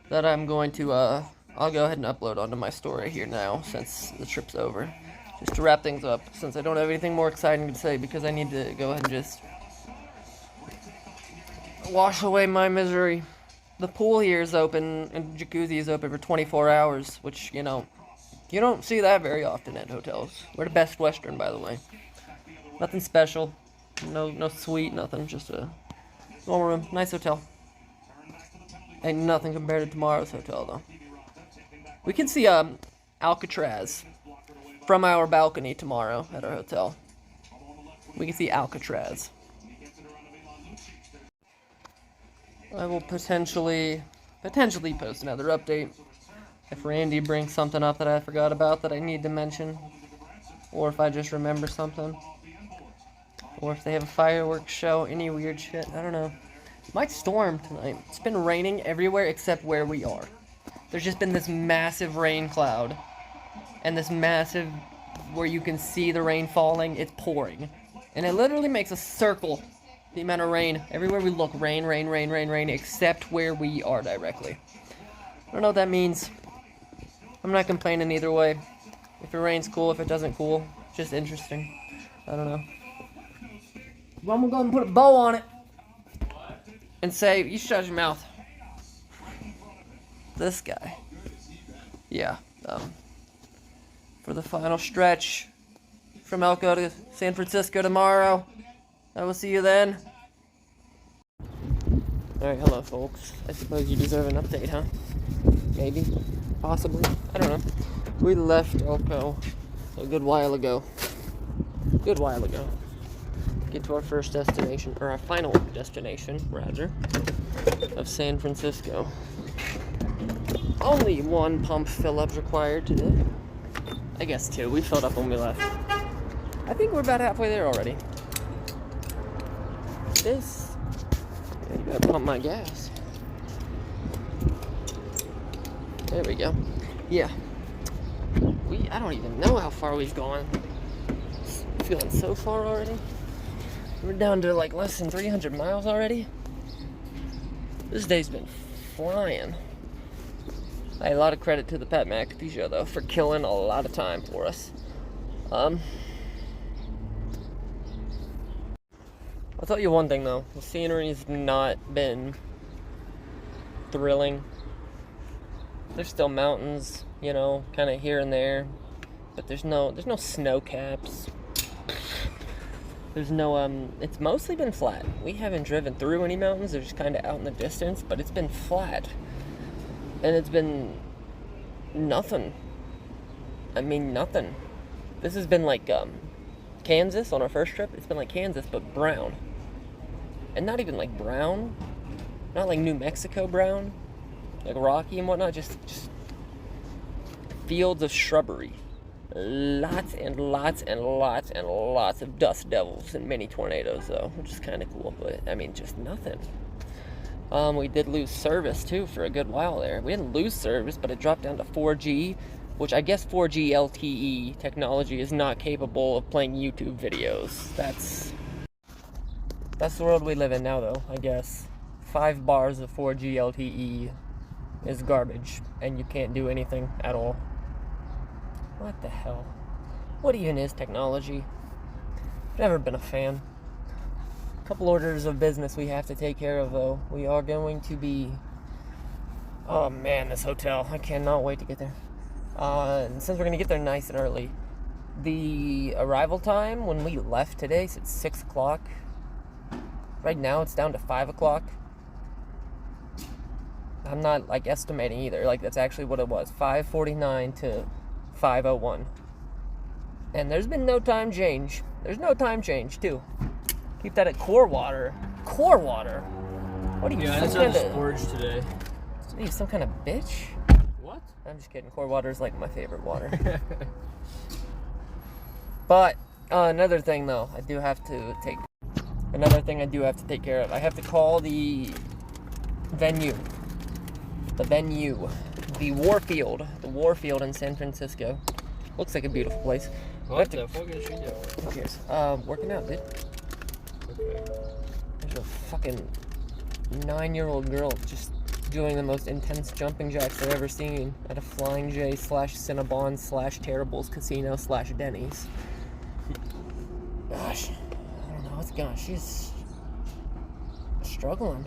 that I'm going to I'll go ahead and upload onto my story here now since the trip's over, just to wrap things up, since I don't have anything more exciting to say, because I need to go ahead and just wash away my misery. The pool here is open and the jacuzzi is open for 24 hours, which, you don't see that very often at hotels. We're the Best Western, by the way. Nothing special. No suite, nothing. Just a normal room. Nice hotel. Ain't nothing compared to tomorrow's hotel, though. We can see Alcatraz from our balcony tomorrow at our hotel. We can see Alcatraz. I will potentially post another update if Randy brings something up that I forgot about that I need to mention, or if I just remember something, or if they have a fireworks show, any weird shit, I don't know. It might storm tonight. It's been raining everywhere except where we are. There's just been this massive rain cloud, and this massive, where you can see the rain falling, it's pouring. And it literally makes a circle, the amount of rain. Everywhere we look, rain, rain, rain, rain, rain, except where we are directly. I don't know what that means. I'm not complaining either way. If it rains, cool. If it doesn't, cool. Just interesting. I don't know. Well, I'm gonna go ahead and put a bow on it. And say, you shut your mouth. This guy. Yeah. for the final stretch from Elko to San Francisco tomorrow. I will see you then. Alright, hello folks. I suppose you deserve an update, huh? Maybe. Possibly. I don't know. We left Elko a good while ago. Get to our first destination, or our final destination, rather, of San Francisco. Only one pump fill-up required today. I guess two. We filled up when we left. I think we're about halfway there already. You gotta pump my gas. There we go. Yeah. I don't even know how far we've gone. Feeling so far already. We're down to like less than 300 miles already. This day's been flying. A lot of credit to the Pat McAfee show though for killing a lot of time for us. I'll tell you one thing though, the scenery's not been thrilling. There's still mountains, you know, kind of here and there, but there's no snow caps. There's no, it's mostly been flat. We haven't driven through any mountains. They're just kind of out in the distance, but it's been flat. And it's been nothing. I mean, nothing. This has been like, Kansas on our first trip. It's been like Kansas, but brown. And not even like brown. Not like New Mexico brown. Like rocky and whatnot. Just fields of shrubbery. Lots and lots and lots and lots of dust devils and mini tornadoes though, which is kind of cool, but I mean just nothing. We did lose service too for a good while there. We didn't lose service, but it dropped down to 4G, which I guess 4G LTE technology is not capable of playing YouTube videos. That's the world we live in now though, I guess. 5 bars of 4G LTE is garbage and you can't do anything at all. What the hell? What even is technology? Never been a fan. A couple orders of business we have to take care of though. We are going to be... Oh man, this hotel. I cannot wait to get there. And since we're going to get there nice and early, the arrival time when we left today said 6 o'clock. Right now it's down to 5 o'clock. I'm not like estimating either. Like that's actually what it was. 5:49 to 5:01. And there's been no time change. There's no time change too. Keep that at core water. Core water? What are you, yeah, some kind of storage today. Are you some kind of bitch? What? I'm just kidding. Core water is like my favorite water. But another thing though, I do have to take care of. I have to call the venue. The Warfield in San Francisco. Looks like a beautiful place. What the fuck is she doing? Who cares? Working out, dude. Okay. There's a fucking 9-year-old girl just doing the most intense jumping jacks I've ever seen at a Flying J / Cinnabon / Terribles Casino / Denny's. Gosh, I don't know what's going on. She's struggling.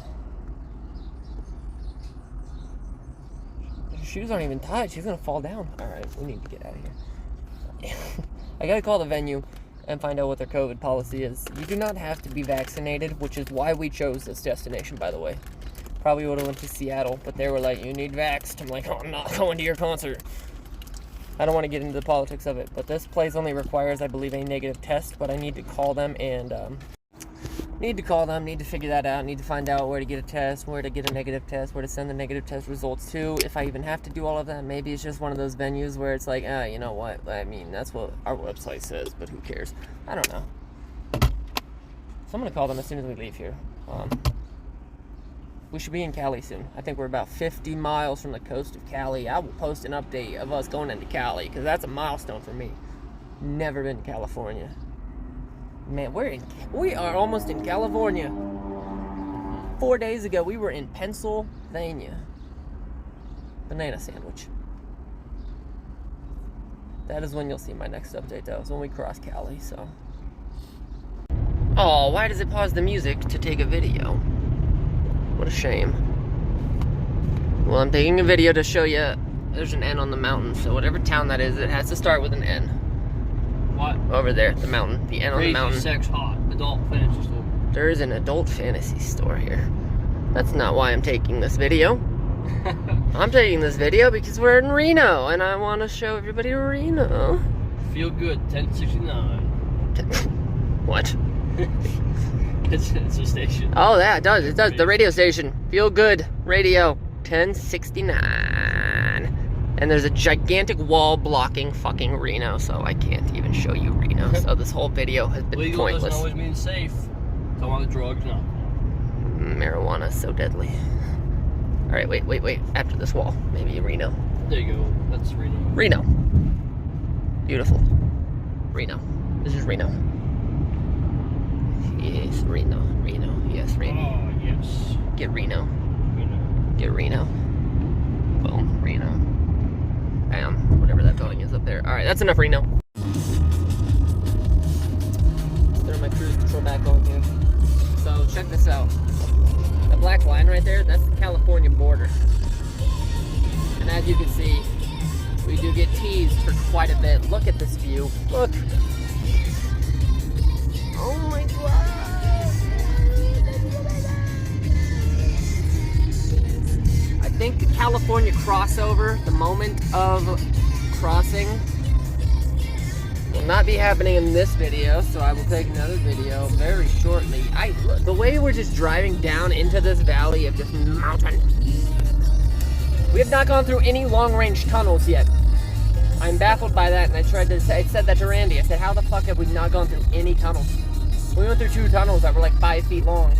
Shoes aren't even tied. She's gonna fall down. Alright, we need to get out of here. I gotta call the venue and find out what their COVID policy is. You do not have to be vaccinated, which is why we chose this destination, by the way. Probably would have went to Seattle, but they were like, you need vaxxed. I'm like, oh, I'm not going to your concert. I don't want to get into the politics of it, but this place only requires, I believe, a negative test, but I need to call them and, need to figure that out, need to find out where to get a test, where to get a negative test, where to send the negative test results to, if I even have to do all of that. Maybe it's just one of those venues where it's like, you know what, I mean, that's what our website says, but who cares? I don't know. So I'm going to call them as soon as we leave here. We should be in Cali soon. I think we're about 50 miles from the coast of Cali. I will post an update of us going into Cali, because that's a milestone for me. Never been to California. Man, we are almost in California. 4 days ago, we were in Pennsylvania. Banana sandwich. That is when you'll see my next update, though. It's when we cross Cali, so. Oh, why does it pause the music to take a video? What a shame. Well, I'm taking a video to show you There's an N on the mountain, so whatever town that is, it has to start with an N. What? Over there, the mountain. The N on the mountain. Sex hot. Adult fantasy store. There is an adult fantasy store here. That's not why I'm taking this video. I'm taking this video because we're in Reno, and I want to show everybody Reno. Feel good, 1069. What? It's a station. Oh, yeah, it does. It does. The radio station. Feel Good Radio 1069. And there's a gigantic wall blocking fucking Reno, so I can't even show you Reno. So this whole video has been Legal pointless. doesn't always mean safe. Don't want the drugs, no. Marijuana is so deadly. All right, wait. After this wall, maybe Reno. There you go. That's Reno. Reno. Beautiful. Reno. This is Reno. Yes, Reno. Yes, Reno. Oh, yes. Get Reno. Reno. Get Reno. Boom, Reno. Bam. Whatever that building is up there. All right, that's enough Reno. Throw my cruise control back on here. So check this out. The black line right there, that's the California border. And as you can see, we do get teased for quite a bit. Look at this view. Look. Oh my god. I think the California crossover, the moment of crossing, will not be happening in this video, so I will take another video very shortly. The way we're just driving down into this valley of just mountain. We have not gone through any long-range tunnels yet. I'm baffled by that, and I said that to Randy. I said, how the fuck have we not gone through any tunnels? We went through 2 tunnels that were like 5 feet long.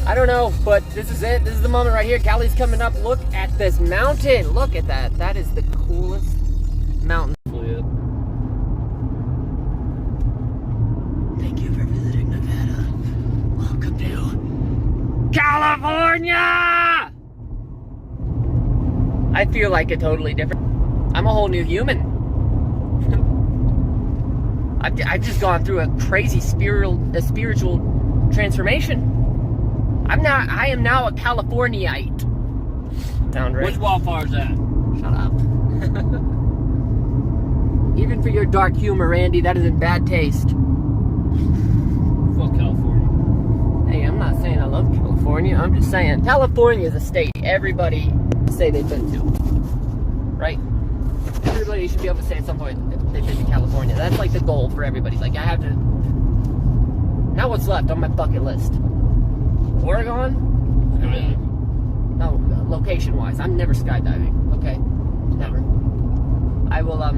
I don't know, but this is it. This is the moment right here. Cali's coming up. Look at this mountain. Look at that. That is the coolest mountain. Thank you for visiting Nevada. Welcome to California! I feel like a totally different... I'm a whole new human. I've just gone through a crazy spiritual transformation. I am now a Californiite. Sound right? Which wildfire's that? Shut up. Even for your dark humor, Randy, that is in bad taste. Fuck California. Hey, I'm not saying I love California. I'm just saying California is a state everybody say they've been to. Right? Everybody should be able to say at some point if they've been to California. That's like the goal for everybody. Like, I have to... Now what's left on my bucket list? Oregon? No, location-wise. I'm never skydiving. Okay? Never. I will, I'll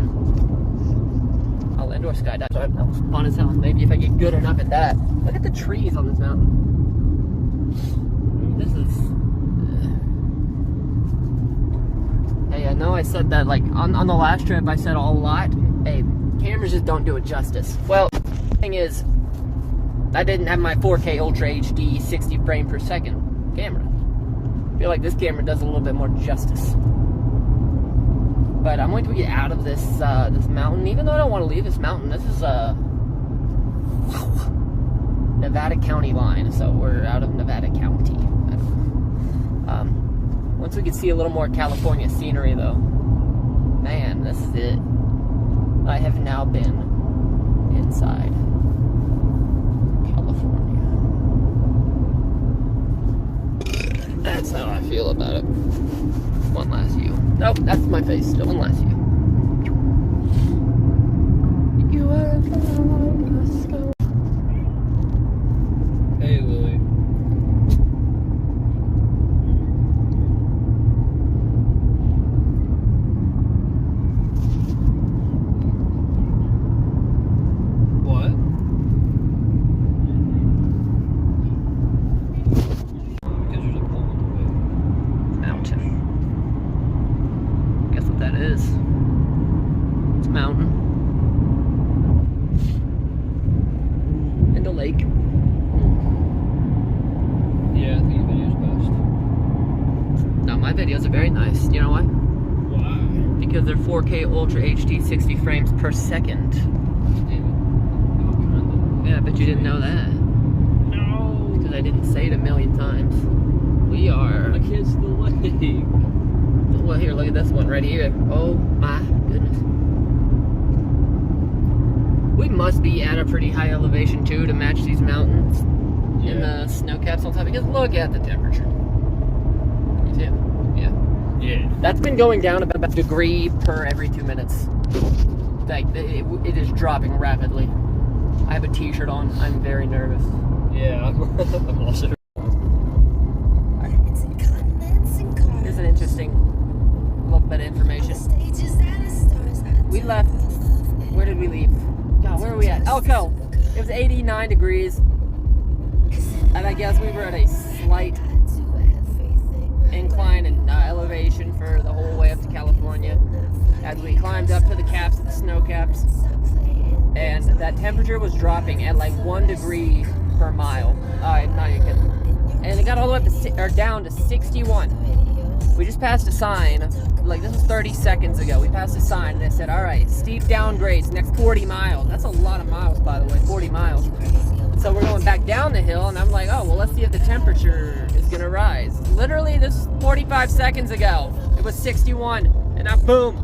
indoor skydive. That was fun as hell. Maybe if I get good enough at that. Look at the trees on this mountain. This is... Hey, I know I said that, like, on the last trip, I said a lot. Hey, cameras just don't do it justice. Well, the thing is, I didn't have my 4K Ultra HD 60 frame per second camera. I feel like this camera does a little bit more justice. But I'm going to get out of this this mountain, even though I don't want to leave this mountain. This is Nevada County line, so we're out of Nevada County. Once we can see a little more California scenery, though, man, this is it. I have now been inside California. That's how I feel about it. One last view. Nope, that's my face still. One last view. You are a flower. Hey, Lily. What? Because there's a pole in the way. Mountain. Guess what that is? It's a mountain. And a lake. Yeah, I think your video's best. No, my videos are very nice. You know why? Why? Because they're 4K Ultra HD 60 frames per second. Damn it. Go behind Yeah, but you didn't know that. the... No! Because I didn't say it a million times. We are... Against the lake. Well, here, look at this one right here. Oh my goodness. We must be at a pretty high elevation too to match these mountains and the snow caps on top. Because look at the temperature. You see it? Yeah. Yeah. That's been going down about a degree per every 2 minutes. Like it is dropping rapidly. I have a t-shirt on. I'm very nervous. Yeah, I'm also. Here's an interesting little bit of information. We left. Where did we leave? God, where are we at? Elko. It was 89 degrees. And I guess we were at a slight incline in elevation for the whole way up to California as we climbed up to the caps of the snow caps. And that temperature was dropping at like 1 degree per mile. Not even kidding. And it got all the way up to, down to 61. We just passed a sign, like this was 30 seconds ago. We passed a sign and it said, all right, steep downgrades, next 40 miles. That's a lot of miles, by the way, 40 miles. So we're going back down the hill and I'm like, oh, well, let's see if the temperature is gonna rise. Literally, this is 45 seconds ago. It was 61, and now boom,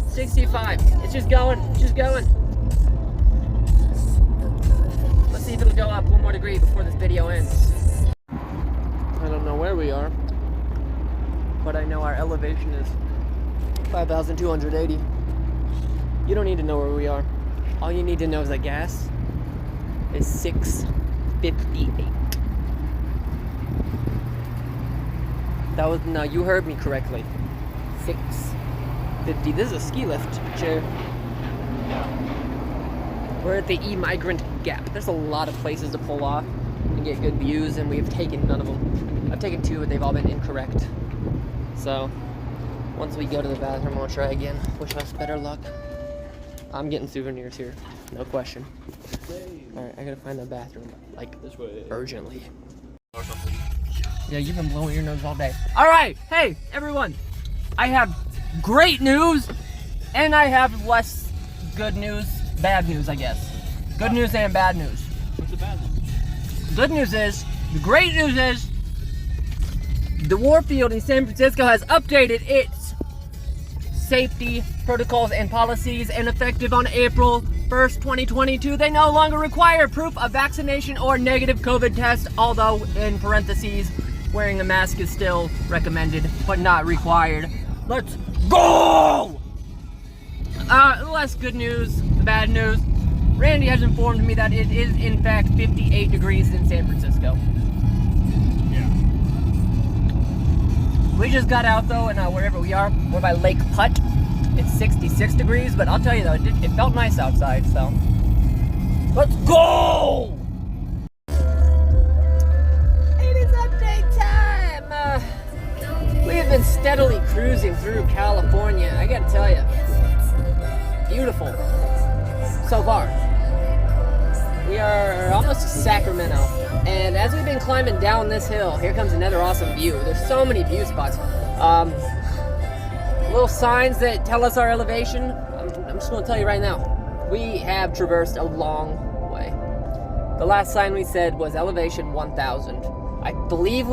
65. It's just going, just going. Let's see if it'll go up 1 more degree before this video ends. I don't know where we are, but I know our elevation is 5,280. You don't need to know where we are. All you need to know is that gas is 658. That was, no, you heard me correctly. 650. This is a ski lift chair. We're at the E-Migrant Gap. There's a lot of places to pull off and get good views, and we've taken none of them. I've taken 2, but they've all been incorrect. So, once we go to the bathroom, I'll try again. Wish us better luck. I'm getting souvenirs here, no question. Alright, I gotta find the bathroom, like, This way. urgently. Yeah, you've been blowing your nose all day. Alright, hey, everyone. I have great news, and I have less good news, bad news, I guess. Good news and bad news. What's the bad news? Good news is, the great news is, the Warfield in San Francisco has updated its safety protocols and policies, and effective on April 1st, 2022, they no longer require proof of vaccination or negative COVID test, although in parentheses, wearing a mask is still recommended, but not required. Let's go! Less good news, bad news. Randy has informed me that it is in fact 58 degrees in San Francisco. Yeah. We just got out though, and wherever we are, we're by Lake Putt. It's 66 degrees, but I'll tell you though, it felt nice outside, so. Let's go! It is update time! We have been steadily cruising through California. I gotta tell you, beautiful so far. We are almost to Sacramento, and as we've been climbing down this hill, here comes another awesome view. There's so many view spots. Little signs that tell us our elevation. I'm just going to tell you right now, we have traversed a long way. The last sign we said was elevation 1,000. I believe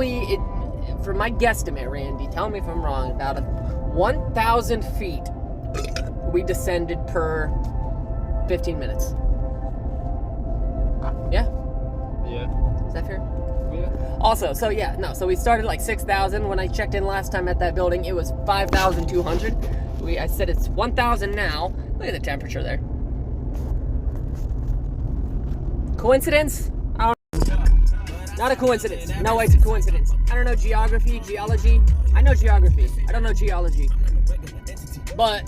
for my guesstimate, Randy, tell me if I'm wrong, about 1,000 feet we descended per 15 minutes. Yeah? Yeah. Is that fair? Yeah. Also, so we started like 6,000. When I checked in last time at that building, it was 5,200. I said it's 1,000 now. Look at the temperature there. Coincidence? I don't know. Not a coincidence. No way it's a coincidence. I don't know geography, geology. I know geography. I don't know geology. But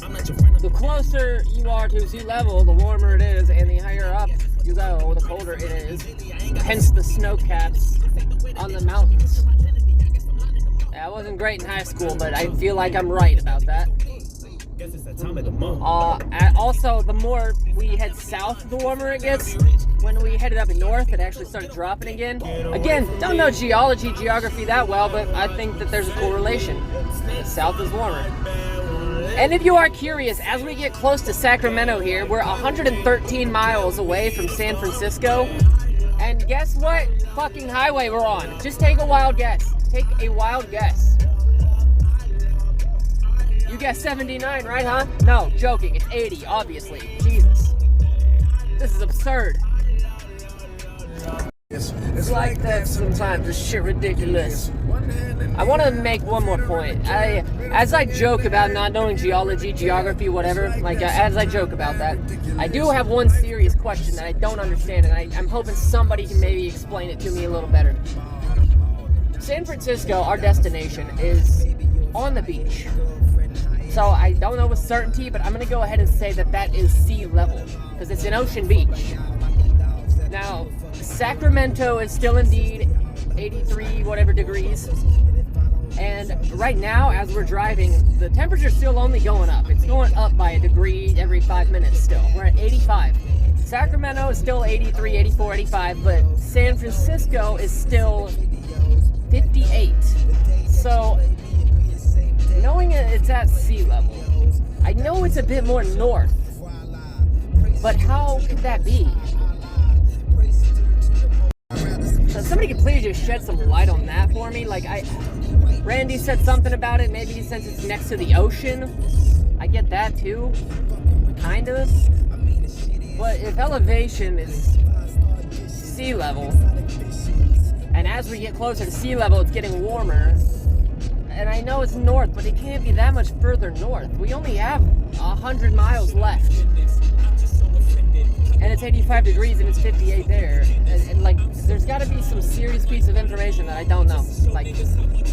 the closer you are to sea level, the warmer it is, and the higher up you go, the colder it is. Hence the snow caps on the mountains. That wasn't great in high school, but I feel like I'm right about that. Also, the more we head south, the warmer it gets. When we headed up north, it actually started dropping again. Again, don't know geology, geography that well, but I think that there's a correlation. The south is warmer. And if you are curious, as we get close to Sacramento here, we're 113 miles away from San Francisco. And guess what fucking highway we're on? Just take a wild guess. Take a wild guess. You guessed 79, right, huh? No, joking. It's 80, obviously. Jesus. This is absurd. It's like that sometimes. This shit ridiculous. I want to make one more point. As I joke about not knowing geology, geography, whatever, like as I joke about that, I do have one serious question that I don't understand, and I'm hoping somebody can maybe explain it to me a little better. San Francisco, our destination, is on the beach. So I don't know with certainty, but I'm going to go ahead and say that that is sea level, because it's an ocean beach. Now, Sacramento is still indeed 83 whatever degrees. And right now, as we're driving, the temperature's still only going up. It's going up by a degree every 5 minutes still. We're at 85. Sacramento is still 83, 84, 85, but San Francisco is still 58. So, knowing it's at sea level, I know it's a bit more north, but how could that be? So somebody could please just shed some light on that for me. Like, Randy said something about it, maybe since it's next to the ocean. I get that too, kind of. But if elevation is sea level, and as we get closer to sea level, it's getting warmer, and I know it's north, but it can't be that much further north. We only have 100 miles left. And it's 85 degrees and it's 58 there. And like, there's got to be some serious piece of information that I don't know. Like,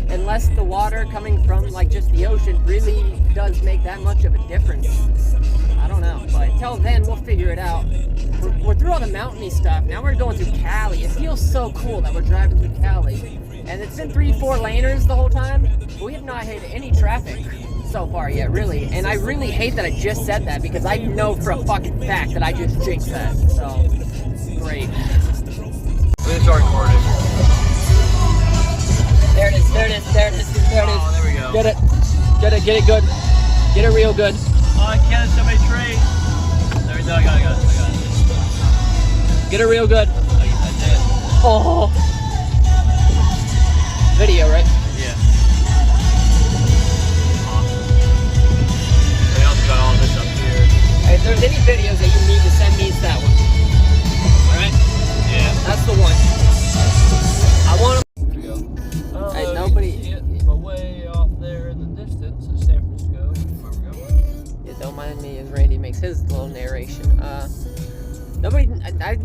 unless the water coming from, like, just the ocean really does make that much of a difference. I don't know. But until then, we'll figure it out. We're through all the mountainy stuff. Now we're going through Cali. It feels so cool that we're driving through Cali. And it's been 3-4 laners the whole time. But we have not hit any traffic so far yet, really. And I really hate that I just said that, because I know for a fucking fact that I just jinxed that. So, great. We're gonna start recording. There it is, there it is, there it is, there it is. Oh, there we go. Get it get it good. Get it real good. Oh, I can't have somebody trade. There we go, I got it. Get it real good. I did. Oh. Video, right? Yeah. Got all this up here. If there's any videos that you need to send me, it's that one. Alright? Yeah. That's the one. I want There we go. Hey, nobody. But way off there in the distance is San Francisco. Where we're going. Yeah, don't mind me as Randy makes his little narration. Nobody.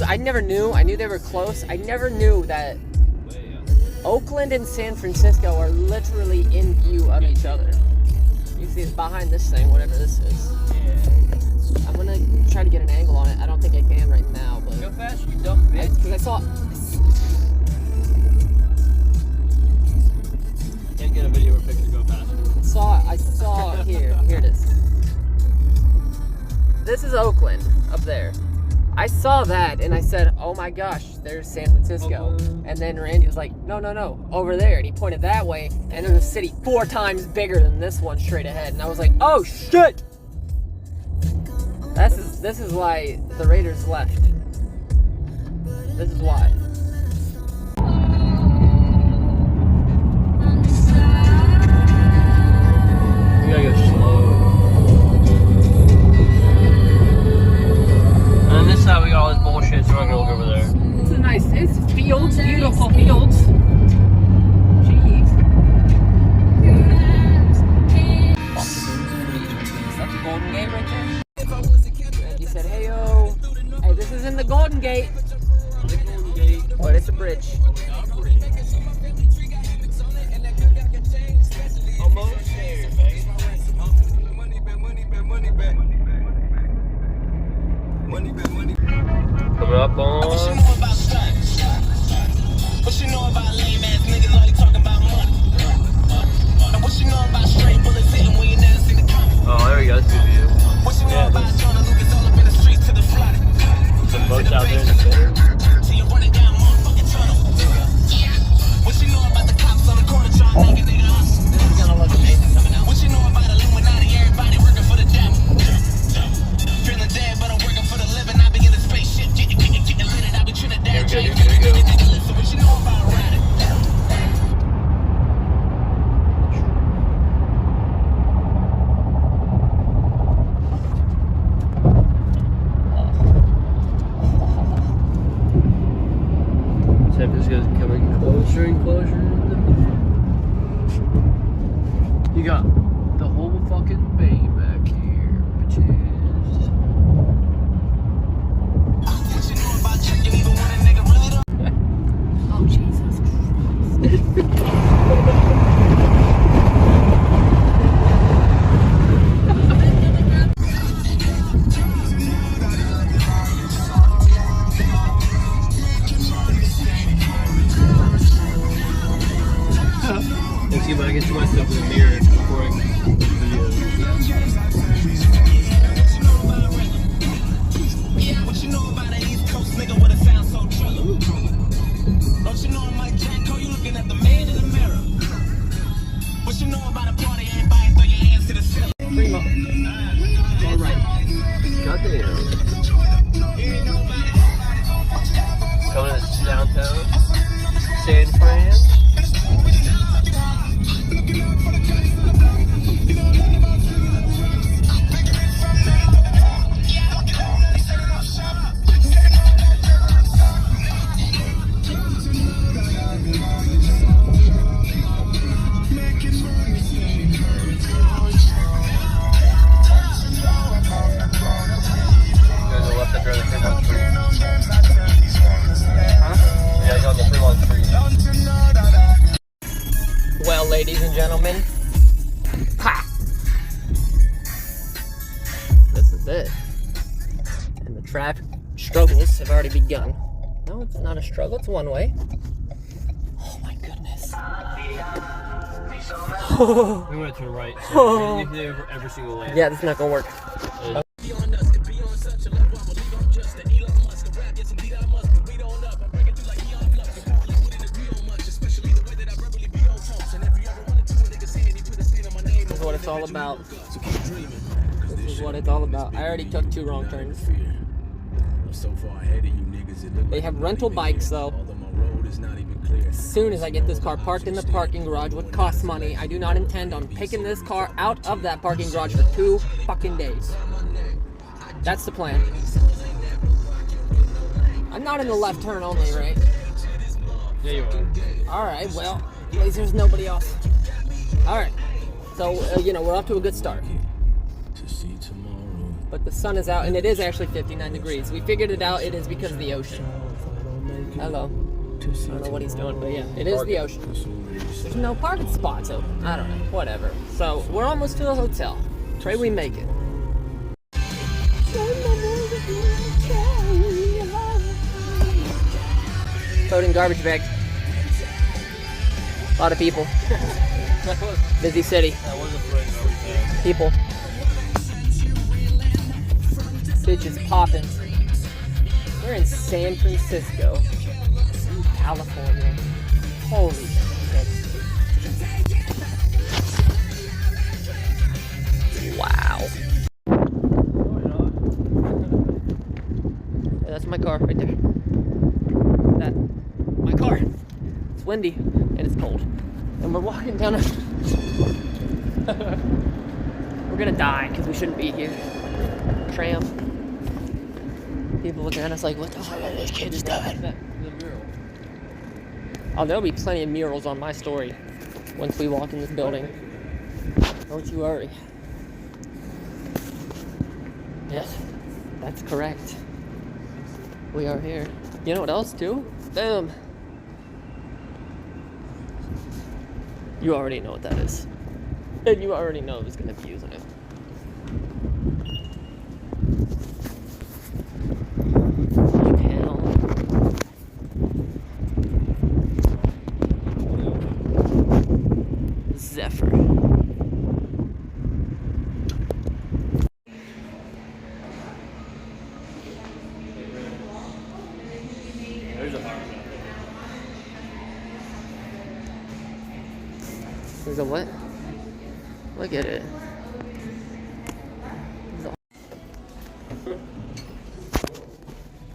I never knew. I knew they were close. I never knew that Oakland and San Francisco are literally in view of each other. You see it's behind this thing, whatever this is. Yeah. I'm gonna try to get an angle on it. I don't think I can right now, but Go fast, you dumb bitch. because I saw. Can't get a video where pictures go faster. I saw here it is. This is Oakland up there. I saw that and I said, oh my gosh, there's San Francisco. And then Randy was like, no, over there. And he pointed that way, and there's a city 4 times bigger than this one straight ahead. And I was like, oh shit! This is why the Raiders left. This is why. We gotta go slow. And on this side we got all this bullshit, so we're not gonna look over there. It's a nice, it's fields, beautiful fields. Jeez. Is that the Golden Gate right there? And he said, hey yo, hey, this is in the Golden Gate. The Golden Gate. But it's a bridge. Almost there, babe. Coming up on. What you know about lame ass niggas only talking about money? And what you know about straight bullets hitting when you never see the coming? Oh, there we go. That's a good view. What you know about Jonah Lucas all up in the streets to the flood? Some boats out there in the fish. San Fran. Well, ladies and gentlemen, ha! This is it. And the traffic struggles have already begun. No, it's not a struggle, it's one way. Oh my goodness. We went to the right, so we did every single lane. Yeah, this is not gonna work. This is what it's all about. This is what it's all about. I already took 2 wrong turns. They have rental bikes though. As soon as I get this car parked in the parking garage, what costs money, I do not intend on taking this car out of that parking garage for 2 fucking days. That's the plan. I'm not in the left turn only, right? Yeah, you are. Alright, well, at least there's nobody else. Alright, so, we're off to a good start. But the sun is out, and it is actually 59 degrees. We figured it out, it is because of the ocean. Hello. I don't know what he's doing, but yeah, it is the ocean. There's no parking spots open. I don't know, whatever. So, we're almost to the hotel. Pray we make it. Loading garbage bags. A lot of people. Busy city. People. Bitches popping. We're in San Francisco, California. Holy shit. Wow. Yeah, that's my car right there. My car. It's windy and it's cold. And we're walking down a... We're gonna die because we shouldn't be here. Tram. People looking at us like, what the fuck? This kid just died. Oh, there'll be plenty of murals on my story once we walk in this building. Don't you worry. Yes, that's correct. We are here. You know what else, too? Boom. You already know what that is. And you already know who's gonna be using it. Zephyr. There's a what? Look at it.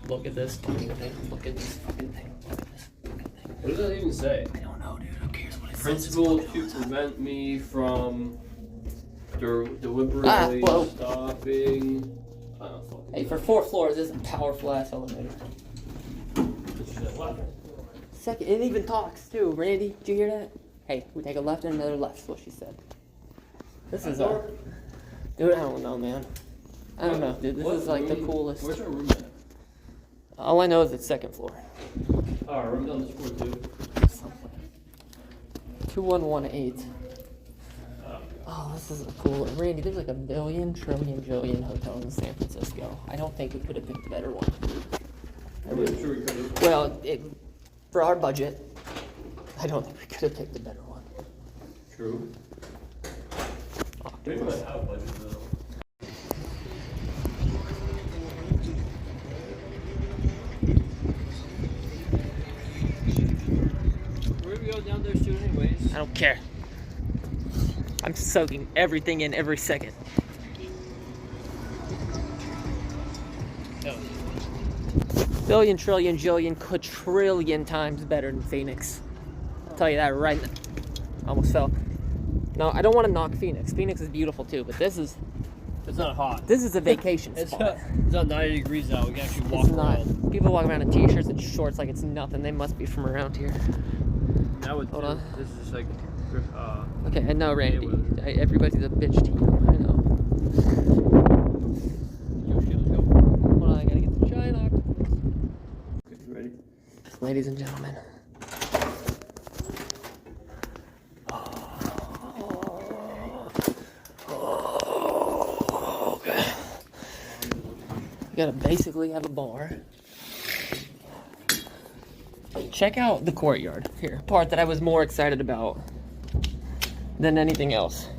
Look at this fucking thing. Look at this fucking thing. Look at this fucking thing. What does that even say? I don't know, dude. Who cares what it says? Principle to prevent me from deliberately stopping. Hey, for 4 floors, this is a powerful ass elevator. Second, it even talks too. Randy, did you hear that? Hey, we take a left and another left, is what she said. This is dude, I don't know, man. I don't know, dude. This is like the coolest. Where's our room at? All I know is it's 2nd floor. Oh, our room's on this floor too. 2118. Oh, this is a cool. Randy, there's like a billion, trillion, jillion hotels in San Francisco. I don't think we could have picked a better one. I'm sure we could have. Well, for our budget, I don't think we could have picked a better one. True. Maybe might have budget though. We're gonna go down there soon anyways. I don't care. I'm soaking everything in every second. Billion, trillion, jillion, quadrillion times better than Phoenix. I'll tell you that right now. Almost fell. No, I don't want to knock Phoenix. Phoenix is beautiful too, but this is... It's not hot. This is a vacation It's spot. not 90 degrees out. We can actually walk It's not. around. People walk around in t-shirts and shorts like it's nothing. They must be from around here. That would. Hold on. This is just like. Okay, I know, Randy. weather. Everybody's a bitch to you. I know. Hold on, I gotta get the giant octopus. Okay, you ready? Ladies and gentlemen. Okay. We gotta basically have a bar. Check out the courtyard here. Part that I was more excited about than anything else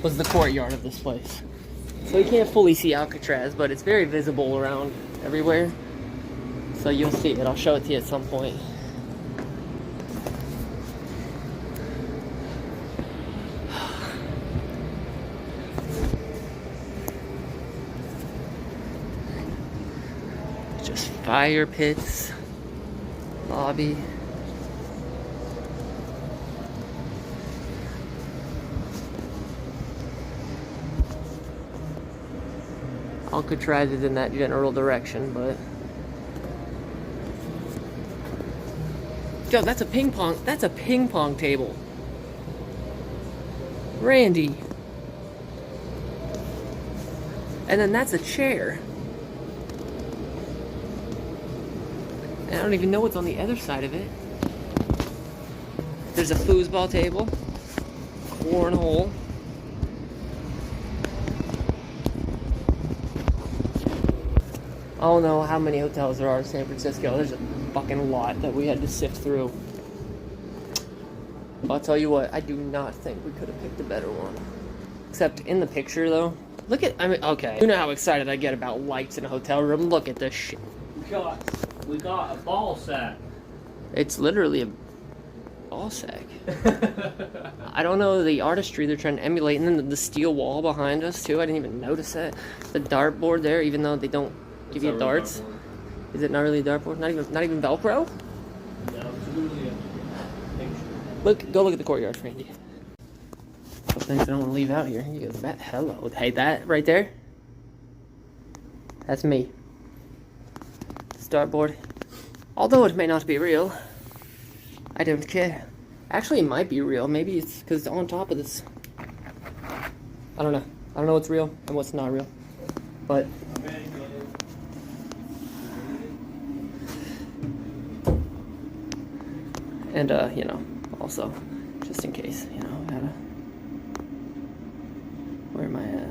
was the courtyard of this place. So you can't fully see Alcatraz, but it's very visible around everywhere. So you'll see it. I'll show it to you at some point. Just fire pits, lobby. Alcatraz is in that general direction, but yo, that's a ping pong table. Randy. And then that's a chair. And I don't even know what's on the other side of it. There's a foosball table, cornhole. I don't know how many hotels there are in San Francisco. There's a fucking lot that we had to sift through. But I'll tell you what, I do not think we could have picked a better one. Except in the picture though, look at, I mean, okay. You know how excited I get about lights in a hotel room? Look at this shit. We got a ball sack. It's literally a ball sack. I don't know the artistry they're trying to emulate. And then the steel wall behind us too, I didn't even notice that. The dartboard there, even though they don't give you darts. Is it not really a dartboard? Not even Velcro? No, it's literally a picture. Go look at the courtyard, Randy. Those things I don't want to leave out here. You go back. Hello. Hey, that right there? That's me. Dartboard. Although it may not be real, I don't care. Actually, it might be real. Maybe it's because it's on top of this. I don't know. I don't know what's real and what's not real. But and you know, also just in case, you know, where am I at?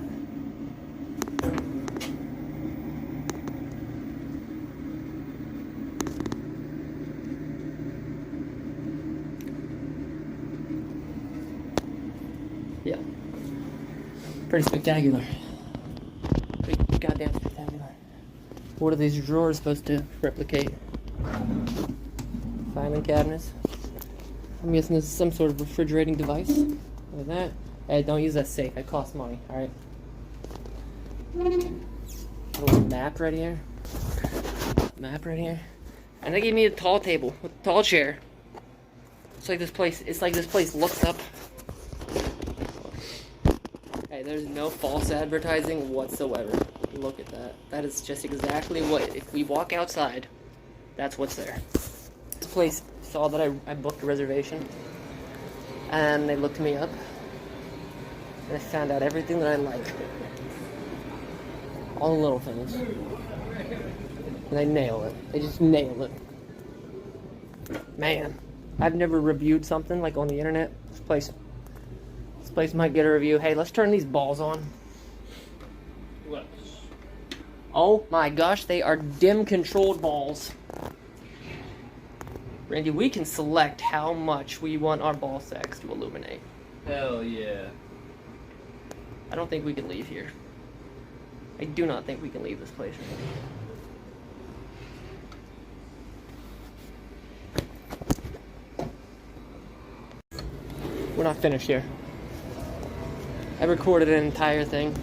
Yeah. Pretty spectacular. Pretty goddamn spectacular. What are these drawers supposed to replicate? Filing cabinets. I'm guessing this is some sort of refrigerating device. Look at that. Hey, don't use that safe. It costs money, alright? A little map right here. Map right here. And they gave me a tall table with a tall chair. It's like this place looks up. Hey, there's no false advertising whatsoever. Look at that. That is just exactly what, if we walk outside, that's what's there. This place saw that I booked a reservation, and they looked me up, and I found out everything that I like. All the little things. And they nail it. They just nail it. Man, I've never reviewed something like on the internet. This place might get a review. Hey, let's turn these balls on. What? Oh my gosh, they are dim controlled balls. Randy, we can select how much we want our ball sacks to illuminate. Hell yeah. I don't think we can leave here. I do not think we can leave this place. We're not finished here. I recorded an entire thing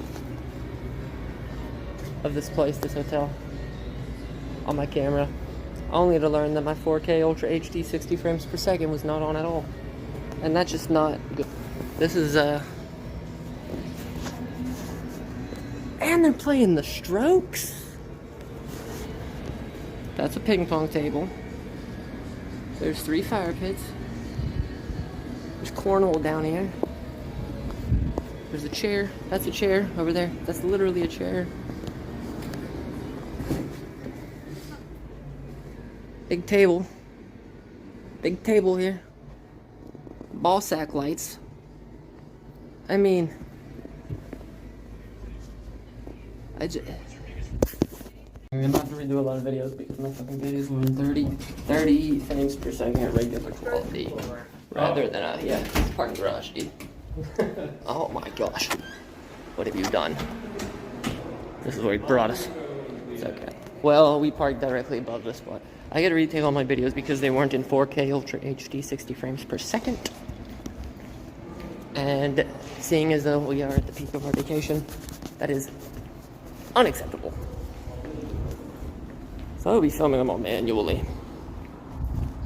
of this place, this hotel, on my camera. only to learn that my 4K Ultra HD 60 frames per second was not on at all. And that's just not good. This is, and they're playing the Strokes. That's a ping pong table. There's 3 fire pits. There's cornhole down here. There's a chair. That's a chair over there. That's literally a chair. Big table. Big table here. Ball sack lights. I mean, I'm about to redo a lot of videos because my fucking videos were in 30 frames per second at regular quality. Rather than yeah, it's parking garage, dude. Oh my gosh. What have you done? This is where he brought us. It's okay. Well, we parked directly above this spot. I gotta retake all my videos because they weren't in 4K Ultra HD 60 frames per second. And seeing as though we are at the peak of our vacation, that is unacceptable. So I'll be filming them all manually.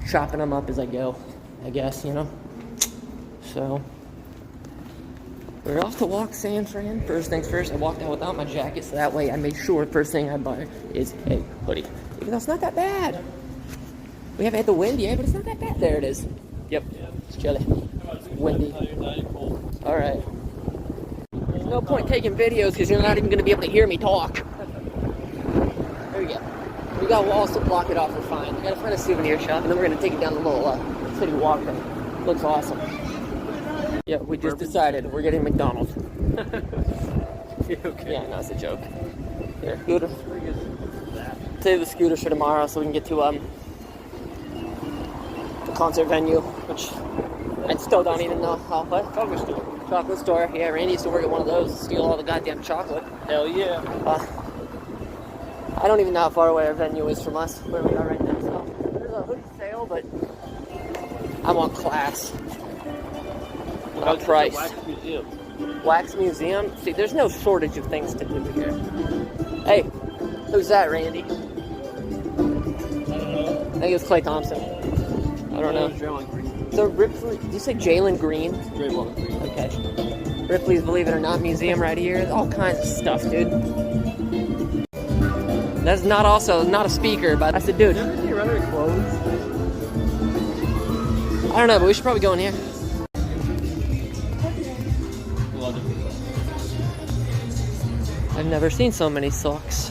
Chopping them up as I go, I guess, you know? So, we're off to walk San Fran. First things first, I walked out without my jacket, so that way I made sure the first thing I buy is a hoodie. Even though it's not that bad. We haven't had the wind yet, but it's not that bad. There it is. Yep, it's chilly. Windy. Alright. There's no point taking videos because you're not even going to be able to hear me talk. There we go. We got walls to block it off, we're fine. We gotta find a souvenir shop, and then we're gonna take it down the little city walk thing. Looks awesome. Yeah, we just decided we're getting McDonald's. Okay. Yeah, no, it's a joke. Here, scooter. Save the scooters for tomorrow so we can get to the concert venue, which I still don't even know how. What? Chocolate store. Chocolate store. Yeah, Randy used to work at one of those, steal all the goddamn chocolate. Hell yeah. I don't even know how far away our venue is from us, where we are right now. So there's a hoodie sale, but I want class. Not price. Wax museum. Wax museum? See, there's no shortage of things to do here. Hey, who's that, Randy? I think it's Clay Thompson. I don't know. Draymond Green. So Ripley, did you say Jalen Green? Draymond Green. Okay. Ripley's Believe It or Not museum right here. All kinds of stuff, dude. That's not a speaker, but I said, dude. Did you ever see Runner clothes? I don't know, but we should probably go in here. I've never seen so many socks.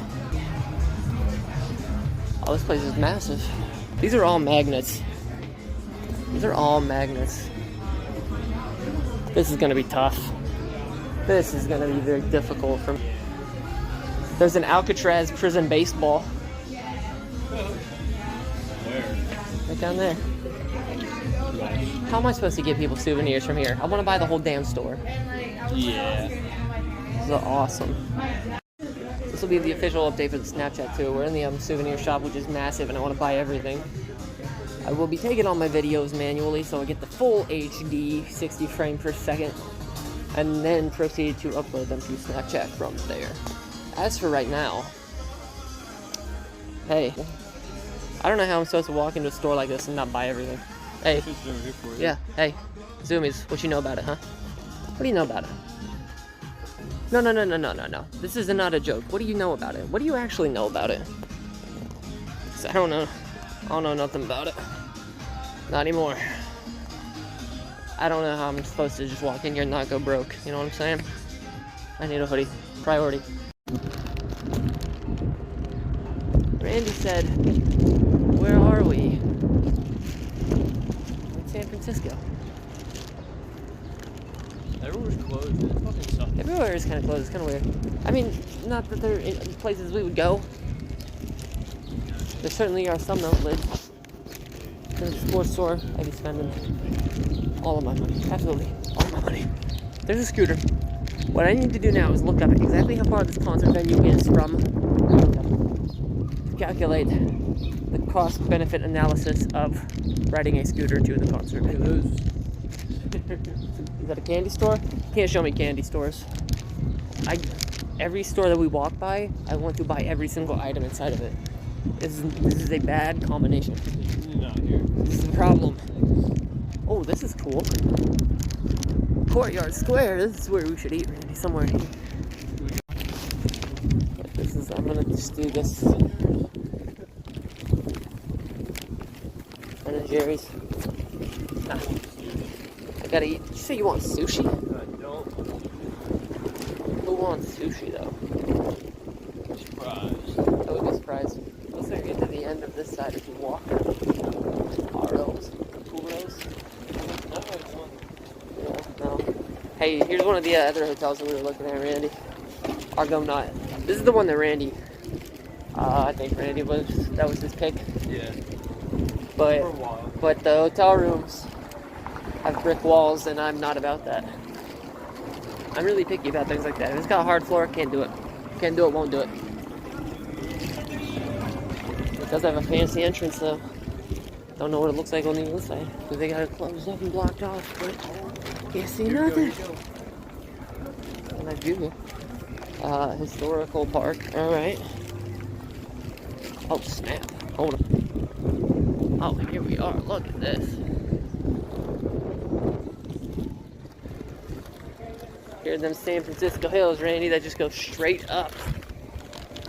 Oh, this place is massive. These are all magnets. These are all magnets. This is gonna be tough. This is gonna be very difficult for me. There's an Alcatraz prison baseball. Where? Right down there. How am I supposed to get people souvenirs from here? I want to buy the whole damn store. Yeah. This is awesome. This will be the official update for the Snapchat too. We're in the souvenir shop, which is massive, and I want to buy everything. I will be taking all my videos manually, so I get the full HD 60 frame per second, and then proceed to upload them to Snapchat from there. As for right now, hey, I don't know how I'm supposed to walk into a store like this and not buy everything. Hey, yeah, hey, Zoomies, what you know about it, huh? What do you know about it? No. This is not a joke. What do you know about it? What do you actually know about it? 'Cause I don't know. I don't know nothing about it. Not anymore. I don't know how I'm supposed to just walk in here and not go broke. You know what I'm saying? I need a hoodie. Priority. Randy said, where are we? In San Francisco. Everywhere's closed. It fucking sucks. Everywhere is kind of closed. It's kind of weird. I mean, not that they're in places we would go. There certainly are some that live. There's a sports store. I'd be spending all of my money. Absolutely. All of my money. There's a scooter. What I need to do now is look up exactly how far this concert venue is from to calculate the cost-benefit analysis of riding a scooter to the concert venue. Is that a candy store? Can't show me candy stores. Every store that we walk by, I want to buy every single item inside of it. This is a bad combination. Not here. This is the problem. Oh, this is cool. Courtyard Square. This is where we should eat, Randy. Somewhere here. But this is. I'm gonna just do this. Ben and Jerry's. Ah, I gotta eat. Did you say you want sushi? I don't. Who wants sushi though? Surprise. I would be surprised. Let's get to the end of this side if you walk. Auros. No. Hey, here's one of the other hotels that we were looking at, Randy. Argonaut. This is the one that Randy. I think Randy that was his pick. Yeah. But For a while. But the hotel rooms have brick walls, and I'm not about that. I'm really picky about things like that. If it's got a hard floor, can't do it. Can't do it, won't do it. It does have a fancy entrance, though. Don't know what it looks like on the inside, because they got it closed up and blocked off, but can't see nothing. Nice view. Historical park, alright. Oh, snap. Hold on. Oh, here we are. Look at this. Here are them San Francisco hills, Randy, that just go straight up.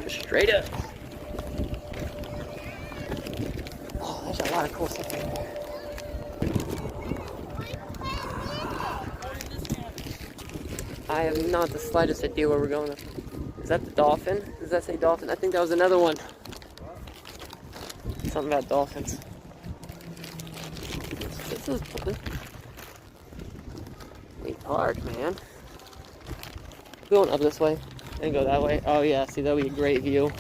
Just straight up. Oh, there's a lot of cool stuff in there. I have not the slightest idea where we're going. Is that the dolphin? Does that say dolphin? I think that was another one. Something about dolphins. This is neat park, man. Going up this way and go that way. Oh yeah, see, that'll be a great view.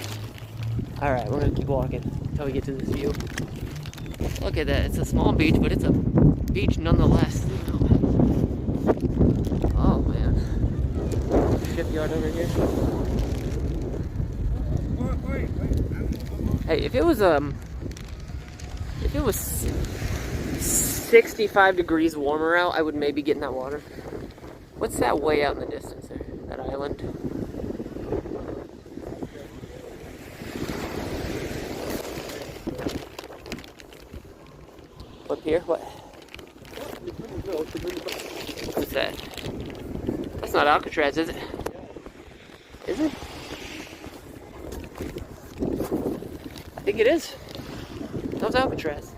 Alright, we're gonna keep walking until we get to this view. Look at that, it's a small beach, but it's a beach nonetheless. Oh man. Shipyard over here. Hey, if it was 65 degrees warmer out, I would maybe get in that water. What's that way out in the distance there? That island? Up here? What? What's that? That's not Alcatraz, is it? Is it? I think it is. That was Alcatraz.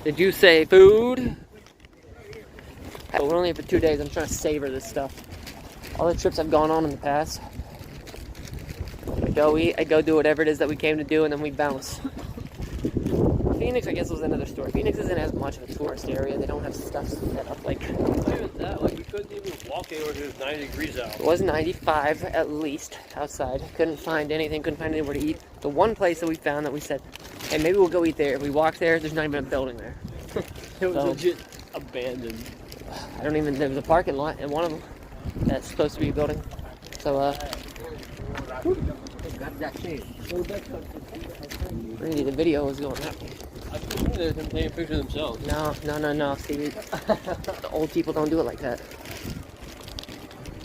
Did you say food? Oh, we're only here for 2 days. I'm trying to savor this stuff. All the trips I've gone on in the past. I go eat, I go do whatever it is that we came to do, and then we bounce. Phoenix, I guess, was another story. Phoenix isn't as much of a tourist area. They don't have stuff set up like... Not even that, like we couldn't even walk anywhere because it was 90 degrees out. It was 95 at least outside. Couldn't find anything, couldn't find anywhere to eat. The one place that we found that we said, hey, maybe we'll go eat there. If we walk there, there's not even a building there. It was legit abandoned. I don't even, there was a parking lot in one of them that's supposed to be a building. So, Randy, the video was going up. I think they're taking a picture of themselves. No. See, the old people don't do it like that.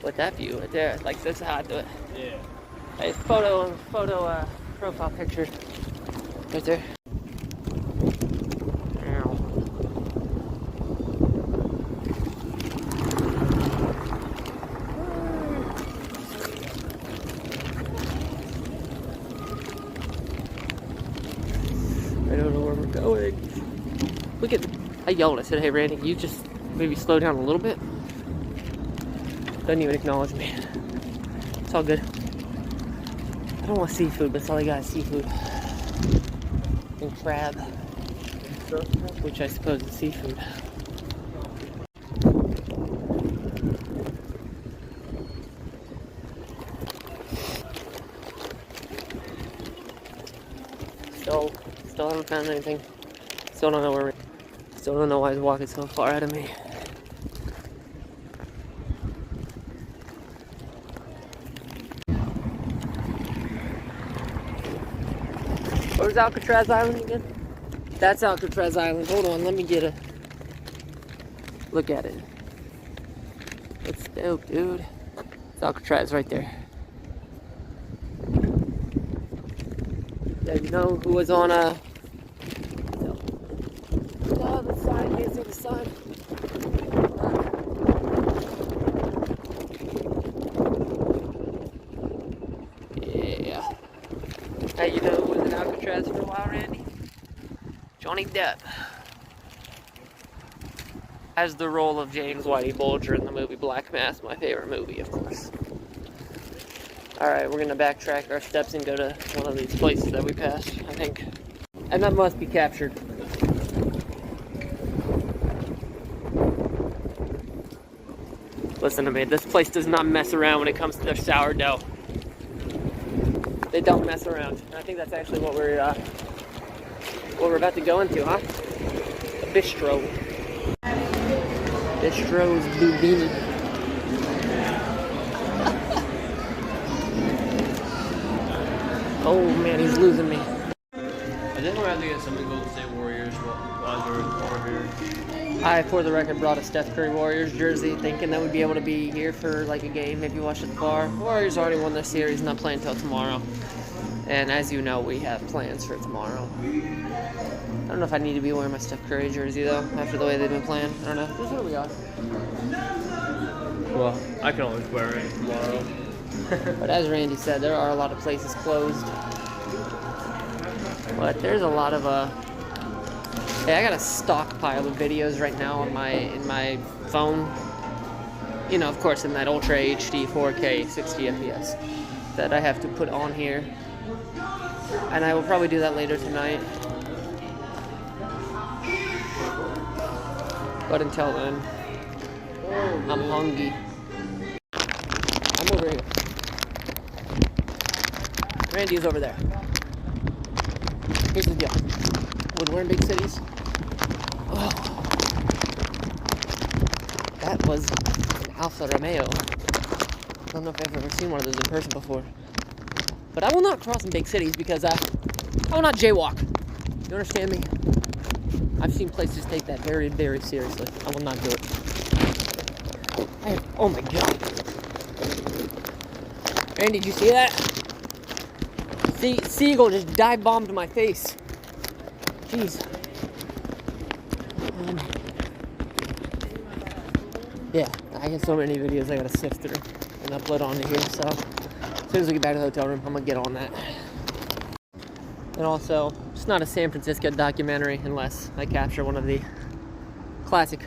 With that view right there, like this is how I do it. Yeah. Hey, photo profile picture right there. I don't know where we're going. Look at, I yelled, I said, hey Randy, you just maybe slow down a little bit? Doesn't even acknowledge me. It's all good. I don't want seafood, but it's all I got is seafood. And crab. Which I suppose is seafood. Still haven't found anything. Still don't know where. Still don't know why he's walking so far out of me. Where's Alcatraz Island again? That's Alcatraz Island. Hold on, let me get a look at it. It's dope, dude. It's Alcatraz right there. Yeah, you know who was on a... No, the sign, can't see the sign. Yeah. Hey, you know who was in Alcatraz for a while, Randy? Johnny Depp. Has the role of James Whitey Bulger in the movie Black Mass, my favorite movie, of course. Alright, we're gonna backtrack our steps and go to one of these places that we passed, I think. And that must be captured. Listen to me, this place does not mess around when it comes to their sourdough. They don't mess around. And I think that's actually what we're about to go into, huh? A bistro. Bistro's Boudini. Oh man, he's losing me. I think we're going to have to get some Golden State Warriors while we're over here. I, for the record, brought a Steph Curry Warriors jersey, thinking that we'd be able to be here for like a game, maybe watch at the bar. Warriors already won their series, not playing until tomorrow. And as you know, we have plans for tomorrow. I don't know if I need to be wearing my Steph Curry jersey though, after the way they've been playing. I don't know. This is what we got. Well, I can always wear it tomorrow. But as Randy said, there are a lot of places closed. But there's a lot of hey, I got a stockpile of videos right now on in my phone. You know, of course, in that Ultra HD 4K 60 FPS that I have to put on here. And I will probably do that later tonight. But until then, I'm hungry. I'm over here. Randy is over there. Here's the deal. When we're in big cities, oh, that was an Alfa Romeo. I don't know if I've ever seen one of those in person before. But I will not cross in big cities because I will not jaywalk. You understand me? I've seen places take that very, very seriously. I will not do it. Oh my god. Randy, did you see that? Seagull just dive bombed my face. Jeez. Yeah, I have so many videos I gotta sift through and upload onto here, so as soon as we get back to the hotel room, I'm gonna get on that. And also, it's not a San Francisco documentary unless I capture one of the classic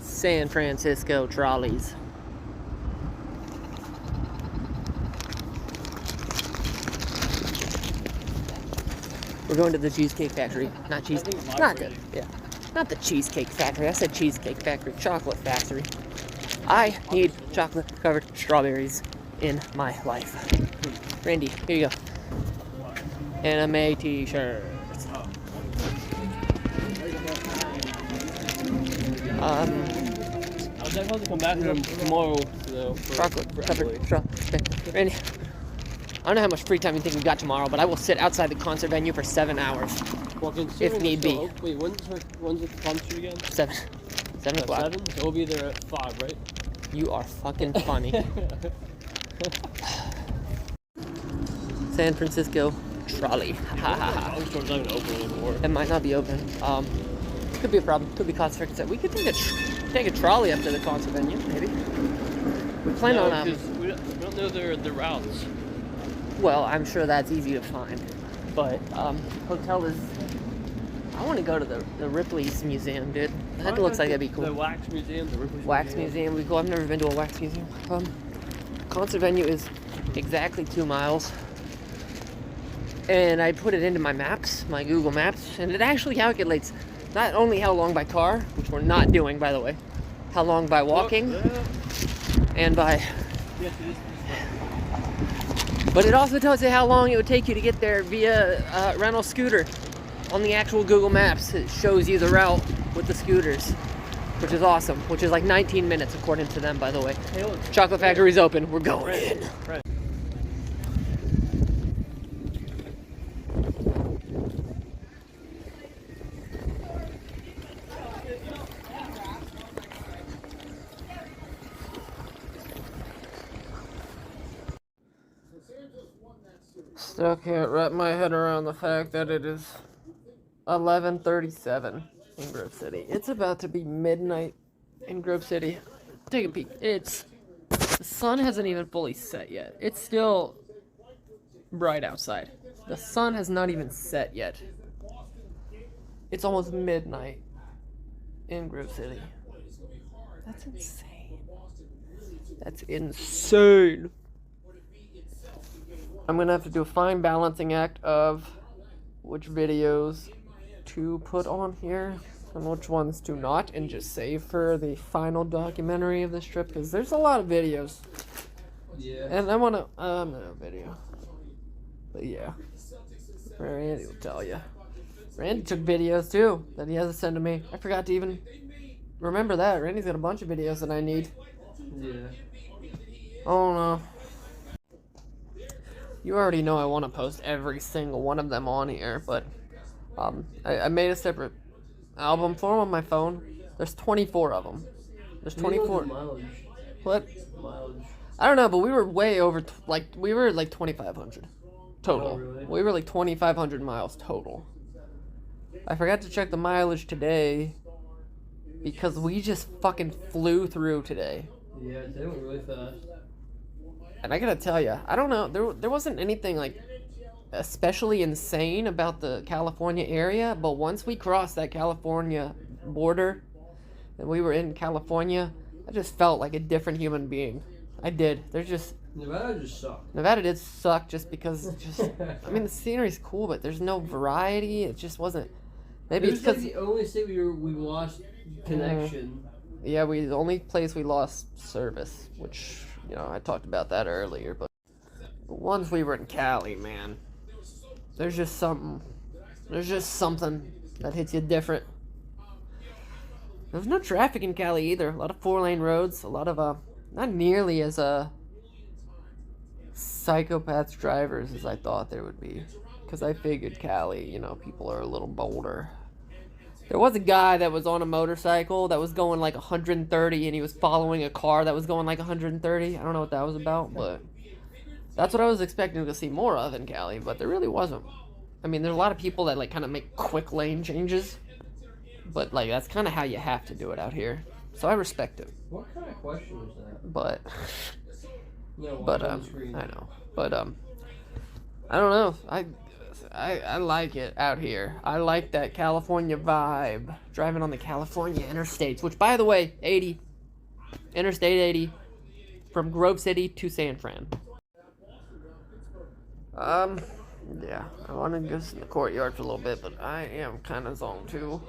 San Francisco trolleys. We're going to the Cheesecake Factory. Not the Cheesecake Factory. I said Cheesecake Factory. Chocolate Factory. I need chocolate-covered strawberries in my life. Randy, here you go. Anime t-shirts. I'll definitely come back to them tomorrow, though. Chocolate-covered strawberries. Randy, I don't know how much free time you think we got tomorrow, but I will sit outside the concert venue for 7 hours. Well, if need be. Wait, when's the concert again? 7 o'clock. 7? So we'll be there at 5, right? You are fucking funny. San Francisco trolley. It might not be open. Could be a problem. Could be cost effective. We could take a trolley up to the concert venue, maybe. We plan on we don't know the routes. Well, I'm sure that's easy to find, but hotel is. I want to go to the Ripley's Museum, dude. That looks like that'd be cool. The Wax Museum, the Ripley's Wax Museum would be cool. I've never been to a wax museum. Concert venue is exactly 2 miles. And I put it into my maps, my Google Maps, and it actually calculates not only how long by car, which we're not doing, by the way, how long by walking, and by... But it also tells you how long it would take you to get there via rental scooter. On the actual Google Maps, it shows you the route with the scooters, which is awesome, which is like 19 minutes according to them, by the way. Chocolate Factory's open. We're going in. Right. Still can't wrap my head around the fact that it is 11:37 in Grove City. It's about to be midnight in Grove City. Take a peek. The sun hasn't even fully set yet. It's still bright outside. The sun has not even set yet. It's almost midnight in Grove City. That's insane. That's insane. I'm gonna have to do a fine balancing act of which videos to put on here and which ones to not, and just save for the final documentary of this trip, because there's a lot of videos. Yeah. And I wanna, no video. But yeah. Randy will tell you. Randy took videos too that he hasn't sent to me. I forgot to even remember that. Randy's got a bunch of videos that I need. Yeah. Oh no. You already know I want to post every single one of them on here, but I made a separate album for them on my phone. There's 24 of them. There's 24. Mileage. What? Mileage. I don't know, but we were way over, we were like 2,500 total. Oh, really? We were like 2,500 miles total. I forgot to check the mileage today because we just fucking flew through today. Yeah, they went really fast. And I gotta tell you, I don't know, there wasn't anything like especially insane about the California area, but once we crossed that California border and we were in California, I just felt like a different human being. I did. Nevada just sucked. Nevada did suck just because, I mean, the scenery's cool, but there's no variety. It just wasn't. Maybe It it's was because like the only state we lost connection. Yeah, the only place we lost service, which, you know, I talked about that earlier, but once we were in Cali, man, there's just something that hits you different. There's no traffic in Cali either. A lot of 4-lane roads, a lot of, not nearly as, psychopath drivers as I thought there would be. Because I figured Cali, you know, people are a little bolder. There was a guy that was on a motorcycle that was going like 130 and he was following a car that was going like 130. I don't know what that was about, but that's what I was expecting to see more of in Cali, but there really wasn't. I mean, there's a lot of people that like kind of make quick lane changes, but like that's kind of how you have to do it out here. So I respect it. What kind of question was that? But I know. But I don't know. I like it out here. I like that California vibe. Driving on the California interstates, which, by the way, Interstate 80, from Grove City to San Fran. Yeah, I want to go sit in the courtyard for a little bit, but I am kind of zoned too.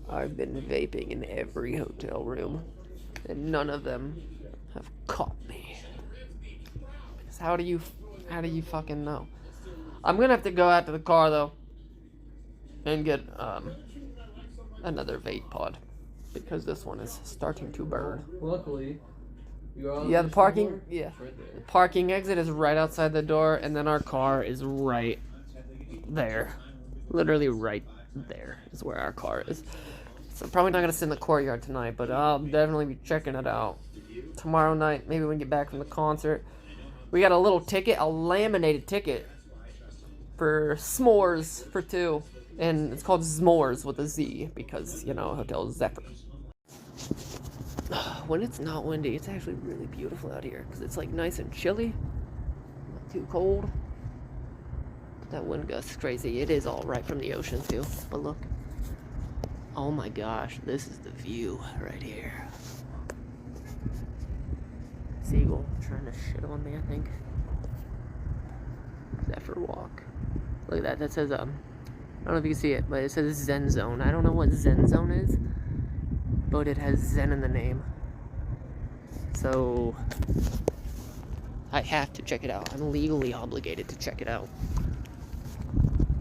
I've been vaping in every hotel room, and none of them have caught me. Because how do you fucking know? I'm gonna have to go out to the car though, and get another vape pod, because this one is starting to burn. Luckily, yeah, the parking, yeah, the parking exit is right outside the door, and then our car is right there, literally right there is where our car is. So I'm probably not gonna sit in the courtyard tonight, but I'll definitely be checking it out tomorrow night. Maybe when we get back from the concert. We got a little ticket, a laminated ticket for s'mores for 2, and it's called S'mores with a Z because, you know, Hotel Zephyr. When it's not windy, it's actually really beautiful out here because it's like nice and chilly, not too cold. But that wind gust is crazy. It is all right from the ocean too. But look. Oh my gosh, this is the view right here. Seagull trying to shit on me, I think. Zephyr Walk. Look at that, that says, I don't know if you can see it, but it says Zen Zone. I don't know what Zen Zone is, but it has Zen in the name. So, I have to check it out. I'm legally obligated to check it out.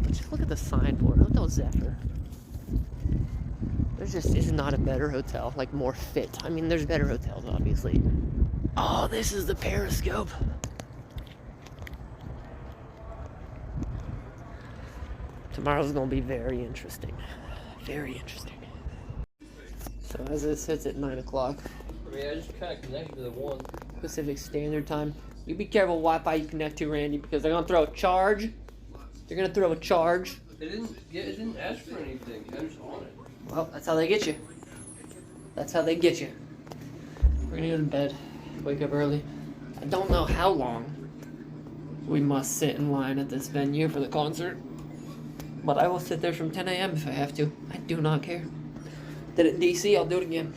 But just look at the sign for it, Hotel Zephyr. There's just is not a better hotel, like more fit. I mean, there's better hotels, obviously. Oh, this is the Periscope. Tomorrow's gonna be very interesting. Very interesting. So as it sits at 9 o'clock, I mean, I just kind of connected to the one. Pacific Standard Time. You be careful Wi-Fi you connect to, Randy, because they're gonna throw a charge. They're gonna throw a charge. It didn't ask for anything. I was on it. Well, that's how they get you. That's how they get you. We're gonna go to bed. Wake up early. I don't know how long we must sit in line at this venue for the concert, but I will sit there from 10 a.m. if I have to. I do not care. Did it in DC, I'll do it again.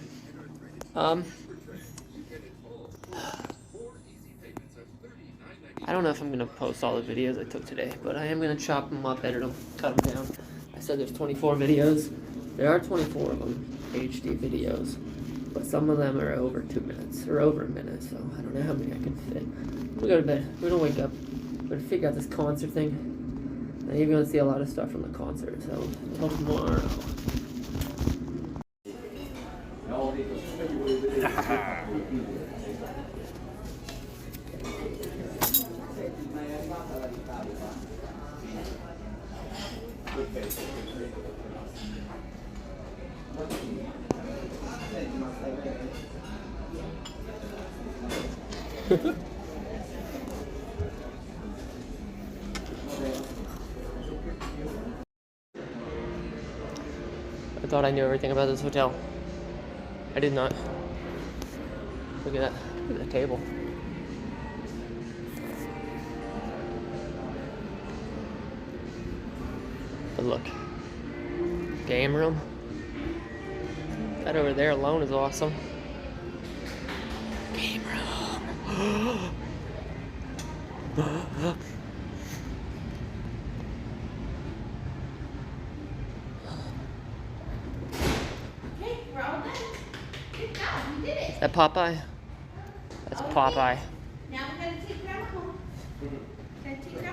I don't know if I'm gonna post all the videos I took today, but I am gonna chop them up, edit them, cut them down. I said there's 24 videos. There are 24 of them, HD videos, but some of them are over 2 minutes, or over a minute, so I don't know how many I can fit. We'll go to bed. We're gonna wake up. We're gonna figure out this concert thing. And you're gonna see a lot of stuff from the concert, so until tomorrow. I thought I knew everything about this hotel. I did not. Look at that. Look at the table. But look. Game room. That over there alone is awesome. Game room. Is that Popeye? That's Popeye. Now we're gonna take Grandma home.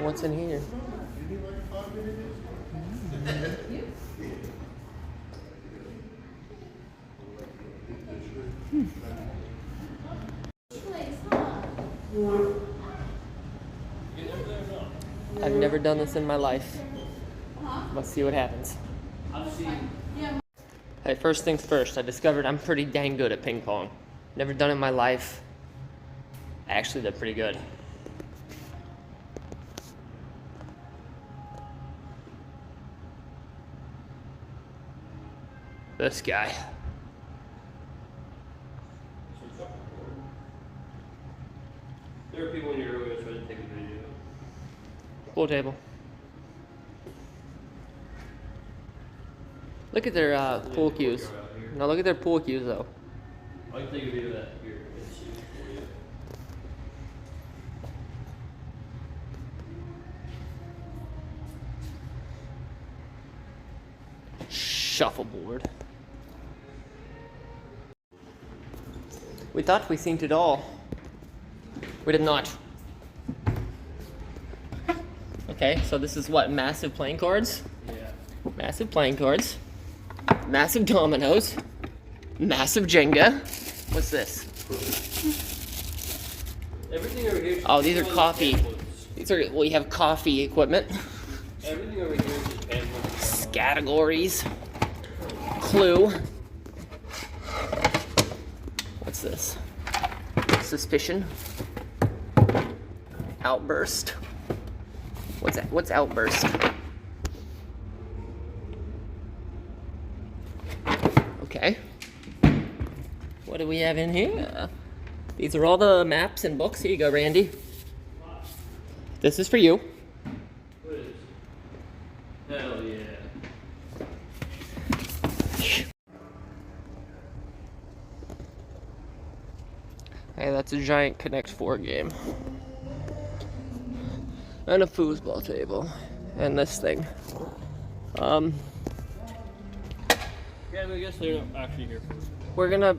What's in here? I've never done this in my life. Let's see what happens. Hey, first things first, I discovered I'm pretty dang good at ping pong. Never done it in my life. Actually, they're pretty good. This guy. There are people in your area trying to take a video. Pool table. Look at their pool cues. Now look at their pool cues though. I can take a video of that here and see it for you. Shuffleboard. We thought we seen it all. We did not. Okay, so this is what? Massive playing cards? Yeah. Massive playing cards. Massive dominoes. Massive Jenga. What's this? Everything over here. Oh, these are coffee. These are, we have coffee equipment. Everything over here is just pamphlets. Categories. Clue. What's this? Suspicion. Outburst. What's that? What's outburst? Okay. What do we have in here? These are all the maps and books. Here you go, Randy. This is for you. What is this? Hell yeah. Hey, that's a giant Connect 4 game. And a foosball table. And this thing. Yeah, I guess they're not actually here. We're gonna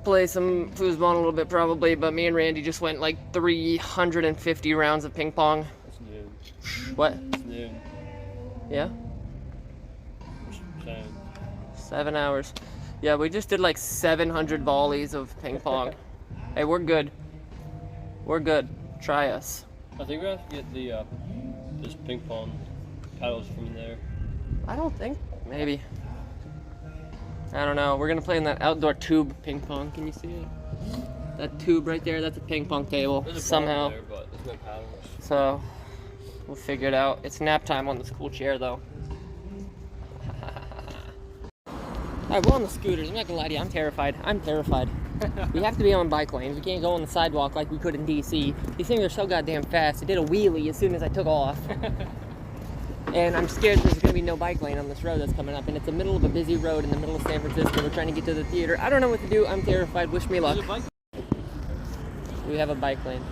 play some foosball in a little bit probably, but me and Randy just went like 350 rounds of ping pong. It's noon. What? It's noon. Yeah? 7. 7 hours. Yeah, we just did like 700 volleys of ping pong. Hey, we're good. We're good. Try us. I think we have to get the this ping pong paddles from there. I don't think. Maybe. I don't know. We're gonna play in that outdoor tube ping pong. Can you see it? That tube right there, that's a ping pong table. Somehow. There, but there's no paddles. So, we'll figure it out. It's nap time on this cool chair though. Alright, we're on the scooters. I'm not gonna lie to you, I'm terrified. I'm terrified. We have to be on bike lanes. We can't go on the sidewalk like we could in DC. These things are so goddamn fast. I did a wheelie as soon as I took off. And I'm scared there's gonna be no bike lane on this road that's coming up. And it's the middle of a busy road in the middle of San Francisco. We're trying to get to the theater. I don't know what to do. I'm terrified. Wish me luck. We have a bike lane.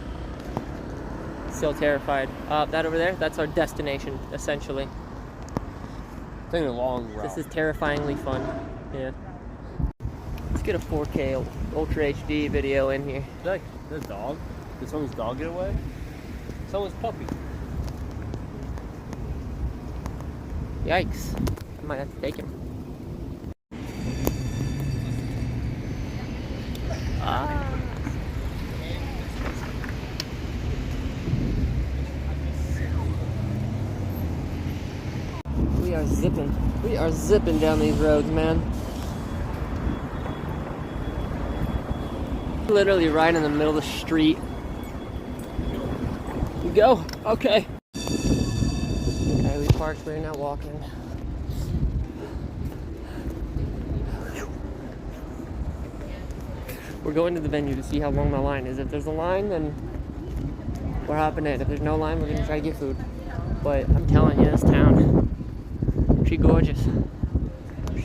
Still terrified. That over there, that's our destination, essentially. It's a long route. This is terrifyingly fun. Yeah. Let's get a 4K Ultra HD video in here. Like the dog? Did someone's dog get away? Someone's puppy. Yikes. I might have to take him. Ah. We are zipping. We are zipping down these roads, man. Literally right in the middle of the street. You go? Okay. Okay, we parked. We're now walking. We're going to the venue to see how long the line is. If there's a line, then we're hopping in. If there's no line, we're gonna try to get food. But I'm telling you, this town, she gorgeous.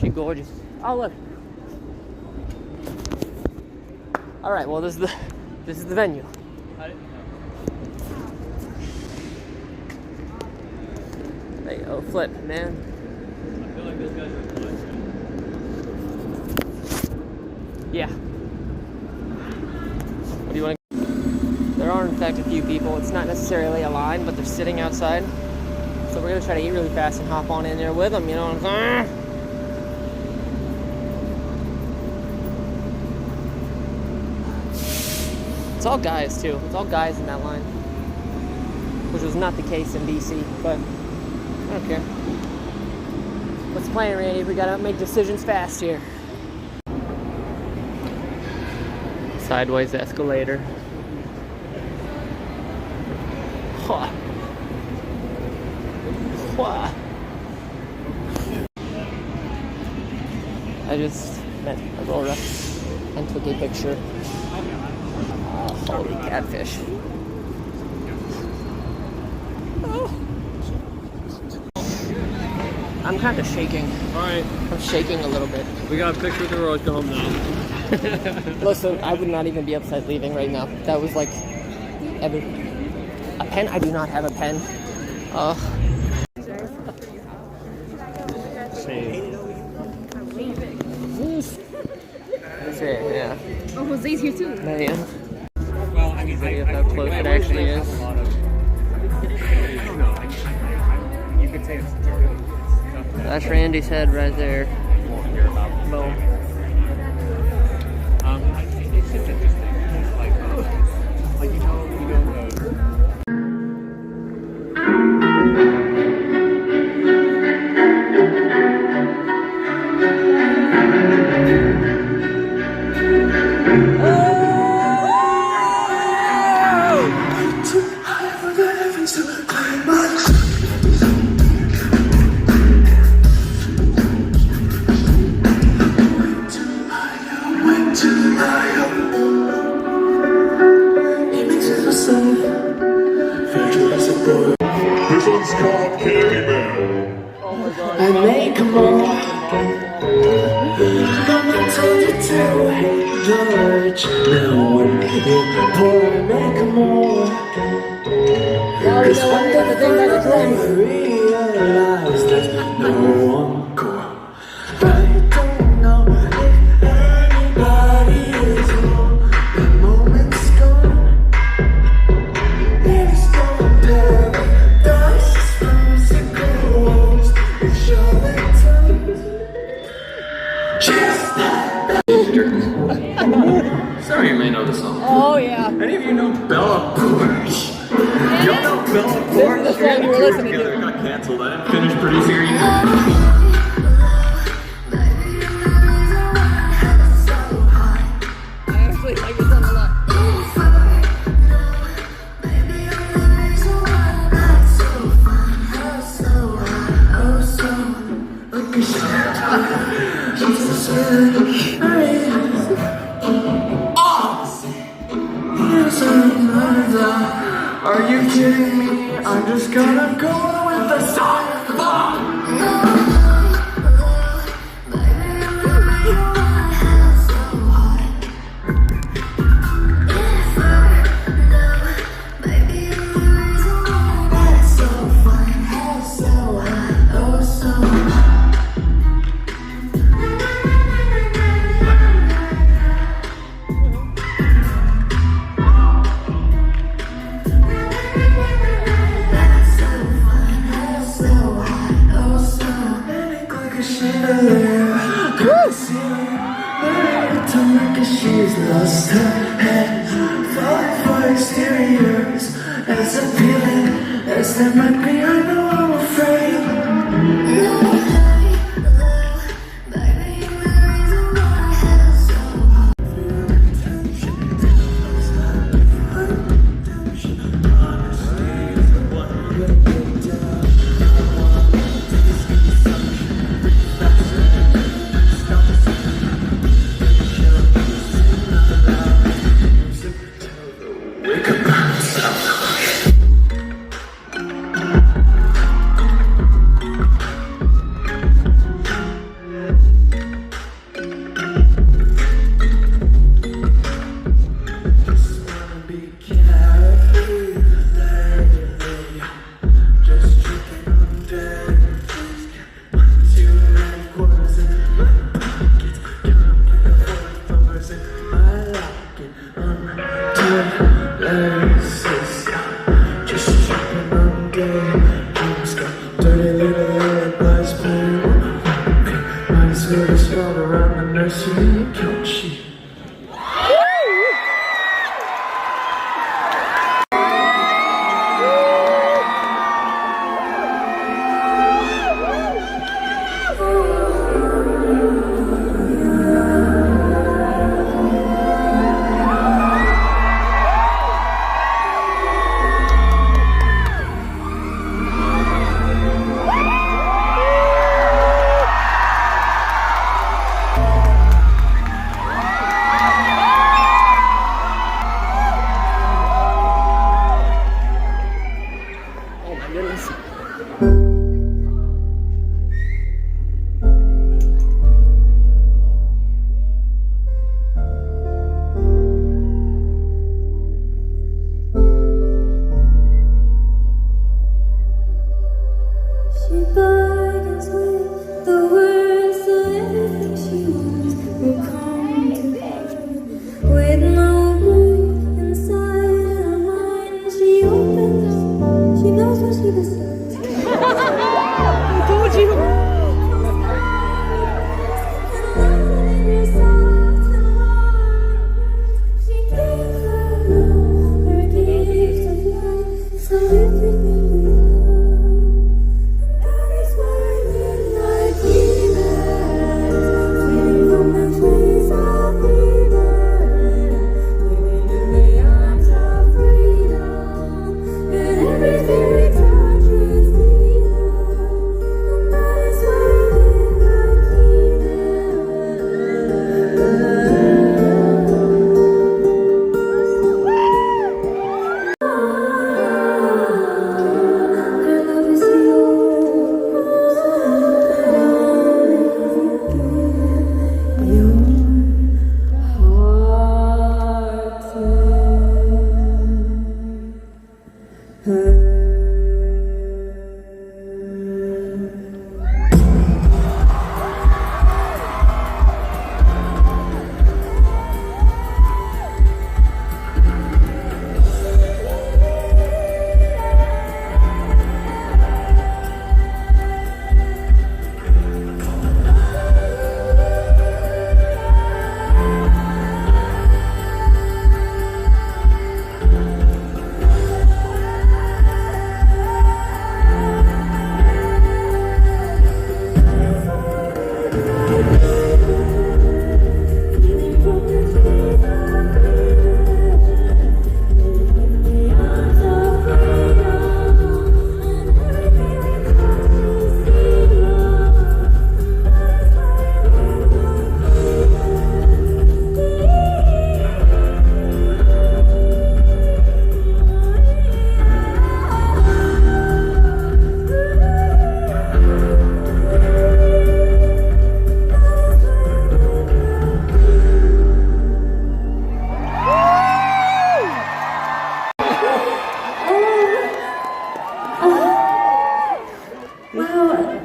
She gorgeous. Oh look. All right. Well, this is the venue. There you go. Flip, man. I feel like those guys are Yeah. What do you want to? There are in fact a few people. It's not necessarily a line, but they're sitting outside. So we're gonna try to eat really fast and hop on in there with them. You know what I'm saying? It's all guys too. It's all guys in that line, which was not the case in DC. But I don't care. What's the plan, Randy? We gotta make decisions fast here. Sideways escalator. Huh. Huh. I just met Aurora and took a picture. Holy catfish. Oh. I'm kind of shaking. Alright. I'm shaking a little bit. We got a picture of the road going now. Listen, I would not even be upset leaving right now. That was like a pen. I do not have a pen. That's it, yeah. Oh, Jose's here too. Man. Well, I mean, see how close it actually is. You could say it's That's Randy's head right there. Boom. It's just interesting. Like you know This one's called Candyman. I make more. Mama told you to hate George. Now when you pour, I make more. Cause one day I realize there's no one core. I don't know if anybody is wrong. The moment's gone. There's no paradise. Physical walls and charlatans. Just that. Sorry, you may know the song. Oh yeah. Any of you know Bella Poarch? Y'all know Bella Poarch? This is the song you were listening to. It got canceled. I didn't finish producing her. Are you kidding me? I'm just gonna go with the song. She's lost her head, falling for exteriors, as appealing as they might be. I know I'm afraid.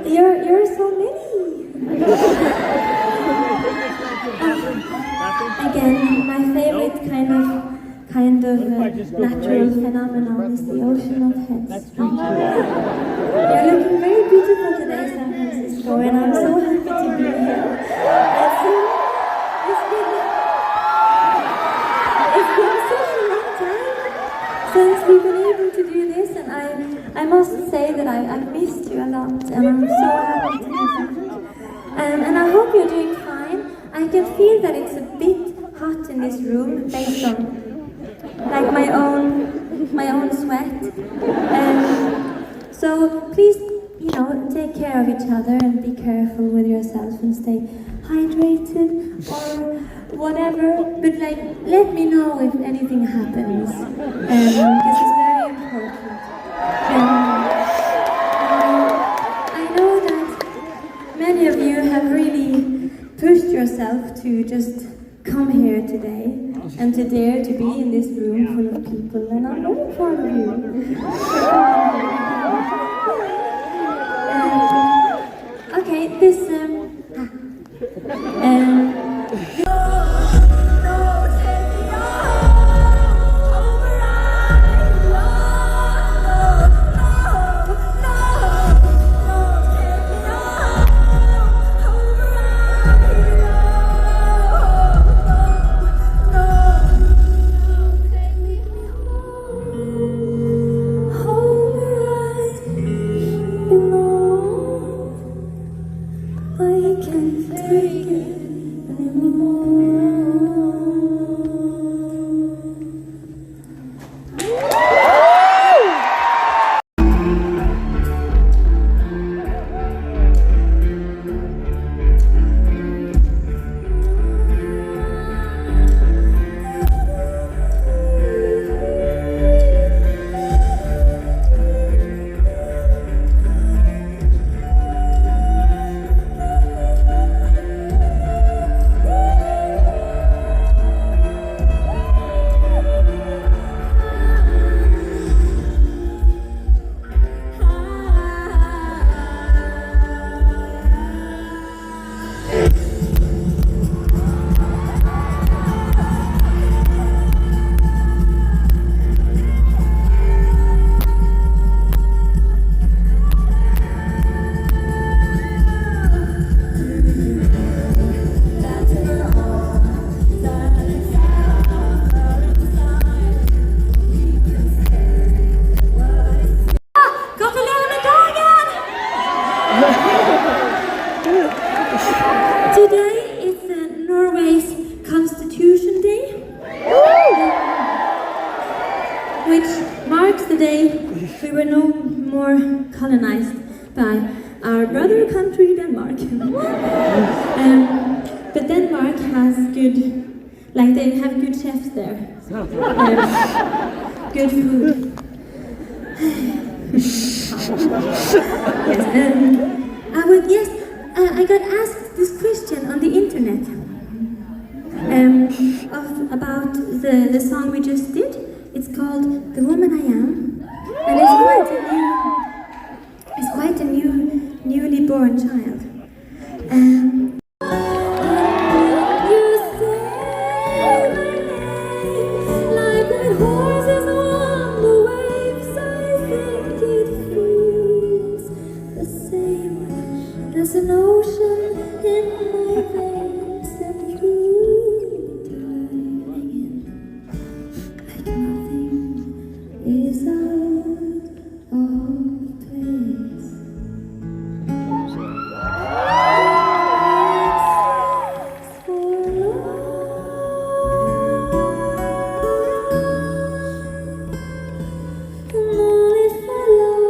You're so many. Again, my favorite kind of natural phenomenon is the ocean of heads. You're looking very beautiful today, San Francisco, and I'm so happy to be here. It's been such a long time since we've been able to do this, and I must say that I've missed you a lot, and I'm so happy to be here. And I hope you're doing fine. I can feel that it's a bit hot in this room based on like my own sweat. So please, take care of each other and be careful with yourself and stay hydrated or whatever. But let me know if anything happens, because it's very important. I know that many of you have really pushed yourself to just come here today and to dare to be in this room full of people, and I'm very proud of you. Okay, this today is Norway's Constitution Day, which marks the day we were no more colonized by our brother country Denmark. But Denmark has they have good chefs there. Good food. Yes, I got asked this question on the internet about the song we just did. It's called "The Woman I Am," and it's quite a newly born child. There's an ocean in my veins and through the hanging, like nothing is out of place. For love, and only for love.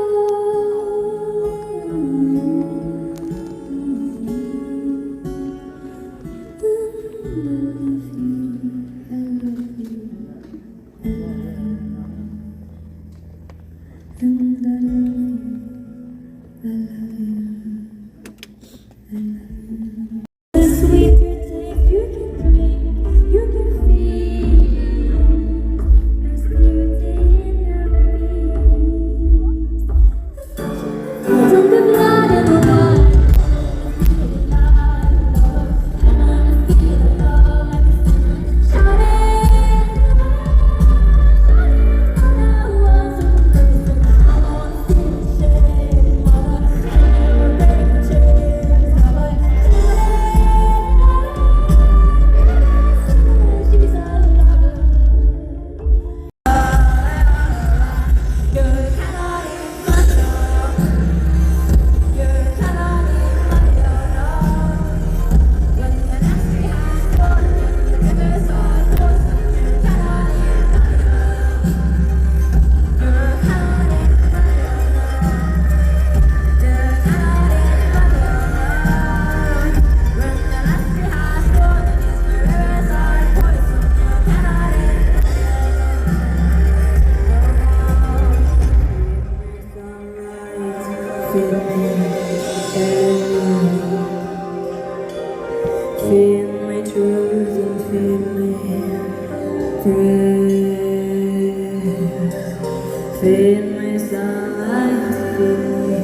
Feed me sunlight, feed me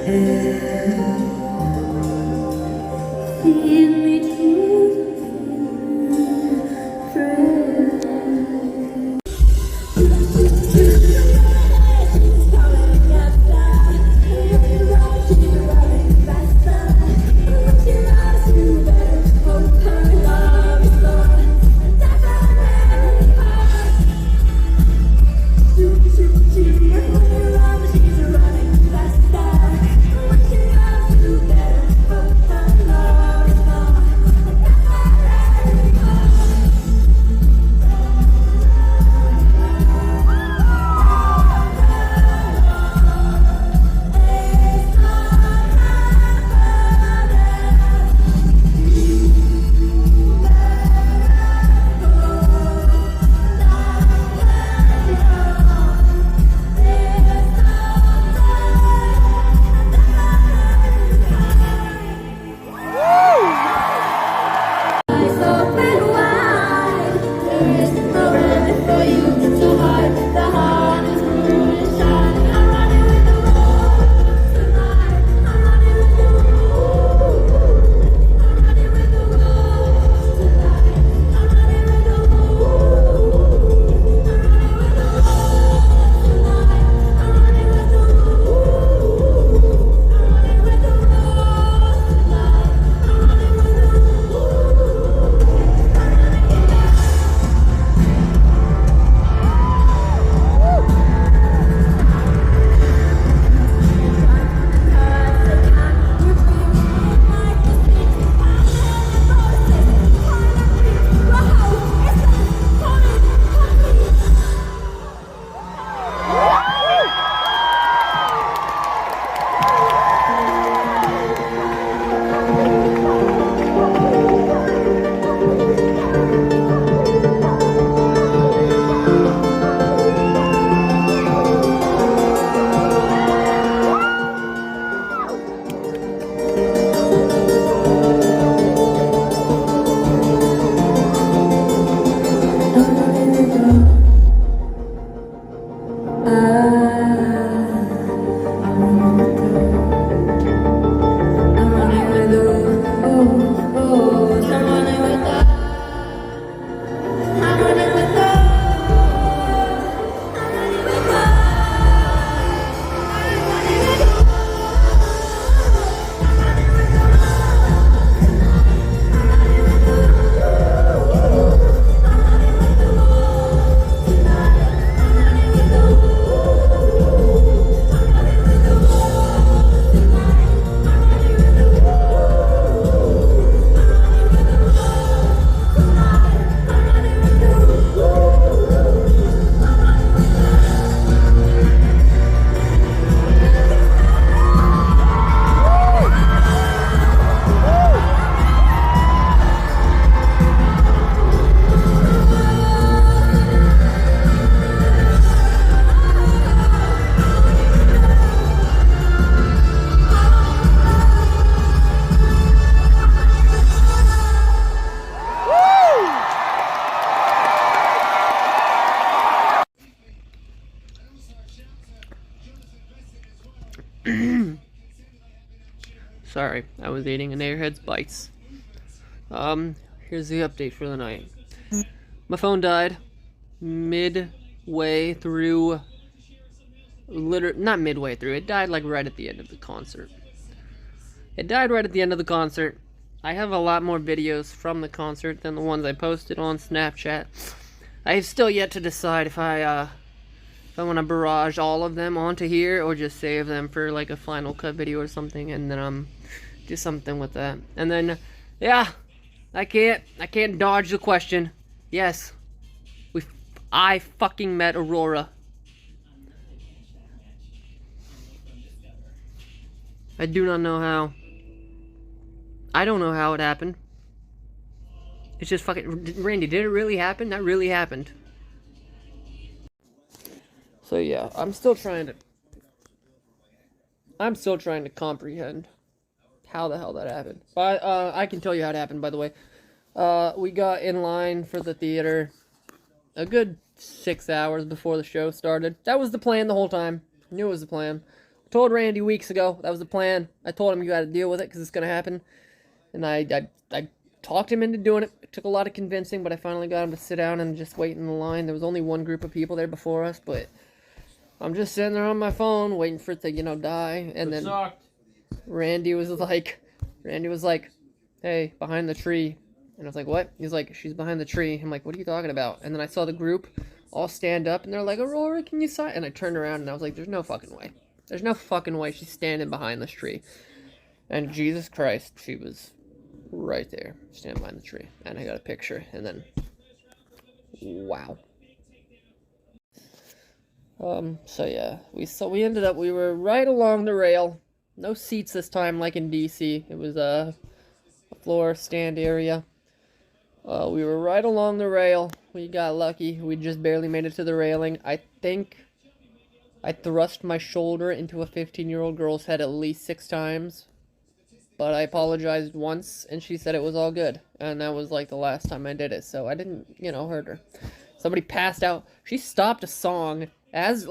air. Feed me truth, feed Sorry, I was eating an Airheads Bites. Here's the update for the night. My phone died midway through. Not midway through. It died like right at the end of the concert. It died right at the end of the concert. I have a lot more videos from the concert than the ones I posted on Snapchat. I have still yet to decide if I want to barrage all of them onto here or just save them for like a final cut video or something, and then do something with that. And then yeah, I can't dodge the question. Yes, I fucking met Aurora. I do not know how. I don't know how it happened. It's just fucking... Randy, did it really happen? That really happened. So yeah, I'm still trying to comprehend how the hell that happened. But I can tell you how it happened, by the way. We got in line for the theater a good 6 hours before the show started. That was the plan the whole time. Knew it was the plan. I told Randy weeks ago that was the plan. I told him you got to deal with it because it's gonna happen. And I talked him into doing it. It took a lot of convincing, but I finally got him to sit down and just wait in the line. There was only one group of people there before us, but I'm just sitting there on my phone waiting for it to, die. And then Randy was like, hey, behind the tree. And I was like, what? He's like, she's behind the tree. I'm like, what are you talking about? And then I saw the group all stand up, and they're like, Aurora, can you sign? And I turned around, and I was like, there's no fucking way. There's no fucking way she's standing behind this tree. And Jesus Christ, she was right there, standing behind the tree. And I got a picture, and then, wow. So yeah, we ended up, we were right along the rail. No seats this time like in DC. It was a floor stand area. We were right along the rail. We got lucky. We just barely made it to the railing. I think I thrust my shoulder into a 15-year-old girl's head at least 6 times. But I apologized once, and she said it was all good. And that was like the last time I did it, so I didn't, hurt her. Somebody passed out. She stopped a song as,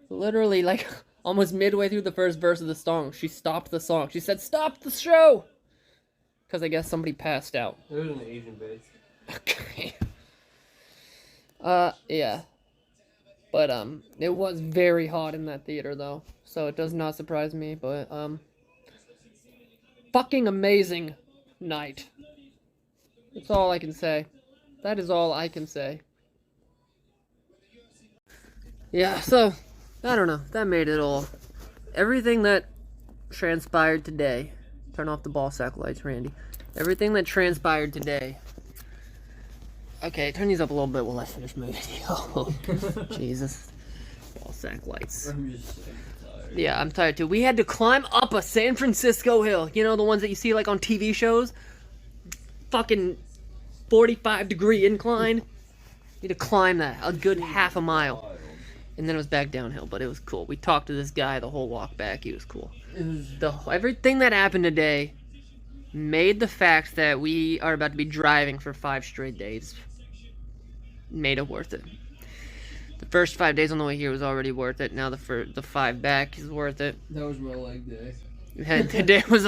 literally, almost midway through the first verse of the song. She stopped the song. She said, stop the show! Because I guess somebody passed out. It was an Asian bitch. Okay. Yeah. But, it was very hot in that theater, though. So it does not surprise me, but, fucking amazing night. That's all I can say. That is all I can say. Yeah, so, I don't know. That made it all. Everything that transpired today. Turn off the ball sack lights, Randy. Everything that transpired today. Okay, turn these up a little bit while I finish my video. Jesus. Ball sack lights. I'm just so tired. Yeah, I'm tired too. We had to climb up a San Francisco hill. You know, the ones that you see on TV shows? Fucking 45-degree incline. You had to climb that a good half a mile. And then it was back downhill, but it was cool. We talked to this guy the whole walk back. He was cool. Everything that happened today made the fact that we are about to be driving for 5 straight days made it worth it. The first 5 days on the way here was already worth it. Now the 5 back is worth it. That was my leg day. Today was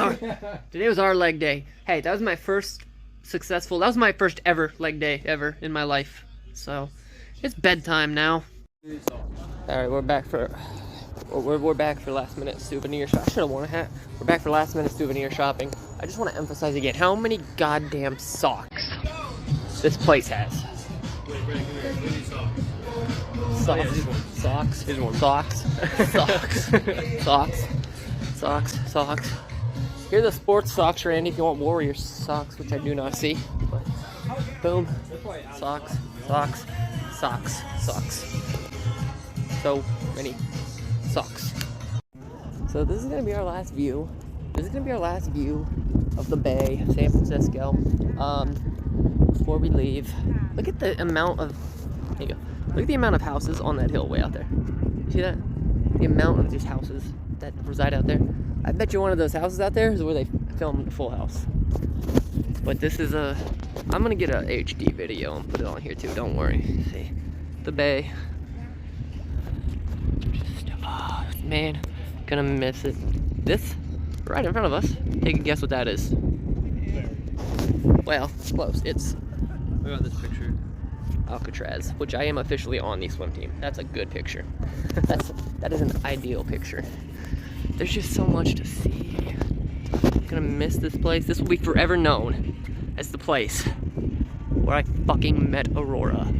our leg day. Hey, that was my first successful. That was my first ever leg day ever in my life. So it's bedtime now. All right, we're back for last minute souvenir shop. I should have worn a hat. We're back for last minute souvenir shopping. I just want to emphasize again how many goddamn socks this place has. Socks. Here's one. Socks. Socks. Here are the sports socks, Randy, if you want Warrior socks, which I do not see. But boom. Socks. So many socks. So this is going to be our last view. This is going to be our last view of the bay, San Francisco. Before we leave, look at the amount of, there you go. Look at the amount of houses on that hill way out there. You see that? The amount of these houses that reside out there. I bet you one of those houses out there is where they filmed Full House. But this is I'm going to get a HD video and put it on here too, don't worry. See, the bay. Man, gonna miss it. This, right in front of us. Take a guess what that is. Well, close. It's I got this picture. Alcatraz, which I am officially on the swim team. That's a good picture. That is an ideal picture. There's just so much to see. I'm gonna miss this place. This will be forever known as the place where I fucking met Aurora.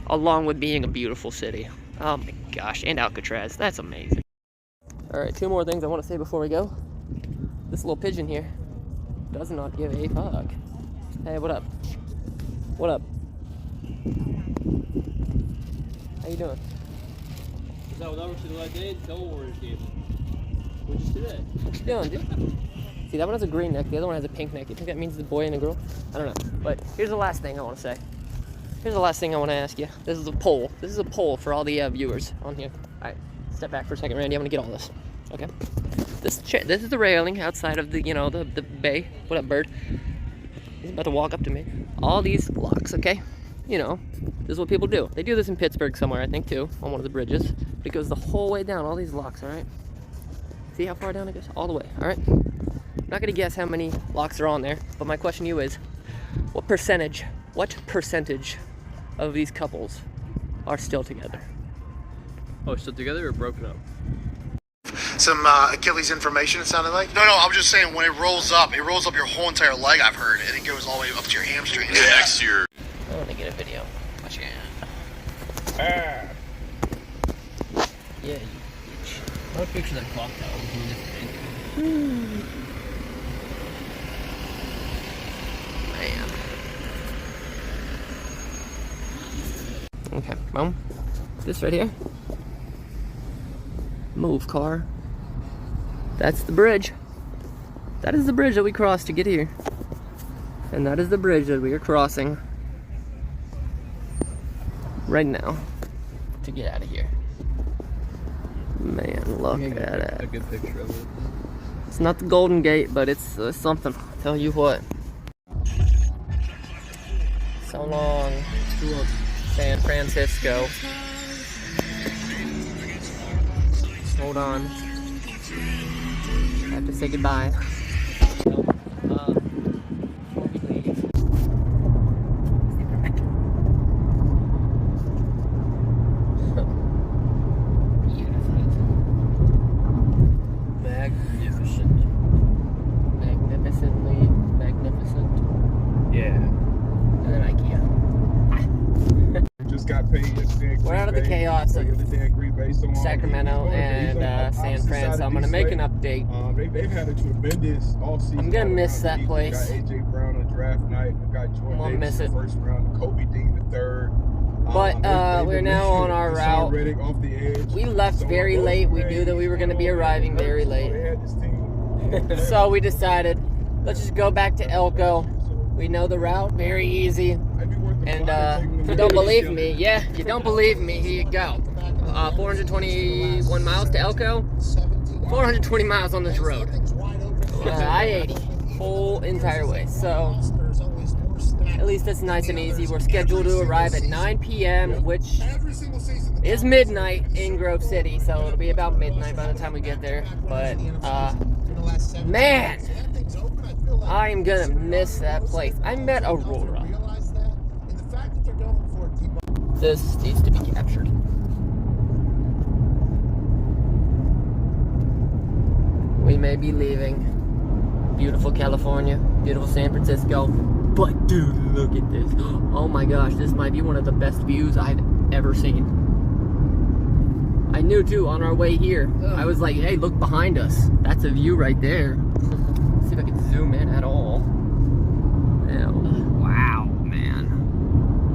Along with being a beautiful city. Oh my gosh, and Alcatraz, that's amazing. Alright, 2 more things I want to say before we go. This little pigeon here does not give a fuck. Hey, what up? What up? How you doing? Is that what I was doing? I did? Tell Warriors game. What'd you do that? What you doing, dude? See, that one has a green neck, the other one has a pink neck. You think that means the boy and the girl? I don't know. But here's the last thing I want to say. Here's the last thing I want to ask you. This is a poll. This is a poll for all the viewers on here. All right, step back for a second, Randy. I'm gonna get all this. Okay. This is the railing outside of the the bay. What up, bird? He's about to walk up to me. All these locks. Okay. you know, this is what people do. They do this in Pittsburgh somewhere, I think, too, on one of the bridges. But it goes the whole way down, all these locks, all right? See how far down it goes? All the way, all right? I'm not gonna guess how many locks are on there, but my question to you is, what percentage of these couples are still together? Oh, still together or broken up? Some Achilles information, it sounded like? No, I'm just saying when it rolls up your whole entire leg, I've heard, and it goes all the way up to your hamstring. Next year. I want to get a video. Watch it. Yeah, you bitch. What picture that clock tower? Man. Okay, well, this right here. Move, car. That's the bridge. That is the bridge that we crossed to get here. And that is the bridge that we are crossing right now to get out of here. Man, look at it. A good picture of it. It's not the Golden Gate, but it's something. I'll tell you what. So long, San Francisco. Hold on. I have to say goodbye. Magnificently magnificent. Yeah. And then IKEA. Just got paid yesterday. We're out of the chaos of Sacramento and San Fran, so I'm going to make an update. They've had a tremendous offseason. I'm going to miss that place. Got AJ Brown on draft night. We got Jordan Won't Davis miss in it. the first round, Kobe Dean the third. But we're now on our route. Off the edge. We left very late. We knew that we were going to be arriving very late. So we decided, let's just go back to Elko. We know the route, very easy. And if you don't believe me, yeah, if you don't believe me, here you go. 421 miles to Elko, 420 miles on this road. I-80, whole entire way. So at least it's nice and easy. We're scheduled to arrive at 9 p.m., which is midnight in Grove City. So it'll be about midnight by the time we get there. But man, I am gonna miss that place. I met Aurora. This needs to be captured. We may be leaving beautiful California, beautiful San Francisco, but dude, look at this. Oh my gosh, this might be one of the best views I've ever seen. I knew too on our way here. I was like, hey, look behind us. That's a view right there. Let's see if I can zoom in at all. Oh, wow, man.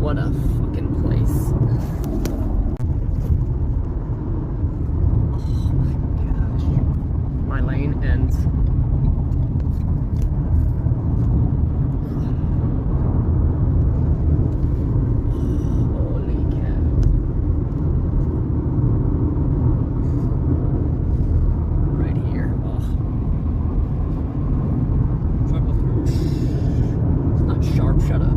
What a fucking place. Oh my gosh. My lane ends. Holy cow. Right here. It's not sharp, shut up.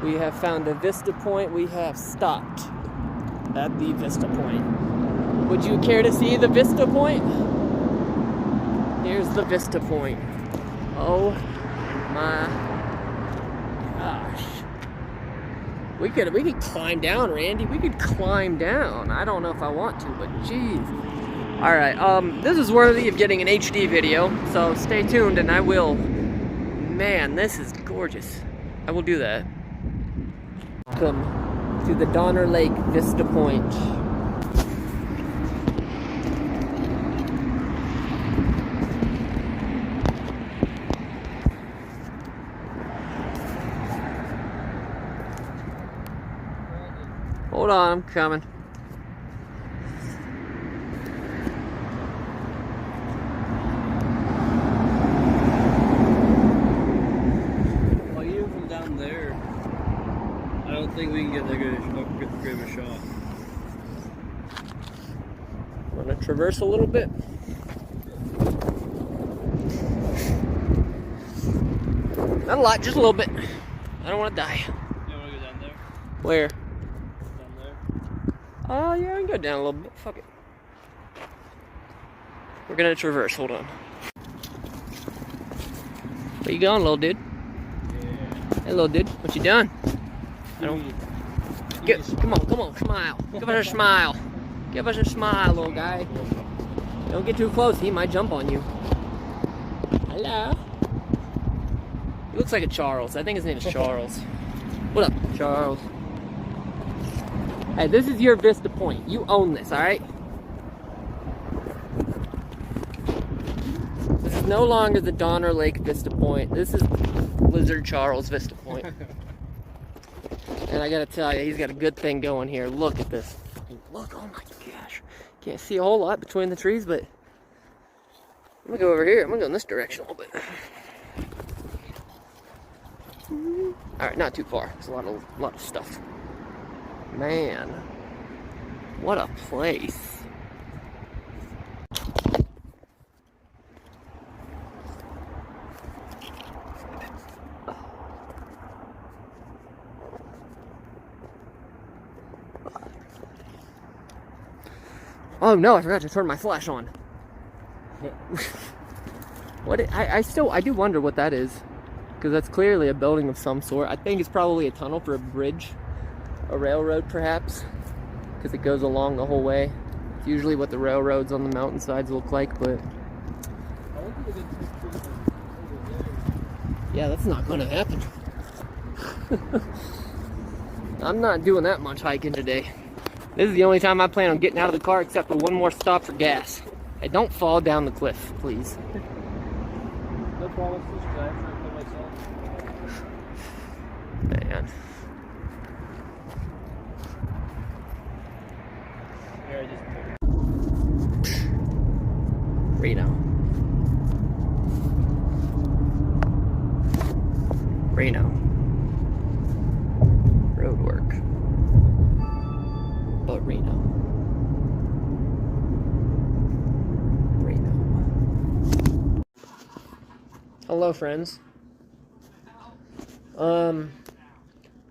We have found a vista point. We have stopped at the vista point. Would you care to see the vista point? Here's the vista point. Oh my gosh. We could climb down, Randy. We could climb down. I don't know if I want to, but geez. Alright, this is worthy of getting an HD video, so stay tuned and I will. Man, this is gorgeous. I will do that. Welcome to the Donner Lake Vista Point. Hold on, I'm coming. give it a shot. Want to traverse a little bit? Not a lot, just a little bit. I don't want to die. You want to go down there? Where? Down there. Oh, yeah, I can go down a little bit. Fuck it. We're gonna traverse. Hold on. Where you going, little dude? Yeah. Hey, little dude. What you doing? I don't. Come on, smile. Give us a smile. Give us a smile, little guy. Don't get too close. He might jump on you. Hello. He looks like a Charles. I think his name is Charles. What up, Charles? Hey, this is your Vista Point. You own this, alright? This is no longer the Donner Lake Vista Point. This is Lizard Charles Vista Point. And I gotta tell you, he's got a good thing going here. Look at this. Look, oh my gosh. Can't see a whole lot between the trees, but I'm gonna go over here. I'm gonna go in this direction a little bit. Alright, not too far. There's a lot of stuff. Man, what a place. Oh no, I forgot to turn my flash on. I do wonder what that is. Because that's clearly a building of some sort. I think it's probably a tunnel for a bridge. A railroad, perhaps. Because it goes along the whole way. It's usually what the railroads on the mountainsides look like, but... yeah, that's not going to happen. I'm not doing that much hiking today. This is the only time I plan on getting out of the car except for one more stop for gas. Hey, don't fall down the cliff, please. No problem, because I actually put myself. Man. Here, I just Reno. Road work. But Reno. Hello, friends.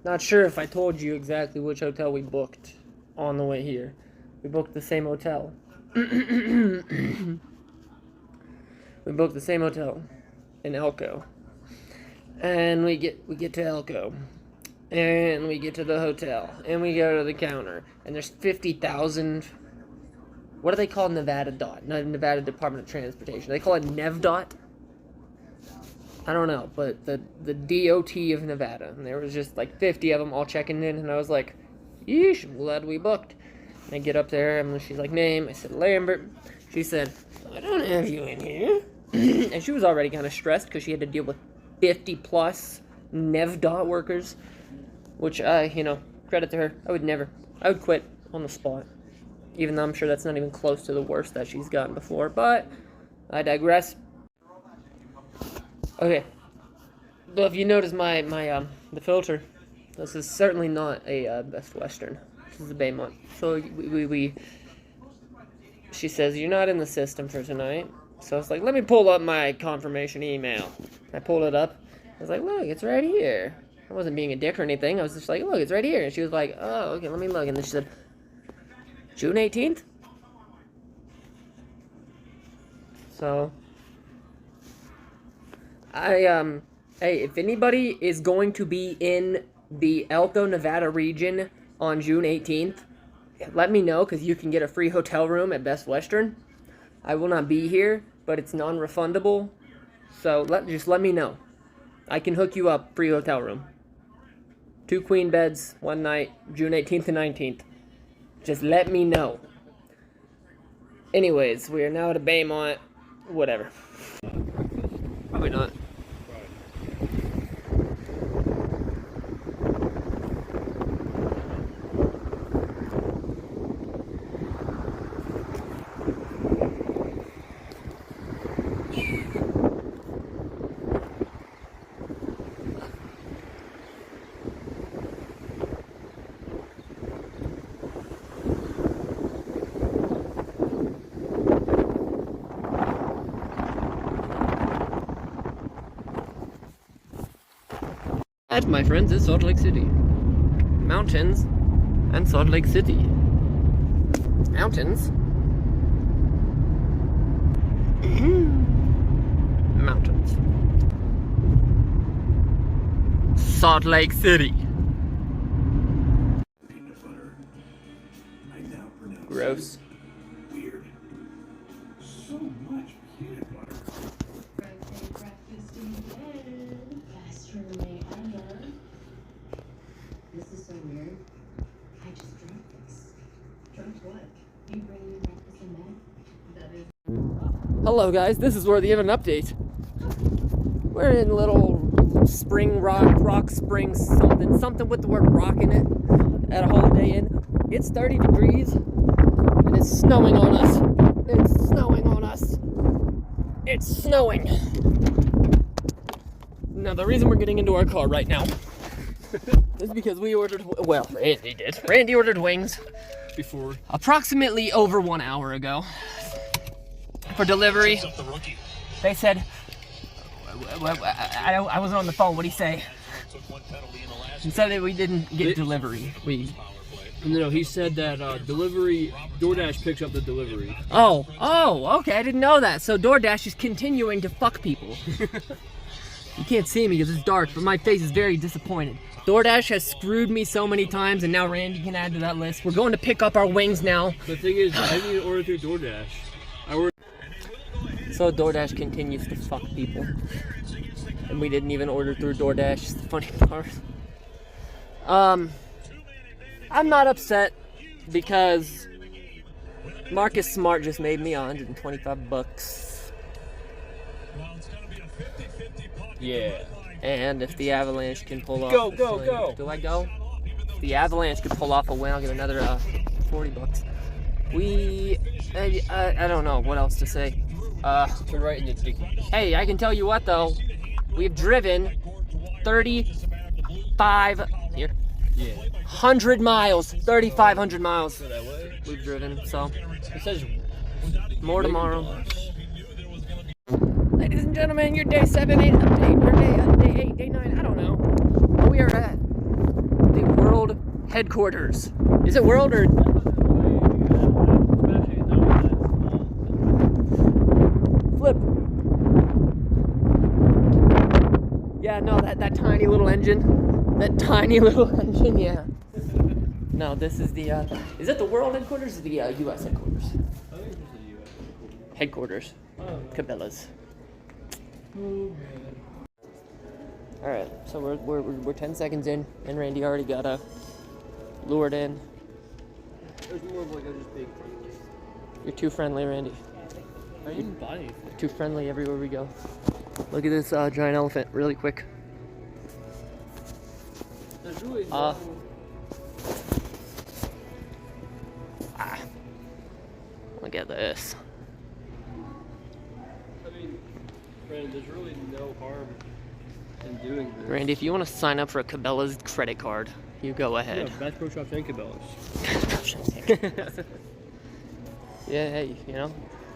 Not sure if I told you exactly which hotel we booked on the way here. We booked the same hotel. We booked the same hotel in Elko. And we get to Elko. And we get to the hotel. And we go to the counter. And there's 50,000... what do they call Nevada DOT? Not Nevada Department of Transportation. They call it NevDOT? I don't know, but the DOT of Nevada. And there was just like 50 of them all checking in. And I was like, yeesh, I'm glad we booked. And I get up there, and she's like, name. I said, Lambert. She said, I don't have you in here. And she was already kind of stressed because she had to deal with 50 plus NevDOT workers. Which credit to her. I would quit on the spot. Even though I'm sure that's not even close to the worst that she's gotten before. But I digress. Okay. Well, if you notice the filter, this is certainly not a Best Western. This is a Baymont. So she says, you're not in the system for tonight. So I was like, let me pull up my confirmation email. I pulled it up. I was like, look, it's right here. I wasn't being a dick or anything. I was just like, look, it's right here. And she was like, oh, okay, let me look. And then she said, June 18th? So, hey, if anybody is going to be in the Elko, Nevada region on June 18th, let me know, because you can get a free hotel room at Best Western. I will not be here, but it's non-refundable. So, just let me know. I can hook you up, free hotel room. 2 queen beds, 1 night, June 18th and 19th. Just let me know. Anyways, we are now at a Baymont. Whatever. Probably not. That, my friends, is Salt Lake City. Mountains and Salt Lake City. Mountains. Mountains. Salt Lake City. Gross. Weird. So much peanut butter. Birthday breakfast in bed. Best roommate ever. This is so weird. I just dreamt this. Dreamt what? You bring me breakfast in bed? That is. Hello guys, this is Worthy of an Update. We're in little spring rock spring something with the word rock in it at a Holiday Inn. It's 30 degrees and it's snowing on us. It's snowing on us. It's snowing. Now the reason we're getting into our car right now is because we ordered, well, Randy did. Randy ordered wings Before. approximately over 1 hour ago for delivery. They said, I wasn't on the phone, what'd he say? He said that we didn't get delivery. No, he said that DoorDash picks up the delivery. Oh, okay, I didn't know that. So DoorDash is continuing to fuck people. You can't see me because it's dark, but my face is very disappointed. DoorDash has screwed me so many times, and now Randy can add to that list. We're going to pick up our wings now. The thing is, I didn't order through DoorDash. So DoorDash continues to fuck people. And we didn't even order through DoorDash, it's the funny part. I'm not upset because Marcus Smart just made me $125. Yeah. And if the Avalanche can pull off... Go! Do I go? If the Avalanche can pull off a win, I'll get another $40. I don't know what else to say. Turn right in the dicky. Hey, I can tell you what though. We've driven 35 here. Yeah. 100 miles, 3,500 miles. We've driven, so It says more tomorrow. Ladies and gentlemen, your day 7, 8 update, or day 8, day 9, I don't know. We are at the world headquarters. Is it world or? Flip. Yeah, no, that tiny little engine. That tiny little engine, yeah. No, this is the, is it the world headquarters or the U.S. headquarters? I think it's the U.S. Headquarters. Cabela's. Alright, so we're 10 seconds in, and Randy already got lured in. There's more of like I'm just being friendly. You're too friendly, Randy. I didn't buy anything. Too friendly everywhere we go. Look at this giant elephant, really quick. There's really no... Look at this. I mean, Brandon, there's really no harm in doing this. Randy, if you want to sign up for a Cabela's credit card, you go ahead. Yeah, Bass Pro Shops and Cabela's. Yeah, hey, you know,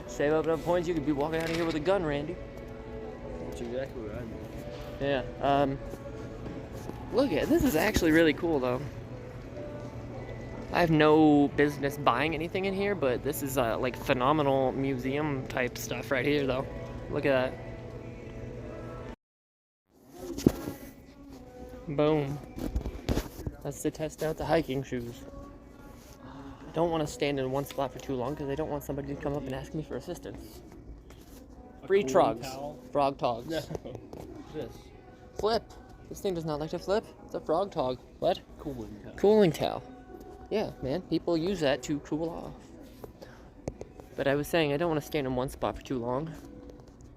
save up enough points, you could be walking out of here with a gun, Randy. That's exactly what I mean. Yeah, look at this is actually really cool though. I have no business buying anything in here, but this is like phenomenal museum type stuff right here though. Look at that. Boom. That's to test out the hiking shoes. I don't want to stand in one spot for too long because I don't want somebody to come up and ask me for assistance. Free trogs. Frog togs. No. This. Flip. This thing does not like to flip. It's a frog tog. What? Cooling towel. Cooling towel. Yeah, man. People use that to cool off. But I was saying I don't want to stand in one spot for too long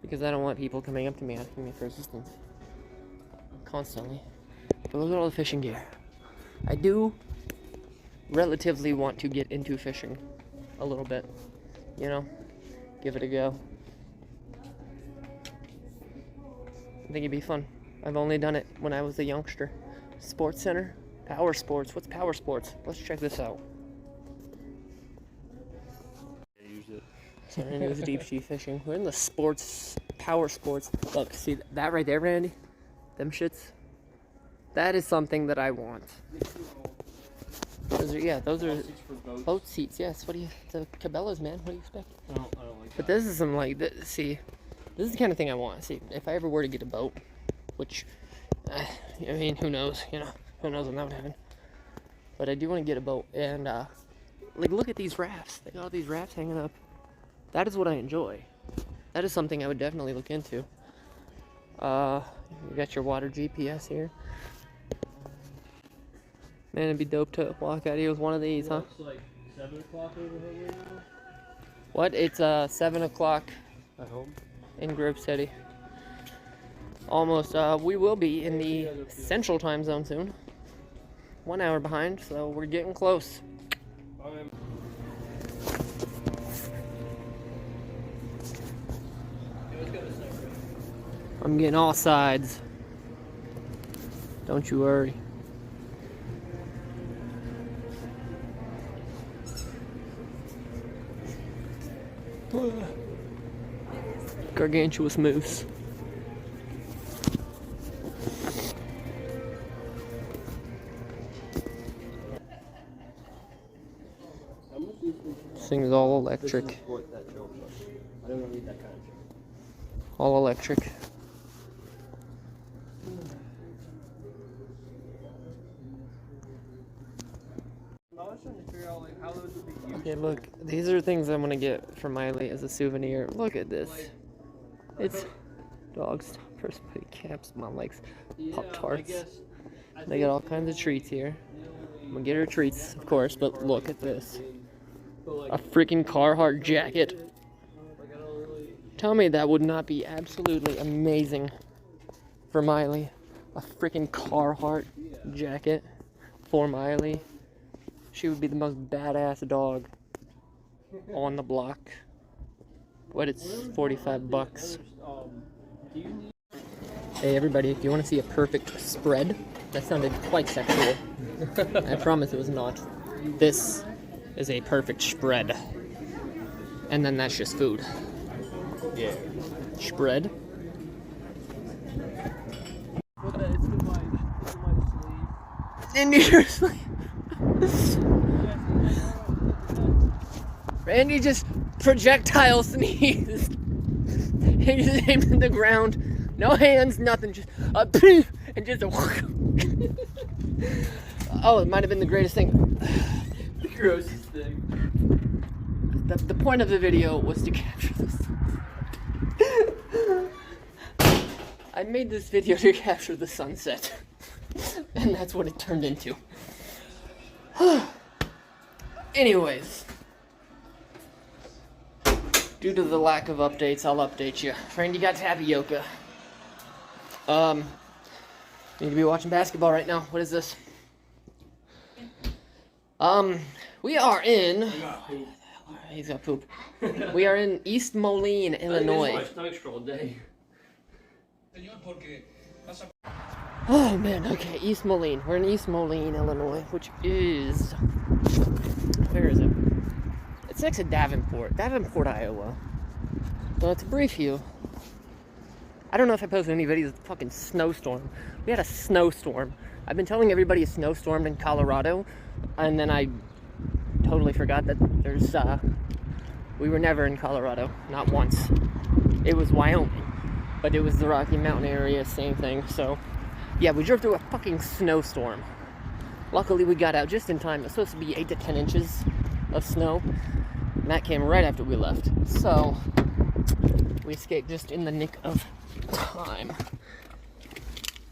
because I don't want people coming up to me asking me for assistance constantly. But look at all the fishing gear. I do relatively want to get into fishing a little bit. You know, give it a go. I think it'd be fun. I've only done it when I was a youngster. Sports Center, Power Sports. What's Power Sports? Let's check this out. I used it. So Randy was deep sea fishing. We're in the sports, Power Sports. Look, see that right there, Randy? Them shits. That is something that I want. Those are boat seats. Yes. What do you? The Cabela's, man. What do you expect? I don't like But this is some like this. See, this is the kind of thing I want. See, if I ever were to get a boat, which, I mean, who knows? You know, who knows when that would happen. But I do want to get a boat, and like, look at these rafts. They got all these rafts hanging up. That is what I enjoy. That is something I would definitely look into. You got your water GPS here. Man, it'd be dope to walk out here with one of these, huh? It's like 7 o'clock over here right now. What? It's 7 o'clock At home. in Grove City. Almost. We will be in the Central Time Zone soon. 1 hour behind, so we're getting close. I'm getting all sides. Don't you worry. Gargantuous moose. This thing is all electric. All electric. Okay, look, these are things I'm gonna get for Miley as a souvenir. Look at this. It's dog stoppers, putty caps, Mom likes Pop-Tarts. They got all kinds of treats here. I'm gonna get her treats, of course, but look at this. A freaking Carhartt jacket. Tell me that would not be absolutely amazing for Miley. A freaking Carhartt jacket for Miley. She would be the most badass dog on the block. But it's 45 bucks. Hey everybody, if you want to see a perfect spread, that sounded quite sexual. I promise it was not. This is a perfect spread. And then that's just food. Yeah. Spread. Into your sleeve. Randy just projectile sneezed. He just aimed at the ground. No hands, nothing. Just a poof, and just a. Oh, it might have been the greatest thing. The grossest thing. The point of the video was to capture this. I made this video to capture the sunset. And that's what it turned into. Anyways. Due to the lack of updates, I'll update you. Randy got tapioca. Need to be watching basketball right now. What is this? We are in... He's got poop. We are in East Moline, Illinois. Oh man, okay, East Moline. We're in East Moline, Illinois, which is... Where is it? It's next to Davenport, Iowa. So to brief you, I don't know if I posted any videos of the fucking snowstorm. We had a snowstorm. I've been telling everybody a snowstorm in Colorado, and then I totally forgot that there's, we were never in Colorado, not once. It was Wyoming, but it was the Rocky Mountain area, same thing, so... Yeah, we drove through a fucking snowstorm. Luckily, we got out just in time. It was supposed to be 8 to 10 inches of snow, and that came right after we left. So, we escaped just in the nick of time.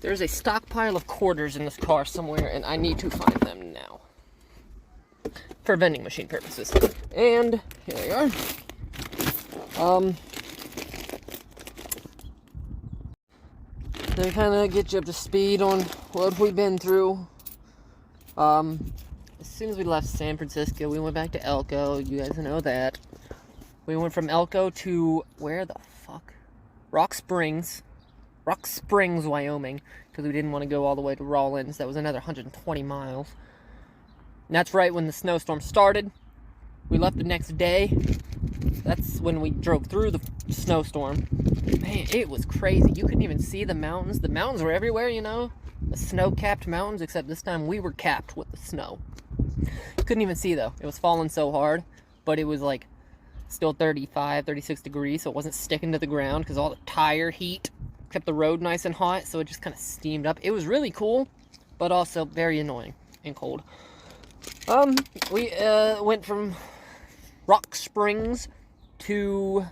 There's a stockpile of quarters in this car somewhere, and I need to find them now. For vending machine purposes. And, here they are. They kind of get you up to speed on what we've been through. As soon as we left San Francisco, we went back to Elko. You guys know that. We went from Elko to, where the fuck? Rock Springs, Wyoming, because we didn't want to go all the way to Rawlins. That was another 120 miles. And that's right when the snowstorm started. We left the next day. That's when we drove through the snowstorm. Man, it was crazy. You couldn't even see the mountains. The mountains were everywhere, you know? the snow-capped mountains, except this time we were capped with the snow. Couldn't even see, though. It was falling so hard, but it was, like, still 35, 36 degrees, so it wasn't sticking to the ground, because all the tire heat kept the road nice and hot, so it just kind of steamed up. It was really cool, but also very annoying and cold. We went from Rock Springs to...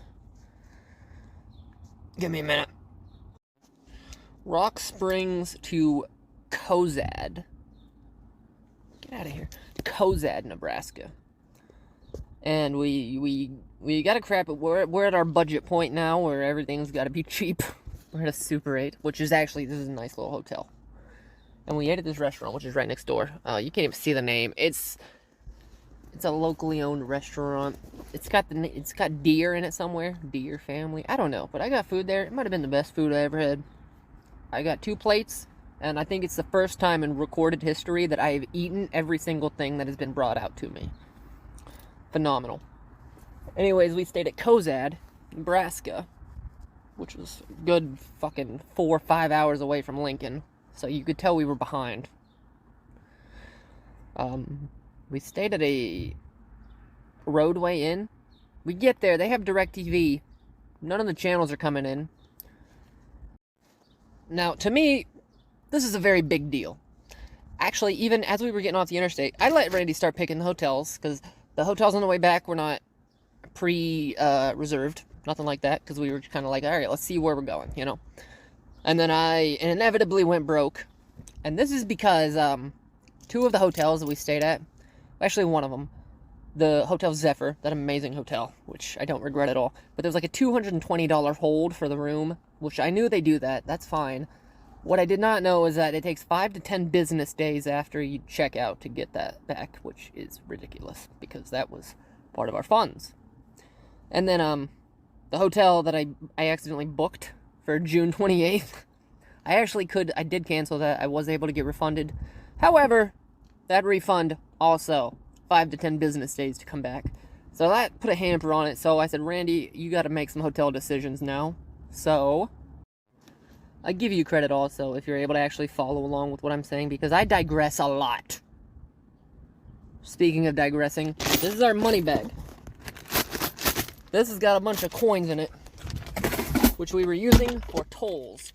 Give me a minute. Rock Springs to Cozad. Get out of here. Cozad, Nebraska. And we got to crap it. We're at our budget point now where everything's got to be cheap. We're at a Super 8, which is actually, this is a nice little hotel. And we ate at this restaurant, which is right next door. You can't even see the name. It's a locally owned restaurant. It's got deer in it somewhere. Deer family. I don't know, but I got food there. It might have been the best food I ever had. I got 2 plates, and I think it's the first time in recorded history that I have eaten every single thing that has been brought out to me. Phenomenal. Anyways, we stayed at Cozad, Nebraska, which was a good fucking 4 or 5 hours away from Lincoln, so you could tell we were behind. We stayed at a Roadway Inn. We get there, they have DirecTV. None of the channels are coming in. Now, to me, this is a very big deal. Actually, even as we were getting off the interstate, I let Randy start picking the hotels, because the hotels on the way back were not pre-reserved. Nothing like that, because we were kind of like, all right, let's see where we're going, you know? And then I inevitably went broke. And this is because 2 of the hotels that we stayed at, actually one of them, the Hotel Zephyr, that amazing hotel, which I don't regret at all, but there was like a $220 hold for the room, which I knew they do that, that's fine. What I did not know is that it takes 5 to 10 business days after you check out to get that back, which is ridiculous, because that was part of our funds. And then, the hotel that I accidentally booked for June 28th, I did cancel that, I was able to get refunded. However, that refund also 5 to 10 business days to come back. So that put a hamper on it, so I said, Randy, you gotta make some hotel decisions now. So, I give you credit also if you're able to actually follow along with what I'm saying, because I digress a lot. Speaking of digressing, this is our money bag. This has got a bunch of coins in it, which we were using for tolls.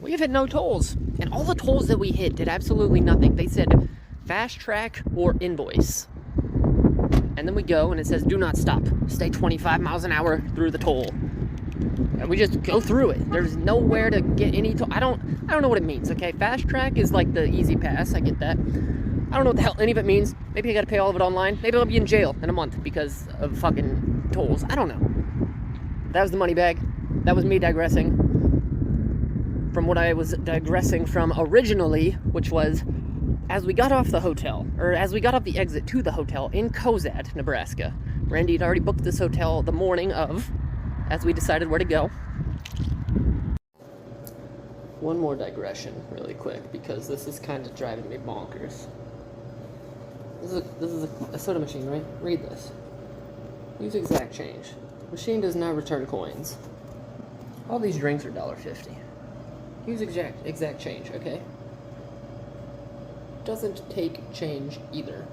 We've hit no tolls, and all the tolls that we hit did absolutely nothing. They said, fast track or invoice. And then we go, and it says, do not stop. Stay 25 miles an hour through the toll. And we just go through it. There's nowhere to get any toll. I don't know what it means, okay? Fast track is like the easy pass, I get that. I don't know what the hell any of it means. Maybe I gotta pay all of it online. Maybe I'll be in jail in a month because of fucking tolls. I don't know. That was the money bag. That was me digressing from what I was digressing from originally, which was as we got off the hotel, or as we got off the exit to the hotel in Cozad, Nebraska. Randy had already booked this hotel the morning of, as we decided where to go. One more digression really quick, because this is kind of driving me bonkers. This is a soda machine, right? Read this. Use exact change. Machine does not return coins. All these drinks are $1.50. Use exact change, okay? Doesn't take change either.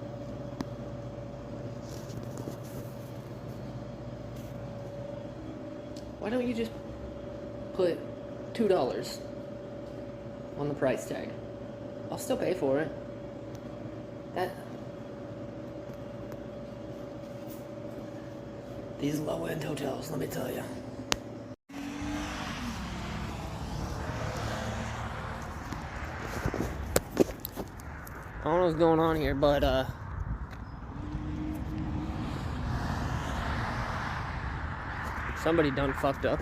Why don't you just put $2 on the price tag? I'll still pay for it. These low-end hotels, let me tell you. I don't know what's going on here, but somebody done fucked up.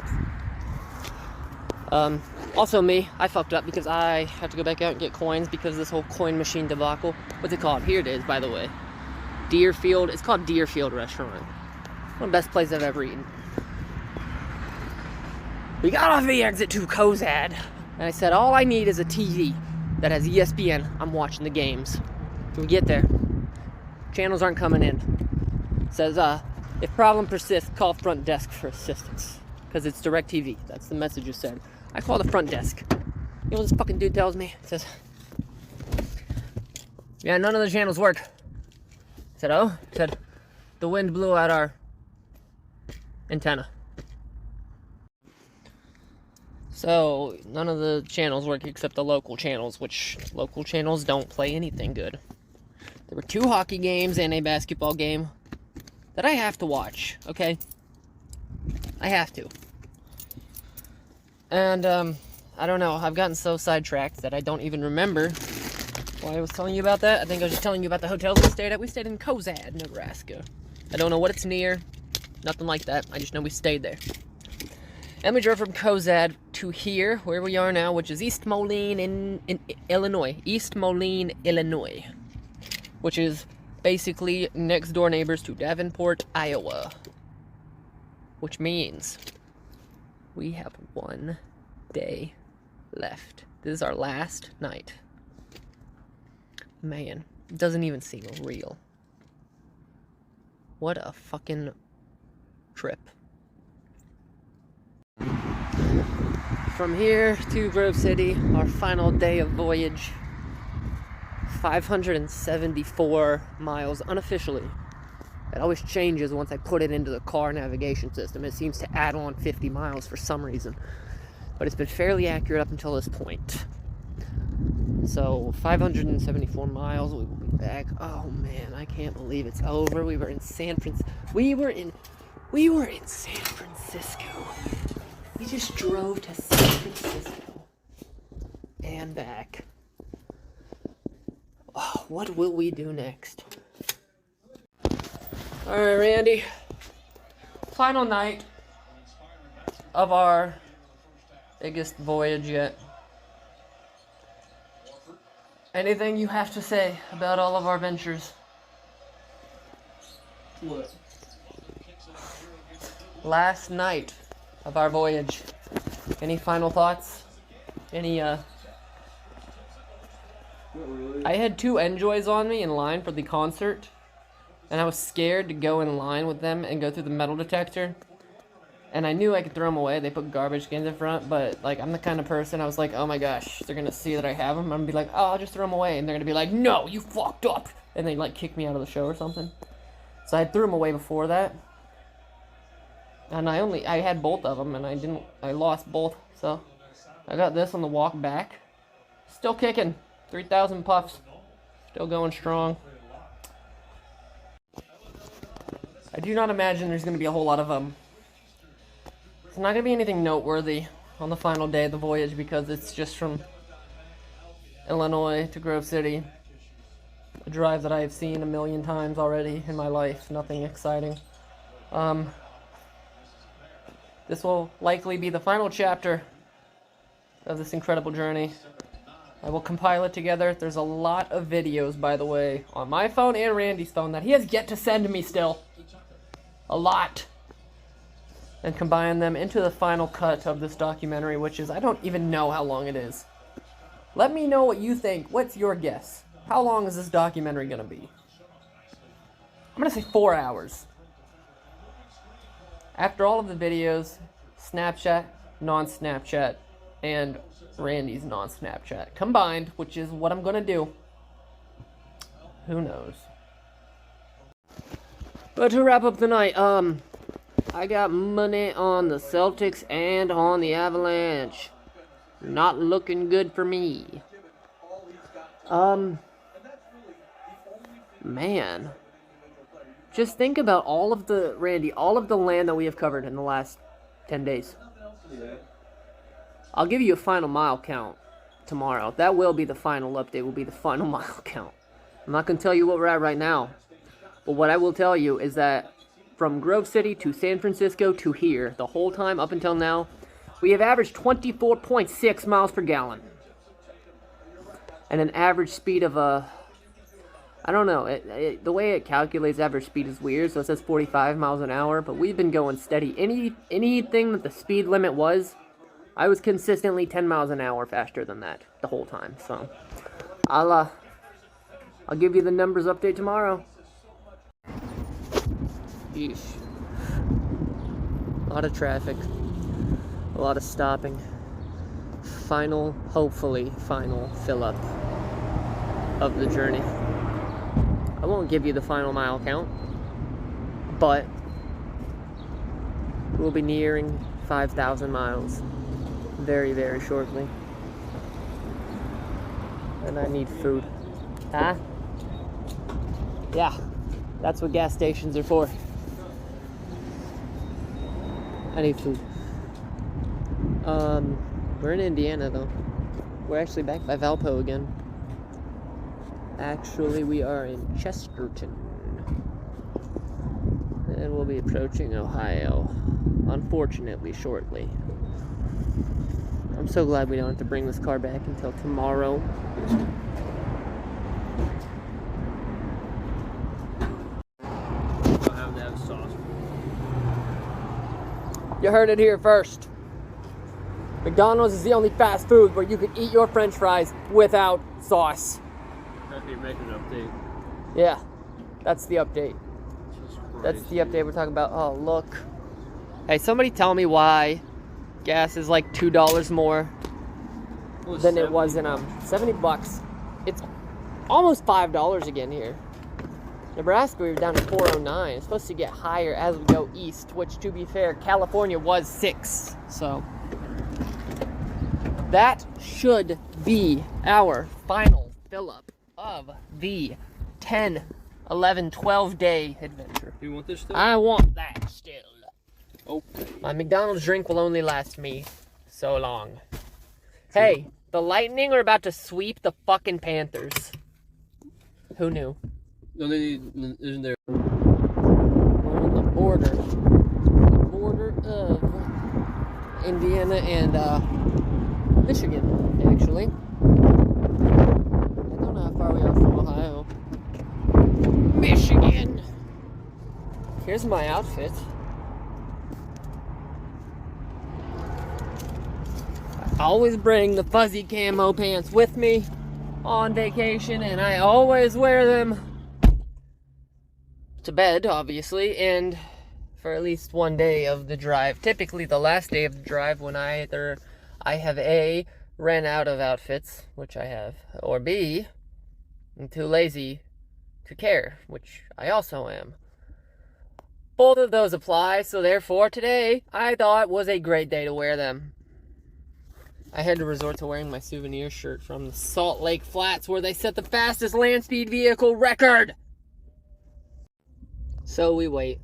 Also me, I fucked up because I have to go back out and get coins because of this whole coin machine debacle. What's it called? Here it is, by the way. Deerfield. It's called Deerfield Restaurant. One of the best places I've ever eaten. We got off the exit to Cozad, and I said, all I need is a TV that has ESPN. I'm watching the games. So we get there. Channels aren't coming in. It says, if problem persists, call front desk for assistance. Because it's DirecTV. That's the message you said. I call the front desk. You know what this fucking dude tells me? He says, yeah, none of the channels work. I said, oh? He said, the wind blew out our antenna. So, none of the channels work except the local channels, which local channels don't play anything good. There were 2 hockey games and a basketball game that I have to watch, okay? I have to. And, I don't know, I've gotten so sidetracked that I don't even remember why I was telling you about that. I think I was just telling you about the hotels we stayed at. We stayed in Cozad, Nebraska. I don't know what it's near, nothing like that. I just know we stayed there. And we drove from Cozad to here, where we are now, which is East Moline in Illinois. East Moline, Illinois. Which is basically next door neighbors to Davenport, Iowa. Which means we have 1 day left. This is our last night. Man, it doesn't even seem real. What a fucking trip. From here to Grove City, our final day of voyage, 574 miles unofficially. It always changes once I put it into the car navigation system. It seems to add on 50 miles for some reason. But it's been fairly accurate up until this point. So, 574 miles, we will be back. Oh man, I can't believe it's over. We were in San Francisco. We were in San Francisco. We just drove to San Francisco and back. Oh, what will we do next? Alright, Randy. Final night of our biggest voyage yet. Anything you have to say about all of our ventures? What? Last night of our voyage. Any final thoughts? Any, Not really. I had 2 Enjoys on me in line for the concert, and I was scared to go in line with them and go through the metal detector. And I knew I could throw them away. They put garbage cans in front, but, like, I'm the kind of person, I was like, oh my gosh, they're gonna see that I have them. I'm gonna be like, oh, I'll just throw them away. And they're gonna be like, no, you fucked up. And they, like, kick me out of the show or something. So I threw them away before that. And I had both of them, and I lost both. So I got this on the walk back. Still kicking. 3,000 puffs. Still going strong. I do not imagine there's gonna be a whole lot of It's not going to be anything noteworthy on the final day of the voyage because it's just from Illinois to Grove City. A drive that I have seen a million times already in my life. Nothing exciting. This will likely be the final chapter of this incredible journey. I will compile it together. There's a lot of videos, by the way, on my phone and Randy's phone that he has yet to send me still. A lot. And combine them into the final cut of this documentary, which is, I don't even know how long it is. Let me know what you think. What's your guess? How long is this documentary going to be? I'm going to say 4 hours. After all of the videos, Snapchat, non-Snapchat, and Randy's non-Snapchat combined, which is what I'm going to do. Who knows? But to wrap up the night, I got money on the Celtics and on the Avalanche. Not looking good for me. Man. Just think about all of the land that we have covered in the last 10 days. I'll give you a final mile count tomorrow. That will be the final update, will be the final mile count. I'm not going to tell you what we're at right now. But what I will tell you is that from Grove City to San Francisco to here, the whole time up until now, we have averaged 24.6 miles per gallon. And an average speed of, I don't know, the way it calculates average speed is weird, so it says 45 miles an hour, but we've been going steady. Anything that the speed limit was, I was consistently 10 miles an hour faster than that the whole time, so I'll give you the numbers update tomorrow. Yeesh. A lot of traffic. A lot of stopping. final, hopefully final fill up of the journey. I won't give you the final mile count, but we'll be nearing 5,000 miles very, very shortly. And I need food. Huh? Yeah, that's what gas stations are for. I need food. We're in Indiana though. We're actually back by Valpo again. Actually, we are in Chesterton. And we'll be approaching Ohio, unfortunately, shortly. I'm so glad we don't have to bring this car back until tomorrow. I'll have that sauce. You heard it here first. McDonald's is the only fast food where you can eat your french fries without sauce. Happy to make an update. Yeah, that's the update. That's the update we're talking about. Oh, look. Hey, somebody tell me why gas is like $2 more than it was in 70 bucks. It's almost $5 again here. Nebraska, we were down to 409. It's supposed to get higher as we go east, which, to be fair, California was 6. So that should be our final fill-up of the 10, 11, 12-day adventure. You want this still? I want that still. Okay. My McDonald's drink will only last me so long. Hey, the Lightning are about to sweep the fucking Panthers. Who knew? No, isn't there? We're on the border of Indiana and Michigan, actually. I don't know how far we are from Ohio. Michigan! Here's my outfit. I always bring the fuzzy camo pants with me on vacation, and I always wear them to bed, obviously, and for at least one day of the drive. Typically the last day of the drive, when I have A, ran out of outfits, which I have, or B, I'm too lazy to care, which I also am. Both of those apply, so therefore today I thought was a great day to wear them. I had to resort to wearing my souvenir shirt from the Salt Lake Flats, where they set the fastest land speed vehicle record. So we wait.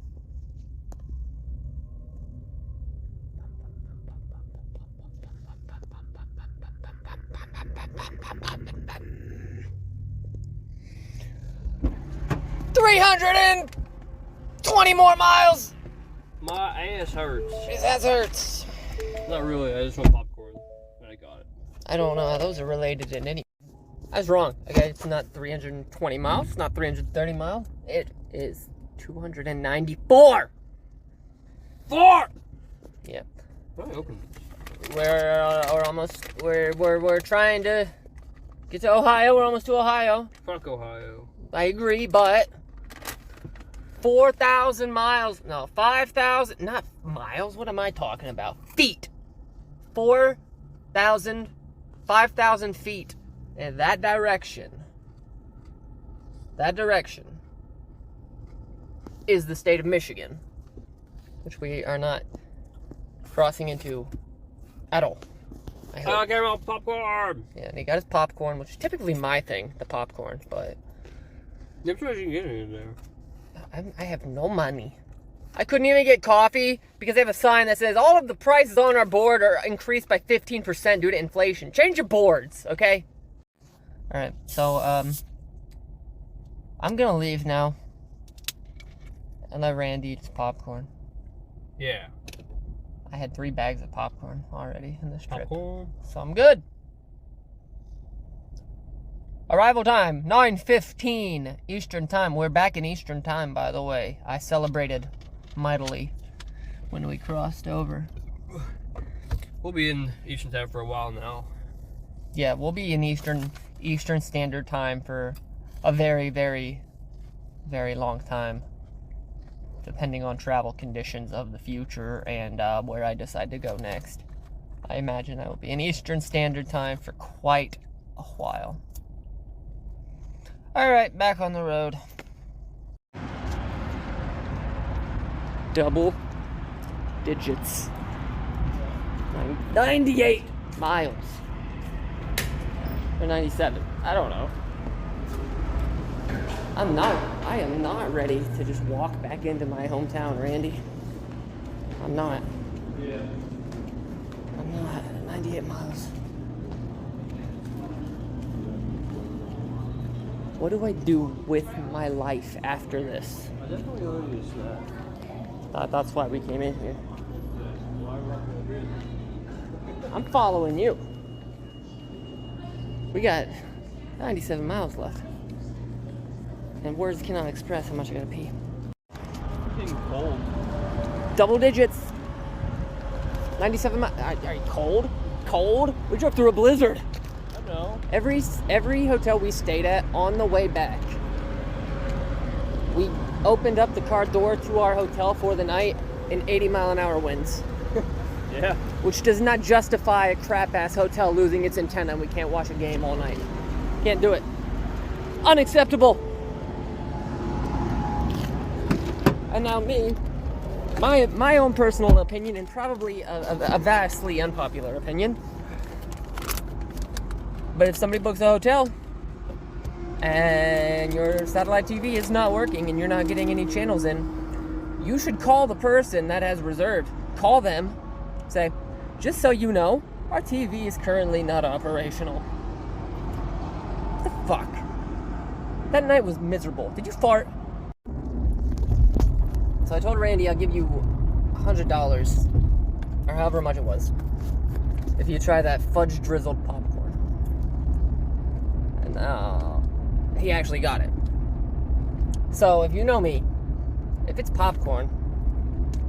$320 more miles. My ass hurts. His ass hurts. Not really. I just want popcorn, and I got it. I don't know how those are related in any. I was wrong. Okay, it's not 320 miles. It's not 330 miles. It is 294. 4. Yep. Why open? We're almost. We're trying to get to Ohio. We're almost to Ohio. Fuck Ohio. I agree, but 4,000 miles. No, 5,000. Not miles. What am I talking about? Feet. 4,000, 5,000 feet in that direction. That direction is the state of Michigan, which we are not crossing into at all. I got my popcorn. Yeah, and he got his popcorn, which is typically my thing, the popcorn, but I'm sure you can get it in there. I have no money. I couldn't even get coffee because they have a sign that says all of the prices on our board are increased by 15% due to inflation. Change your boards, okay? All right, so I'm gonna leave now and let Randy eat his popcorn. Yeah. I had 3 bags of popcorn already in this trip, Popcorn. so I'm good. Arrival time, 9:15 Eastern time. We're back in Eastern time, by the way. I celebrated mightily when we crossed over. We'll be in Eastern time for a while now. Yeah, we'll be in Eastern Standard Time for a very, very, very long time, depending on travel conditions of the future and where I decide to go next. I imagine I will be in Eastern Standard Time for quite a while. Alright, back on the road. Double digits. 98 miles. Or 97. I don't know. I am not ready to just walk back into my hometown, Randy. I'm not. Yeah. I'm not. 98 miles. What do I do with my life after this? I definitely owe you a snack. That's why we came in here. I'm following you. We got 97 miles left. And words cannot express how much I gotta pee. I'm getting cold. Double digits. 97 miles. Are you cold? Cold? We drove through a blizzard. I know. Every hotel we stayed at on the way back, we opened up the car door to our hotel for the night in 80-mile-an-hour winds. Yeah. Which does not justify a crap-ass hotel losing its antenna and we can't watch a game all night. Can't do it. Unacceptable. And now my own personal opinion, and probably a vastly unpopular opinion, but if somebody books a hotel and your satellite TV is not working and you're not getting any channels in, you should call the person that has reserved. Call them, say, just so you know, our TV is currently not operational. What the fuck? That night was miserable. Did you fart? So I told Randy I'll give you $100, or however much it was, if you try that fudge drizzled popcorn. And he actually got it. So if you know me, if it's popcorn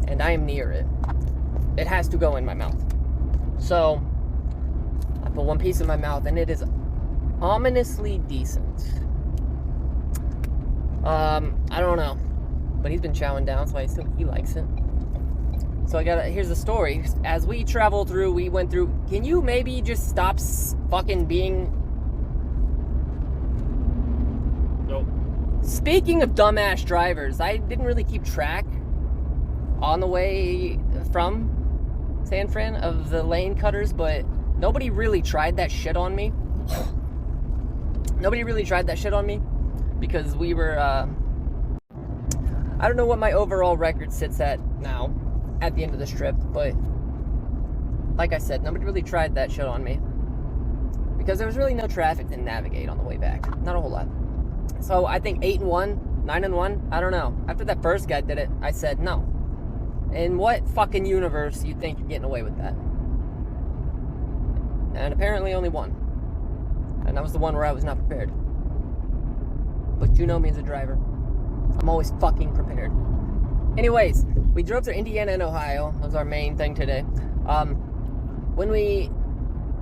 and I am near it, it has to go in my mouth. So I put one piece in my mouth and it is ominously decent. I don't know. But he's been chowing down, so I assume he likes it. So here's the story. As we traveled through, we went through, can you maybe just stop fucking being... Nope. Speaking of dumbass drivers, I didn't really keep track on the way from San Fran of the lane cutters, but nobody really tried that shit on me. Nobody really tried that shit on me because we were, I don't know what my overall record sits at now, at the end of this trip, but like I said, nobody really tried that shit on me because there was really no traffic to navigate on the way back. Not a whole lot. So I think 8-1, 9-1, I don't know. After that first guy did it, I said, no. In what fucking universe do you think you're getting away with that? And apparently only one. And that was the one where I was not prepared. But you know me as a driver. I'm always fucking prepared. Anyways, we drove through Indiana and Ohio. That was our main thing today. When we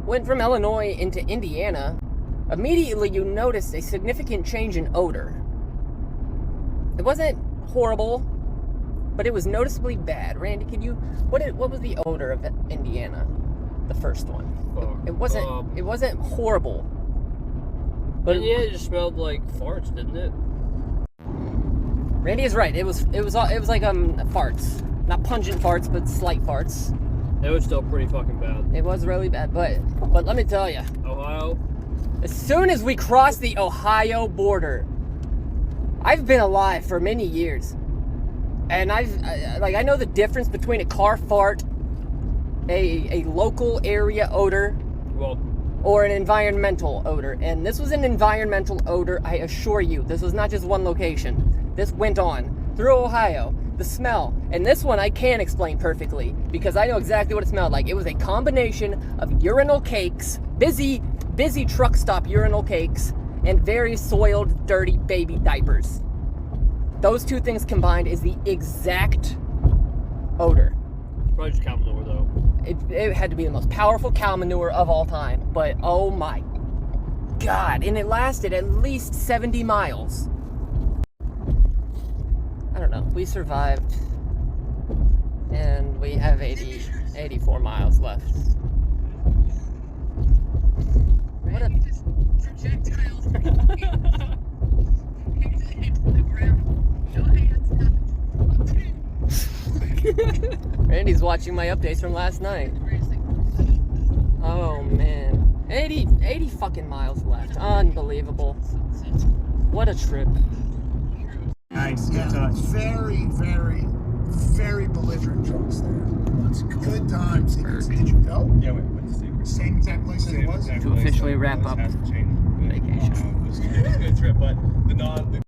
went from Illinois into Indiana, immediately you noticed a significant change in odor. It wasn't horrible, but it was noticeably bad. Randy, what was the odor of Indiana? The first one. It wasn't horrible. But yeah, it just smelled like farts, didn't it? Randy is right. It was like farts, not pungent farts, but slight farts. It was still pretty fucking bad. It was really bad, but let me tell you, Ohio. As soon as we crossed the Ohio border, I've been alive for many years, and I know the difference between a car fart, a local area odor, or an environmental odor. And this was an environmental odor, I assure you. This was not just one location. This went on through Ohio. The smell, and this one I can explain perfectly because I know exactly what it smelled like. It was a combination of urinal cakes, busy truck stop urinal cakes, and very soiled, dirty baby diapers. Those two things combined is the exact odor. Probably just cow manure, though. It had to be the most powerful cow manure of all time, but oh my God, and it lasted at least 70 miles. I don't know, we survived, and we have 84 miles left. What a... Randy's watching my updates from last night. Oh man. 80 fucking miles left. Unbelievable. What a trip. Nice. Yeah, very, very, very belligerent drunks there. It's good times. Did you go? Yeah, we went to see. Same exact place as it was? To officially wrap up vacation. It was a good trip, but the